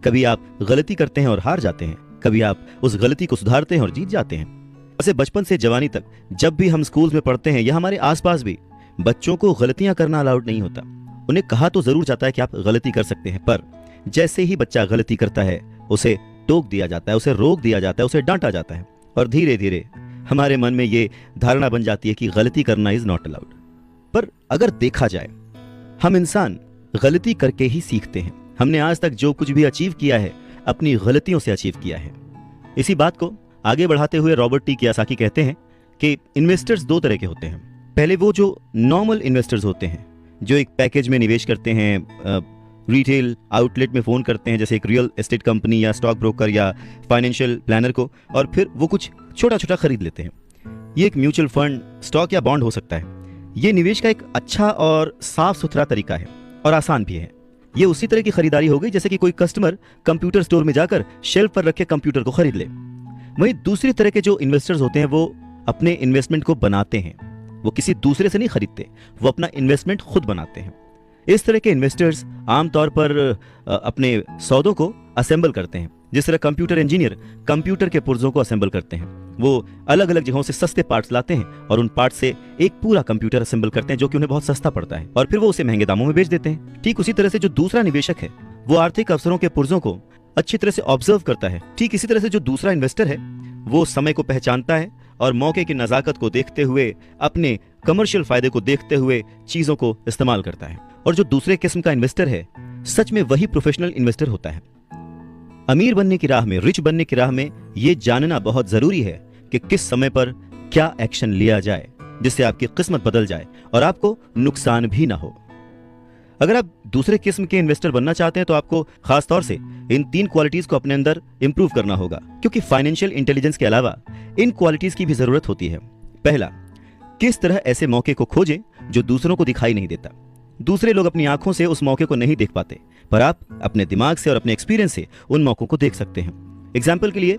कभी आप गलती करते हैं और हार जाते हैं, कभी आप उस गलती को सुधारते हैं और जीत जाते हैं। वैसे बचपन से जवानी तक जब भी हम स्कूल में पढ़ते हैं या हमारे आसपास भी, बच्चों को गलतियां करना अलाउड नहीं होता। उन्हें कहा तो जरूर जाता है कि आप गलती कर सकते हैं, पर जैसे ही बच्चा गलती करता है उसे टोक दिया जाता है, उसे रोक दिया जाता है, उसे डांटा जाता है, और धीरे धीरे हमारे मन में ये धारणा बन जाती है कि गलती करना इज नॉट अलाउड। पर अगर देखा जाए, हम इंसान गलती करके ही सीखते हैं। हमने आज तक जो कुछ भी अचीव किया है, अपनी गलतियों से अचीव किया है। इसी बात को आगे बढ़ाते हुए रॉबर्ट टी कियोसाकी कहते हैं कि इन्वेस्टर्स दो तरह के होते हैं। पहले वो जो नॉर्मल इन्वेस्टर्स होते हैं, जो एक पैकेज में निवेश करते हैं, रिटेल आउटलेट में फोन करते हैं, जैसे एक रियल एस्टेट कंपनी या स्टॉक ब्रोकर या फाइनेंशियल प्लानर को, और फिर वो कुछ छोटा छोटा खरीद लेते हैं। ये एक म्यूचुअल फंड, स्टॉक या बॉन्ड हो सकता है। ये निवेश का एक अच्छा और साफ सुथरा तरीका है और आसान भी है। ये उसी तरह की खरीदारी हो गई जैसे कि कोई कस्टमर कंप्यूटर स्टोर में जाकर शेल्फ पर रखे कंप्यूटर को खरीद ले। वहीं दूसरी तरह के जो इन्वेस्टर्स होते हैं, वो अपने इन्वेस्टमेंट को बनाते हैं। वो किसी दूसरे से नहीं खरीदते, वो अपना इन्वेस्टमेंट खुद बनाते हैं। इस तरह के इन्वेस्टर्स आमतौर पर अपने सौदों को असेंबल करते हैं। जिस तरह कंप्यूटर इंजीनियर कंप्यूटर के पुर्जों को असेंबल करते हैं, वो अलग अलग जगहों से सस्ते पार्ट्स लाते हैं और उन पार्ट से एक पूरा कंप्यूटर असेंबल करते हैं, जो कि उन्हें बहुत सस्ता पड़ता है, और फिर वो उसे महंगे दामों में बेच देते हैं। ठीक उसी तरह से जो दूसरा निवेशक है, वो आर्थिक अवसरों के पुर्जों को अच्छी तरह से ऑब्जर्व करता है। ठीक इसी तरह से जो दूसरा इन्वेस्टर है, वो समय को पहचानता है और मौके की नजाकत को देखते हुए, अपने कमर्शियल फायदे को देखते हुए चीजों को इस्तेमाल करता है। और जो दूसरे किस्म का इन्वेस्टर है, सच में वही प्रोफेशनल इन्वेस्टर होता है। अमीर बनने की राह में, रिच बनने की राह में यह जानना बहुत जरूरी है कि किस समय पर क्या एक्शन लिया जाए जिससे आपकी किस्मत बदल जाए और आपको नुकसान भी ना हो। अगर आप दूसरे किस्म के इन्वेस्टर बनना चाहते हैं तो आपको खास तौर से इन 3 क्वालिटीज को अपने अंदर इंप्रूव करना होगा, क्योंकि फाइनेंशियल इंटेलिजेंस के अलावा इन क्वालिटीज की भी जरूरत होती है। पहला, किस तरह ऐसे मौके को खोजें जो दूसरों को दिखाई नहीं देता। दूसरे लोग अपनी आंखों से उस मौके को नहीं देख पाते, पर आप अपने दिमाग से और अपने एक्सपीरियंस से उन मौकों को देख सकते हैं। एग्जाम्पल के लिए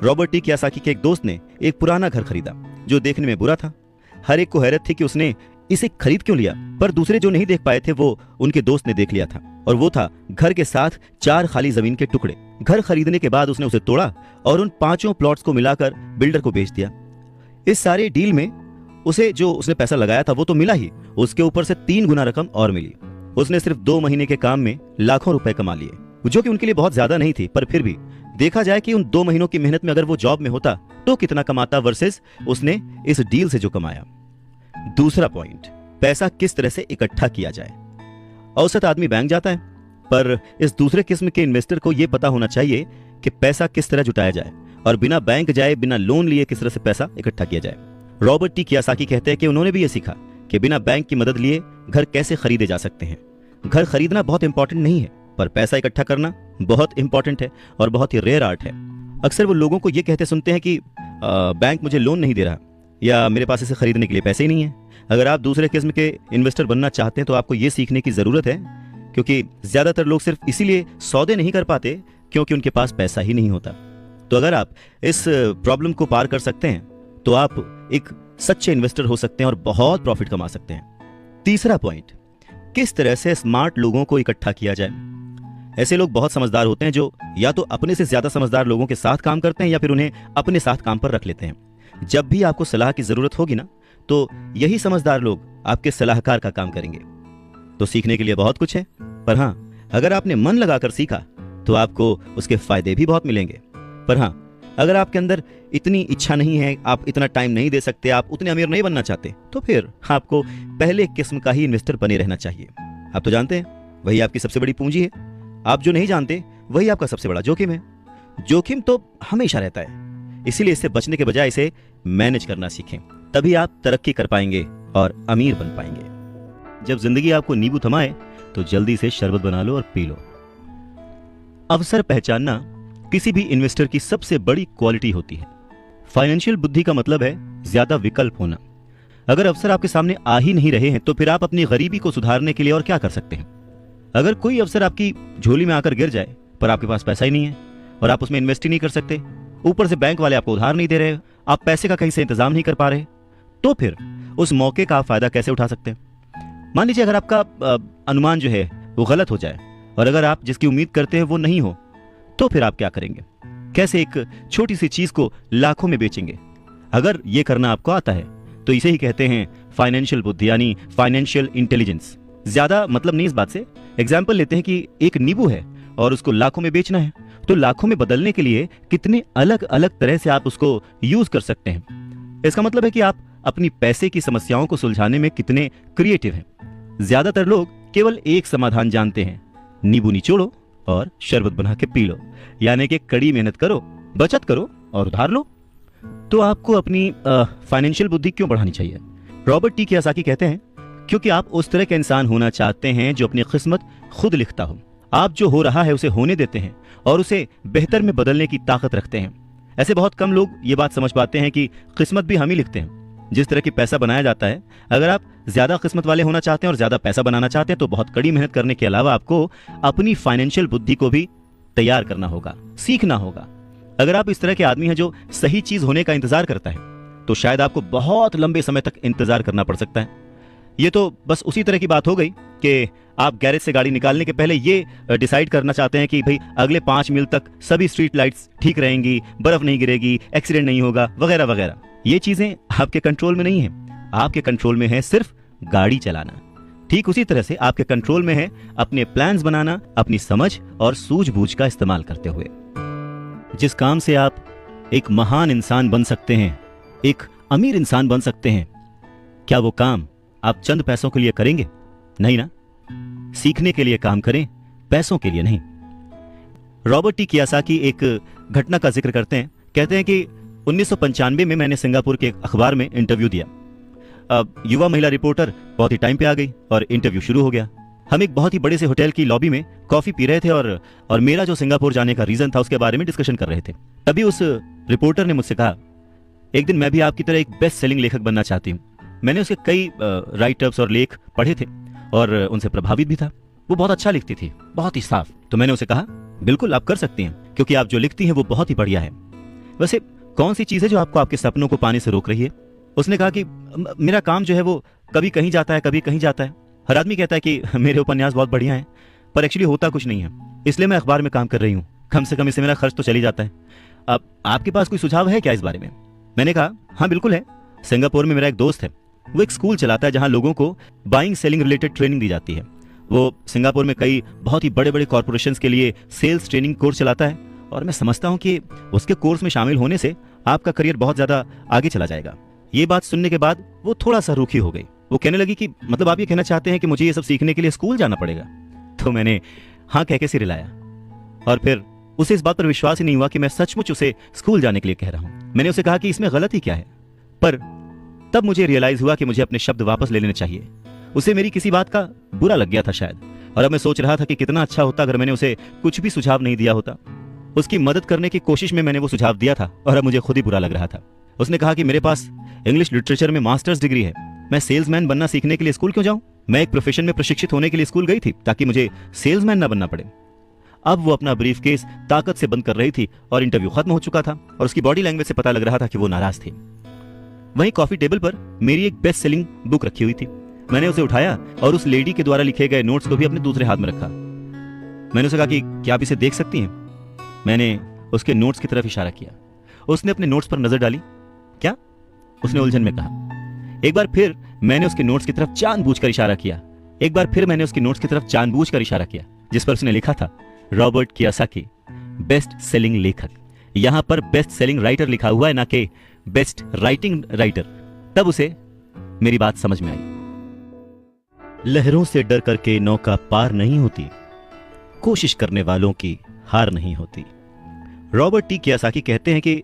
रॉबर्ट टी कियोसाकी के एक दोस्त ने एक पुराना घर खरीदा जो देखने में बुरा था। हर एक को हैरत थी कि उसने इसे खरीद क्यों लिया, पर दूसरे जो नहीं देख पाए थे वो उनके दोस्त ने देख लिया था, और वो था घर के साथ 4 खाली जमीन के टुकड़े। घर खरीदने के बाद उसने उसे तोड़ा और उन 5 प्लॉट्स को मिलाकर बिल्डर को बेच दिया। इस सारे डील में उसे जो उसने पैसा लगाया था वो तो मिला ही, उसके ऊपर से 3 गुना रकम और मिली। उसने सिर्फ 2 महीने के काम में लाखों रुपए कमा लिए, जो कि उनके लिए बहुत ज्यादा नहीं थी, पर फिर भी देखा जाए कि उन 2 महीनों की मेहनत में अगर वो जॉब में होता तो कितना कमाता वर्सेस उसने इस डील से जो कमाया। दूसरा पॉइंट, पैसा किस तरह से इकट्ठा किया जाए। औसत आदमी बैंक जाता है, पर इस दूसरे किस्म के इन्वेस्टर को यह पता होना चाहिए कि पैसा किस तरह जुटाया जाए और बिना बैंक जाए, बिना लोन लिए किस तरह से पैसा इकट्ठा किया जाए। रॉबर्ट टी कियोसाकी कहते हैं कि उन्होंने भी यह सीखा कि बिना बैंक की मदद लिए घर कैसे खरीदे जा सकते हैं। घर खरीदना बहुत इंपॉर्टेंट नहीं है, पर पैसा इकट्ठा करना बहुत इंपॉर्टेंट है और बहुत ही रेयर आर्ट है। अक्सर वो लोगों को ये कहते सुनते हैं कि बैंक मुझे लोन नहीं दे रहा या मेरे पास इसे खरीदने के लिए पैसे ही नहीं है। अगर आप दूसरे किस्म के इन्वेस्टर बनना चाहते हैं तो आपको ये सीखने की जरूरत है, क्योंकि ज्यादातर लोग सिर्फ इसीलिए सौदे नहीं कर पाते क्योंकि उनके पास पैसा ही नहीं होता। तो अगर आप इस प्रॉब्लम को पार कर सकते हैं तो आप एक सच्चे इन्वेस्टर हो सकते हैं और बहुत प्रॉफिट कमा सकते हैं। तीसरा पॉइंट, किस तरह से स्मार्ट लोगों को इकट्ठा किया जाए। ऐसे लोग बहुत समझदार होते हैं जो या तो अपने से ज्यादा समझदार लोगों के साथ काम करते हैं या फिर उन्हें अपने साथ काम पर रख लेते हैं। जब भी आपको सलाह की जरूरत होगी ना, तो यही समझदार लोग आपके सलाहकार का काम करेंगे। तो सीखने के लिए बहुत कुछ है, पर हाँ, अगर आपने मन लगाकर सीखा तो आपको उसके फायदे भी बहुत मिलेंगे। पर हाँ, अगर आपके अंदर इतनी इच्छा नहीं है, आप इतना टाइम नहीं दे सकते, आप उतने अमीर नहीं बनना चाहते, तो फिर आपको पहले किस्म का ही इन्वेस्टर बने रहना चाहिए। आप तो जानते हैं वही आपकी सबसे बड़ी पूंजी है। आप जो नहीं जानते वही आपका सबसे बड़ा जोखिम है। जोखिम तो हमेशा रहता है, इसीलिए इससे बचने के बजाय इसे मैनेज करना सीखें, तभी आप तरक्की कर पाएंगे और अमीर बन पाएंगे। जब जिंदगी आपको नींबू थमाए तो जल्दी से शरबत बना लो और पी लो। अवसर पहचानना किसी भी इन्वेस्टर की सबसे बड़ी क्वालिटी होती है। फाइनेंशियल बुद्धि का मतलब है ज्यादा विकल्प होना। अगर अवसर आपके सामने आ ही नहीं रहे हैं तो फिर आप अपनी गरीबी को सुधारने के लिए और क्या कर सकते हैं। अगर कोई अवसर आपकी झोली में आकर गिर जाए पर आपके पास पैसा ही नहीं है और आप उसमें इन्वेस्ट ही नहीं कर सकते, ऊपर से बैंक वाले आपको उधार नहीं दे रहे, आप पैसे का कहीं से इंतजाम नहीं कर पा रहे, तो फिर उस मौके का आप फायदा कैसे उठा सकते हैं। मान लीजिए अगर आपका अनुमान जो है वो गलत हो जाए और अगर आप जिसकी उम्मीद करते हैं वो नहीं हो, तो फिर आप क्या करेंगे? कैसे एक छोटी सी चीज को लाखों में बेचेंगे? अगर ये करना आपको आता है तो इसे ही कहते हैं फाइनेंशियल बुद्धि, यानी फाइनेंशियल इंटेलिजेंस। ज्यादा मतलब नहीं इस बात से। एग्जाम्पल लेते हैं कि एक नींबू है और उसको लाखों में बेचना है, तो लाखों में बदलने के लिए कितने अलग अलग तरह से आप उसको यूज कर सकते हैं। इसका मतलब है कि आप अपनी पैसे की समस्याओं को सुलझाने में कितने क्रिएटिव हैं। ज्यादातर लोग केवल एक समाधान जानते हैं, नींबू निचोड़ो और शरबत बना के पी लो, यानी कि कड़ी मेहनत करो, बचत करो और उधार लो। तो आपको अपनी फाइनेंशियल बुद्धि क्यों बढ़ानी चाहिए? रॉबर्ट टी कियोसाकी कहते हैं, क्योंकि आप उस तरह के इंसान होना चाहते हैं जो अपनी किस्मत खुद लिखता हो। आप जो हो रहा है उसे होने देते हैं और उसे बेहतर में बदलने की ताकत रखते हैं। ऐसे बहुत कम लोग ये बात समझ पाते हैं कि किस्मत भी हम ही लिखते हैं। जिस तरह की पैसा बनाया जाता है, अगर आप ज्यादा किस्मत वाले होना चाहते हैं और ज्यादा पैसा बनाना चाहते हैं तो बहुत कड़ी मेहनत करने के अलावा आपको अपनी फाइनेंशियल बुद्धि को भी तैयार करना होगा, सीखना होगा। अगर आप इस तरह के आदमी हैं जो सही चीज होने का इंतजार करता है तो शायद आपको बहुत लंबे समय तक इंतजार करना पड़ सकता है। ये तो बस उसी तरह की बात हो गई कि आप गैरेज से गाड़ी निकालने के पहले ये डिसाइड करना चाहते हैं कि भाई अगले 5 मील तक सभी स्ट्रीट लाइट्स ठीक रहेंगी, बर्फ नहीं गिरेगी, एक्सीडेंट नहीं होगा, वगैरह वगैरह। ये चीजें आपके कंट्रोल में नहीं है। आपके कंट्रोल में है सिर्फ गाड़ी चलाना। ठीक उसी तरह से आपके कंट्रोल में है अपने प्लान्स बनाना, अपनी समझ और सूझबूझ का इस्तेमाल करते हुए। जिस काम से आप एक महान इंसान बन सकते हैं, एक अमीर इंसान बन सकते हैं, क्या वो काम आप चंद पैसों के लिए करेंगे? नहीं ना। सीखने के लिए काम करें, पैसों के लिए नहीं। रॉबर्ट टी कियोसाकी एक घटना का जिक्र करते हैं। कहते हैं कि 1995 में मैंने सिंगापुर के एक अखबार में इंटरव्यू दिया। युवा महिला रिपोर्टर बहुत ही टाइम पे आ गई और इंटरव्यू शुरू हो गया। हम एक बहुत ही बड़े से होटल की लॉबी में कॉफी पी रहे थे और मेरा जो सिंगापुर जाने का रीजन था उसके बारे में डिस्कशन कर रहे थे। तभी उस रिपोर्टर ने मुझसे कहा, एक दिन मैं भी आपकी तरह एक बेस्ट सेलिंग लेखक बनना चाहती हूँ। मैंने उसके कई राइटअप्स और लेख पढ़े थे और उनसे प्रभावित भी था। वो बहुत अच्छा लिखती थी, बहुत ही साफ। तो मैंने उसे कहा, बिल्कुल आप कर सकती हैं, क्योंकि आप जो लिखती हैं वो बहुत ही बढ़िया है। वैसे कौन सी चीज है जो आपको आपके सपनों को पाने से रोक रही है? उसने कहा कि मेरा काम जो है वो कभी कहीं जाता है, कभी कहीं जाता है। हर आदमी कहता है कि मेरे उपन्यास बहुत बढ़िया हैं, पर एक्चुअली होता कुछ नहीं है, इसलिए मैं अखबार में काम कर रही हूँ। कम से कम इससे मेरा खर्च तो चली जाता है। अब आपके पास कोई सुझाव है क्या इस बारे में? मैंने कहा, हाँ बिल्कुल है। सिंगापुर में मेरा एक दोस्त है, वो एक स्कूल चलाता है जहां लोगों को बाइंग सेलिंग रिलेटेड ट्रेनिंग दी जाती है। वो सिंगापुर में कई बहुत ही बड़े बड़े कॉर्पोरेशंस के लिए सेल्स ट्रेनिंग कोर्स चलाता है और मैं समझता हूं कि उसके कोर्स में शामिल होने से आपका करियर बहुत ज्यादा आगे चला जाएगा। ये बात सुनने के बाद वो थोड़ा सा रूखी हो गई। वो कहने लगी कि मतलब आप ये कहना चाहते हैं कि मुझे ये सब सीखने के लिए स्कूल जाना पड़ेगा? तो मैंने हाँ कह के सिर हिलाया और फिर उसे इस बात पर विश्वास ही नहीं हुआ कि मैं सचमुच उसे स्कूल जाने के लिए कह रहा हूं। मैंने उसे कहा कि इसमें गलत ही क्या है, पर तब मुझे रियलाइज हुआ कि मुझे अपने शब्द वापस ले लेने चाहिए। उसे मेरी किसी बात का बुरा लग गया था शायद, और अब मैं सोच रहा था कि कितना अच्छा होता अगर मैंने उसे कुछ भी सुझाव नहीं दिया होता। उसकी मदद करने की कोशिश में मैंने वो सुझाव दिया था और अब मुझे खुद ही बुरा लग रहा था। उसने कहा कि मेरे पास इंग्लिश लिटरेचर में मास्टर्स डिग्री है, मैं सेल्समैन बनना सीखने के लिए स्कूल क्यों जाऊं? मैं एक प्रोफेशन में प्रशिक्षित होने के लिए स्कूल गई थी ताकि मुझे सेल्समैन ना बनना पड़े। अब वो अपना ब्रीफकेस ताकत से बंद कर रही थी और इंटरव्यू खत्म हो चुका था और उसकी बॉडी लैंग्वेज से पता लग रहा था कि वो नाराज थी। वहीं कॉफी टेबल पर मेरी एक बेस्ट सेलिंग बुक रखी हुई थी। मैंने उसे उठाया और उस लेडी के द्वारा लिखे गए नोट्स को भी अपने दूसरे हाथ में रखा। मैंने उसे कहा कि क्या आप इसे देख सकती हैं? मैंने उसके नोट्स की तरफ इशारा किया। उसने अपने नोट्स पर नजर डाली। क्या? उसने उलझन में कहा। एक बार फिर मैंने उसके नोट्स की तरफ जानबूझकर इशारा किया। एक बार फिर मैंने उसके नोट्स की तरफ जानबूझकर इशारा किया, जिस पर उसने लिखा था, रॉबर्ट कियोसाकी बेस्ट सेलिंग लेखक। यहां पर बेस्ट सेलिंग राइटर लिखा हुआ है, ना कि बेस्ट राइटिंग राइटर। तब उसे मेरी बात समझ में आई। लहरों से डर करके नौका पार नहीं होती, कोशिश करने वालों की हार नहीं होती। रॉबर्ट टी कियोसाकी कहते हैं कि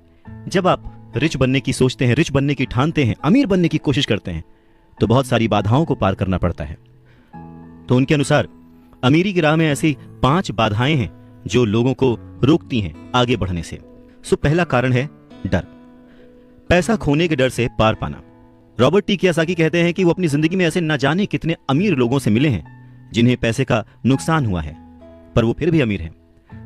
जब आप रिच बनने की सोचते हैं, रिच बनने की ठानते हैं, अमीर बनने की कोशिश करते हैं, तो बहुत सारी बाधाओं को पार करना पड़ता है। तो उनके अनुसार अमीरी की राह में ऐसी 5 बाधाएं हैं जो लोगों को रोकती हैं आगे बढ़ने से। सो पहला कारण है डर, पैसा खोने के डर से पार पाना। रॉबर्ट टी कियोसाकी कहते हैं कि वो अपनी जिंदगी में ऐसे न जाने कितने अमीर लोगों से मिले हैं जिन्हें पैसे का नुकसान हुआ है, पर वो फिर भी अमीर हैं।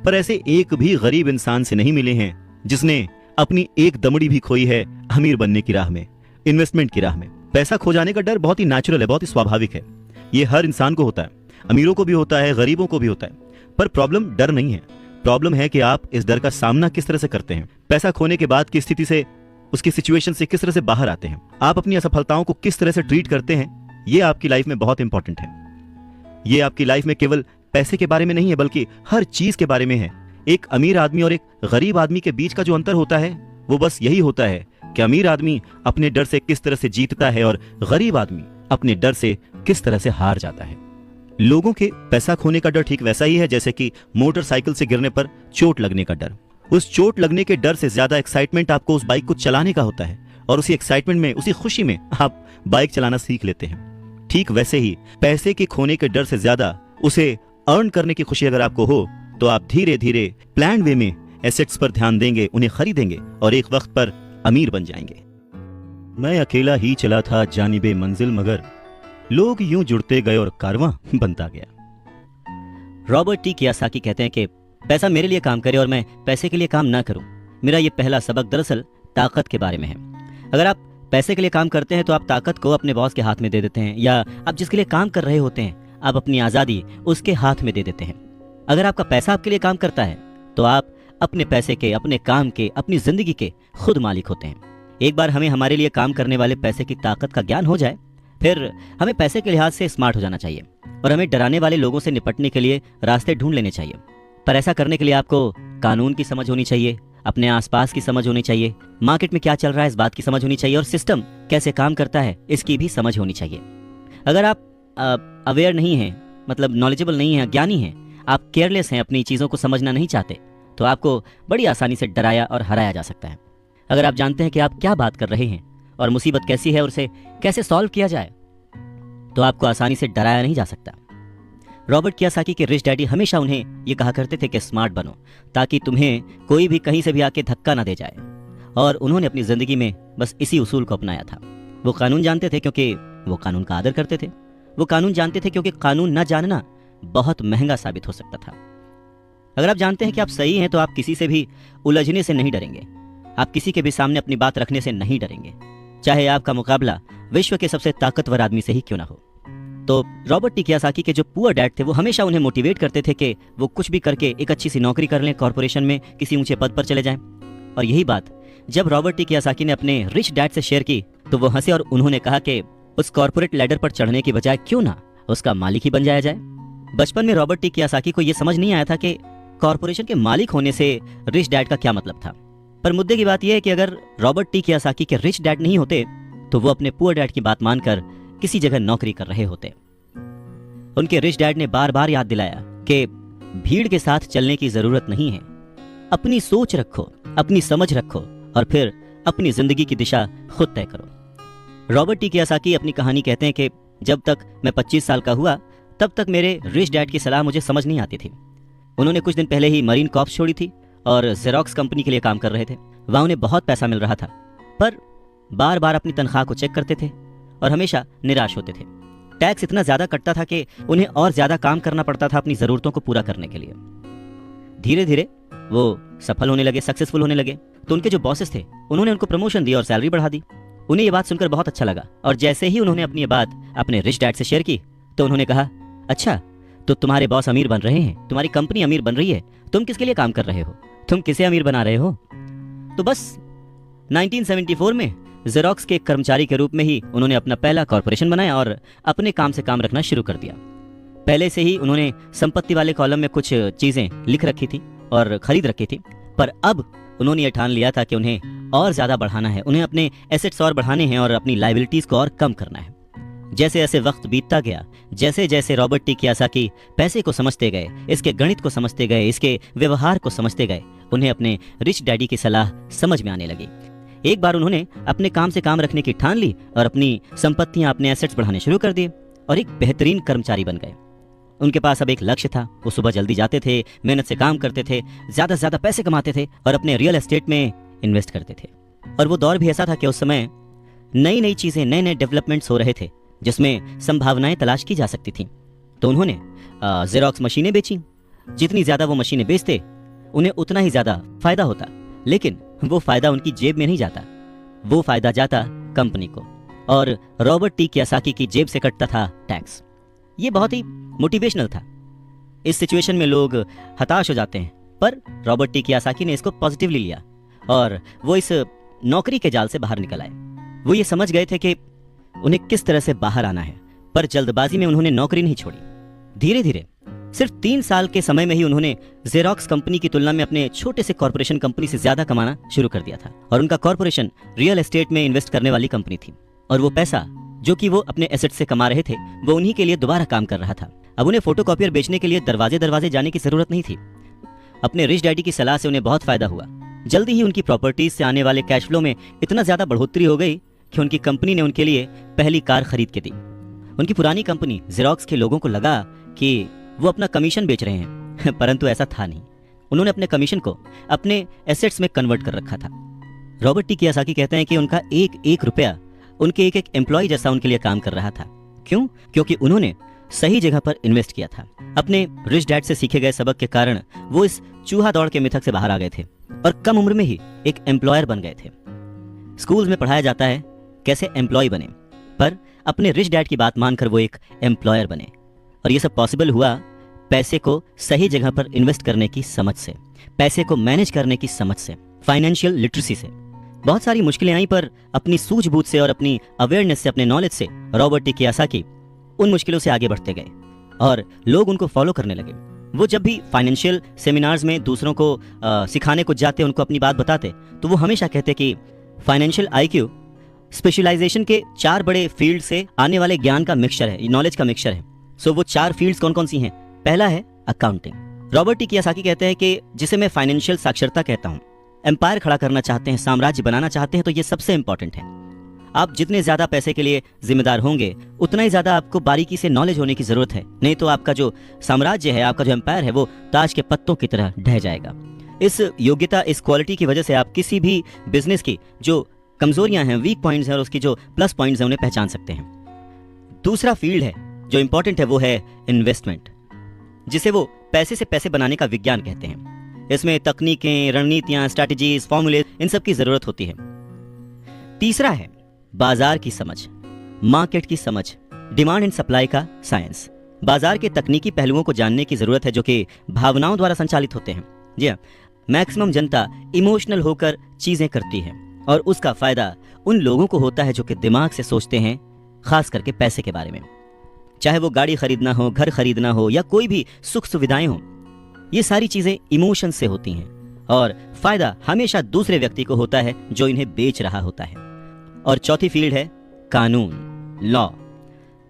पर ऐसे एक भी गरीब इंसान से नहीं मिले हैं जिसने अपनी एक दमड़ी भी खोई है अमीर बनने की राह में, इन्वेस्टमेंट की राह में। पैसा खो जाने का डर बहुत ही नेचुरल है, बहुत ही स्वाभाविक है। ये हर इंसान को होता है, अमीरों को भी होता है, गरीबों को भी होता है। पर प्रॉब्लम डर नहीं है, प्रॉब्लम है कि आप इस डर का सामना किस तरह से करते हैं। पैसा खोने के बाद की स्थिति से, उसकी सिचुएशन से किस तरह से बाहर आते हैं, आप अपनी असफलताओं को किस तरह से ट्रीट करते हैं, ये आपकी लाइफ में बहुत इंपॉर्टेंट है। ये आपकी लाइफ में केवल पैसे के बारे में नहीं है, बल्कि हर चीज के बारे में है। एक अमीर आदमी और एक गरीब आदमी के बीच का जो अंतर होता है वो बस यही होता है कि अमीर आदमी अपने डर से किस तरह से जीतता है और गरीब आदमी अपने डर से किस तरह से हार जाता है। लोगों के पैसा खोने का डर ठीक वैसा ही है जैसे कि मोटरसाइकिल से गिरने पर चोट लगने का डर। उस चोट लगने के डर से ज्यादा एक्साइटमेंट आपको उस बाइक को चलाने का होता है, और उसी एक्साइटमेंट में, उसी खुशी में आप बाइक चलाना सीख लेते हैं। ठीक वैसे ही पैसे के खोने के डर से ज्यादा उसे अर्न करने की खुशी अगर आपको हो, तो आप धीरे धीरे प्लान वे में एसेट्स पर ध्यान देंगे, उन्हें खरीदेंगे और एक वक्त पर अमीर बन जाएंगे। मैं अकेला ही चला था जानिबे मंजिल, मगर लोग यूं जुड़ते गए और कारवां बनता गया। रॉबर्ट टी कियोसाकी कहते हैं कि पैसा मेरे लिए काम करे और मैं पैसे के लिए काम ना करूं। मेरा ये पहला सबक दरअसल ताकत के बारे में है। अगर आप पैसे के लिए काम करते हैं तो आप ताकत को अपने बॉस के हाथ में दे देते हैं, या आप जिसके लिए काम कर रहे होते हैं आप अपनी आज़ादी उसके हाथ में दे देते हैं। अगर आपका पैसा आपके लिए काम करता है तो आप अपने पैसे के, अपने काम के, अपनी जिंदगी के खुद मालिक होते हैं। एक बार हमें हमारे लिए काम करने वाले पैसे की ताकत का ज्ञान हो जाए, फिर हमें पैसे के लिहाज से स्मार्ट हो जाना चाहिए और हमें डराने वाले लोगों से निपटने के लिए रास्ते ढूंढ लेने चाहिए। पर ऐसा करने के लिए आपको कानून की समझ होनी चाहिए, अपने आसपास की समझ होनी चाहिए, मार्केट में क्या चल रहा है इस बात की समझ होनी चाहिए, और सिस्टम कैसे काम करता है इसकी भी समझ होनी चाहिए। अगर आप अवेयर नहीं हैं, मतलब नॉलेजेबल नहीं हैं, ज्ञानी हैं, आप केयरलेस हैं, अपनी चीज़ों को समझना नहीं चाहते, तो आपको बड़ी आसानी से डराया और हराया जा सकता है। अगर आप जानते हैं कि आप क्या बात कर रहे हैं और मुसीबत कैसी है और उसे कैसे सॉल्व किया जाए, तो आपको आसानी से डराया नहीं जा सकता। रॉबर्ट कियोसाकी के रिच डैडी हमेशा उन्हें ये कहा करते थे कि स्मार्ट बनो, ताकि तुम्हें कोई भी कहीं से भी आके धक्का ना दे जाए। और उन्होंने अपनी जिंदगी में बस इसी उसूल को अपनाया था। वो कानून जानते थे क्योंकि वो कानून का आदर करते थे। वो कानून जानते थे क्योंकि कानून न जानना बहुत महंगा साबित हो सकता था। अगर आप जानते हैं कि आप सही हैं तो आप किसी से भी उलझने से नहीं डरेंगे, आप किसी के भी सामने अपनी बात रखने से नहीं डरेंगे, चाहे आपका मुकाबला विश्व के सबसे ताकतवर आदमी से ही क्यों ना हो। तो रॉबर्ट टी कियोसाकी के जो पुअर डैड थे वो हमेशा उन्हें मोटिवेट करते थे कि वो कुछ भी करके एक अच्छी सी नौकरी कर लें, कॉर्पोरेशन में किसी ऊंचे पद पर चले जाएं। और यही बात जब रॉबर्ट टी कियोसाकी ने अपने रिच डैड से शेयर की तो वो हंसे और उन्होंने कहा कि उस कॉर्पोरेट लैडर पर चढ़ने की बजाय क्यों ना उसका मालिक ही बन जाया जाए। बचपन में रॉबर्ट टी कियोसाकी को यह समझ नहीं आया था कि कॉर्पोरेशन के मालिक होने से रिच डैड का क्या मतलब था। पर मुद्दे की बात यह है कि अगर रॉबर्ट टी कियोसाकी के रिच डैड नहीं होते तो वो अपने पुअर डैड की बात मानकर किसी जगह नौकरी कर रहे होते। उनके रिच डैड ने बार बार याद दिलाया कि भीड़ के साथ चलने की जरूरत नहीं है, अपनी सोच रखो, अपनी समझ रखो और फिर अपनी जिंदगी की दिशा खुद तय करो। रॉबर्ट टी कियोसाकी अपनी कहानी कहते हैं कि जब तक मैं 25 साल का हुआ तब तक मेरे रिच डैड की सलाह मुझे समझ नहीं आती थी। उन्होंने कुछ दिन पहले ही मरीन कॉर्प्स छोड़ी थी और जेरोक्स कंपनी के लिए काम कर रहे थे। वहां उन्हें बहुत पैसा मिल रहा था, पर बार बार अपनी तनख्वाह को चेक करते थे और हमेशा निराश होते थे। टैक्स इतना ज्यादा कटता था कि उन्हें और ज्यादा काम करना पड़ता था अपनी जरूरतों को पूरा करने के लिए। धीरे धीरे वो सफल होने लगे, सक्सेसफुल होने लगे। तो उनके जो बॉसेस थे उन्होंने उनको प्रमोशन दी और सैलरी बढ़ा दी। उन्हें ये बात सुनकर बहुत अच्छा लगा और जैसे ही उन्होंने अपनी ये बात अपने रिच डैड से शेयर की तो उन्होंने कहा, अच्छा तो तुम्हारे बॉस अमीर बन रहे हैं, तुम्हारी कंपनी अमीर बन रही है, तुम किसके लिए काम कर रहे हो, तुम किसे अमीर बना रहे हो। तो बस 1974 में जेरोक्स के कर्मचारी के रूप में ही उन्होंने अपना पहला कॉर्पोरेशन बनाया और अपने काम से काम रखना शुरू कर दिया। पहले से ही उन्होंने संपत्ति वाले कॉलम में कुछ चीजें लिख रखी थी और खरीद रखी थी, पर अब उन्होंने ये ठान लिया था कि उन्हें और ज्यादा बढ़ाना है, उन्हें अपने एसेट्स और बढ़ाने हैं और अपनी लायबिलिटीज को और कम करना है। जैसे जैसे वक्त बीतता गया, जैसे जैसे रॉबर्ट टी कियोसाकी पैसे को समझते गए, इसके गणित को समझते गए, इसके व्यवहार को समझते गए, उन्हें अपने रिच डैडी की सलाह समझ में आने लगी। एक बार उन्होंने अपने काम से काम रखने की ठान ली और अपनी संपत्तियां, अपने एसेट्स बढ़ाने शुरू कर दिए और एक बेहतरीन कर्मचारी बन गए। उनके पास अब एक लक्ष्य था। वो सुबह जल्दी जाते थे, मेहनत से काम करते थे, ज्यादा से ज्यादा पैसे कमाते थे और अपने रियल एस्टेट में इन्वेस्ट करते थे। और वो दौर भी ऐसा था कि उस समय नई नई चीजें, नए नए डेवलपमेंट्स हो रहे थे जिसमें संभावनाएं तलाश की जा सकती थी। तो उन्होंने जेरोक्स मशीनें बेची। जितनी ज्यादा वो मशीनें बेचते, उन्हें उतना ही ज्यादा फायदा होता, लेकिन वो फायदा उनकी जेब में नहीं जाता, वो फायदा जाता कंपनी को, और रॉबर्ट टी कियोसाकी की जेब से कटता था टैक्स। ये बहुत ही मोटिवेशनल था। इस सिचुएशन में लोग हताश हो जाते हैं, पर रॉबर्ट टी कियोसाकी ने इसको पॉजिटिवली लिया और वो इस नौकरी के जाल से बाहर निकल आए। वो ये समझ गए थे कि उन्हें किस तरह से बाहर आना है, पर जल्दबाजी में उन्होंने नौकरी नहीं छोड़ी। धीरे धीरे सिर्फ 3 साल के समय में ही उन्होंने जेरोक्स कंपनी की तुलना में अपने छोटे से कॉर्पोरेशन कंपनी से ज्यादा कमाना शुरू कर दिया था। और उनका कॉर्पोरेशन रियल एस्टेट में इन्वेस्ट करने वाली कंपनी थी, और वो पैसा जो कि वो अपने एसेट से कमा रहे थे, वो उन्हीं के लिए दोबारा काम कर रहा था। अब उन्हें फोटोकॉपियर बेचने के लिए दरवाजे दरवाजे जाने की जरूरत नहीं थी। अपने रिच डैडी की सलाह से उन्हें बहुत फायदा हुआ। जल्दी ही उनकी प्रॉपर्टीज से आने वाले कैश फ्लो में इतना ज्यादा बढ़ोतरी हो गई कि उनकी कंपनी ने उनके लिए पहली कार खरीद के दी। उनकी पुरानी कंपनी जेरोक्स के लोगों को लगा कि वो अपना कमीशन बेच रहे हैं, परंतु ऐसा था नहीं। उन्होंने अपने कमीशन को अपने एसेट्स में कन्वर्ट कर रखा था। रॉबर्ट टी कियोसाकी कहते हैं कि उनका एक एक रुपया उनके एक एक एम्प्लॉय जैसा उनके लिए काम कर रहा था। क्यों? क्योंकि उन्होंने सही जगह पर इन्वेस्ट किया था। अपने रिच डैड से सीखे गए सबक के कारण वो इस चूहा दौड़ के मिथक से बाहर आ गए थे और कम उम्र में ही एक एम्प्लॉयर बन गए थे। स्कूल में पढ़ाया जाता है कैसे एम्प्लॉय बने, पर अपने रिच डैड की बात मानकर वो एक एम्प्लॉयर बने। और ये सब पॉसिबल हुआ पैसे को सही जगह पर इन्वेस्ट करने की समझ से, पैसे को मैनेज करने की समझ से, फाइनेंशियल लिटरेसी से। बहुत सारी मुश्किलें आई, पर अपनी सूझबूझ से और अपनी अवेयरनेस से, अपने नॉलेज से रॉबर्ट टी कियोसाकी उन मुश्किलों से आगे बढ़ते गए और लोग उनको फॉलो करने लगे। वो जब भी फाइनेंशियल सेमिनार्स में दूसरों को सिखाने को जाते, उनको अपनी बात बताते, तो वो हमेशा कहते कि फाइनेंशियल आईक्यू स्पेशलाइजेशन के 4 बड़े फील्ड से आने वाले ज्ञान का मिक्सचर है, नॉलेज का मिक्सचर है। सो वो 4 फील्ड्स कौन कौन सी हैं? पहला है अकाउंटिंग। रॉबर्ट टी कियोसाकी कहते हैं कि जिसे मैं फाइनेंशियल साक्षरता कहता हूं, एम्पायर खड़ा करना चाहते हैं, साम्राज्य बनाना चाहते हैं, तो ये सबसे इंपॉर्टेंट है। आप जितने ज्यादा पैसे के लिए जिम्मेदार होंगे, उतना ही ज्यादा आपको बारीकी से नॉलेज होने की जरूरत है, नहीं तो आपका जो साम्राज्य है, आपका जो एम्पायर है, वो ताज के पत्तों की तरह ढह जाएगा। इस योग्यता, इस क्वालिटी की वजह से आप किसी भी बिजनेस की जो कमजोरियां हैं, वीक पॉइंट्स हैं, और उसकी जो प्लस पॉइंट्स हैं, उन्हें पहचान सकते हैं। दूसरा फील्ड है जो इंपॉर्टेंट है, वो है इन्वेस्टमेंट, जिसे वो पैसे से पैसे बनाने का विज्ञान कहते हैं। इसमें तकनीकें, रणनीतियां, स्ट्रैटेजीज, फॉर्मूले, इन सब की जरूरत होती है। तीसरा है बाजार की समझ, मार्केट की समझ, डिमांड एंड सप्लाई का साइंस। बाजार के तकनीकी पहलुओं को जानने की जरूरत है जो कि भावनाओं द्वारा संचालित होते हैं। जी हाँ, मैक्सिमम जनता इमोशनल होकर चीजें करती है और उसका फायदा उन लोगों को होता है जो कि दिमाग से सोचते हैं, खास करके पैसे के बारे में। चाहे वो गाड़ी खरीदना हो, घर खरीदना हो, या कोई भी सुख सुविधाएं हो, ये सारी चीजें इमोशन से होती हैं और फायदा हमेशा दूसरे व्यक्ति को होता है जो इन्हें बेच रहा होता है। और चौथी फील्ड है कानून, लॉ।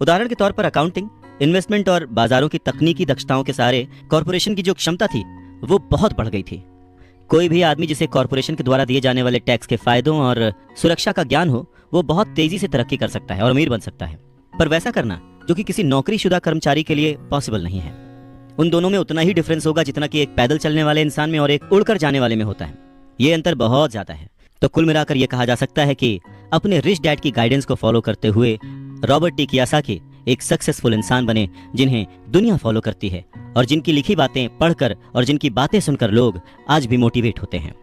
उदाहरण के तौर पर अकाउंटिंग, इन्वेस्टमेंट और बाजारों की तकनीकी दक्षताओं के सहारे कॉर्पोरेशन की जो क्षमता थी वो बहुत बढ़ गई थी। कोई भी आदमी जिसे कॉर्पोरेशन के द्वारा दिए जाने वाले टैक्स के फायदों और सुरक्षा का ज्ञान हो, वो बहुत तेजी से तरक्की कर सकता है और अमीर बन सकता है। पर वैसा करना जो कि किसी नौकरीशुदा कर्मचारी के लिए पॉसिबल नहीं है। उन दोनों में उतना ही डिफरेंस होगा जितना कि एक पैदल चलने वाले इंसान में और एक उड़कर जाने वाले में होता है। ये अंतर बहुत ज्यादा है। तो कुल मिलाकर यह कहा जा सकता है कि अपने रिच डैड की गाइडेंस को फॉलो करते हुए रॉबर्ट टी कियोसाकी एक सक्सेसफुल इंसान बने, जिन्हें दुनिया फॉलो करती है और जिनकी लिखी बातें पढ़कर और जिनकी बातें सुनकर लोग आज भी मोटिवेट होते हैं।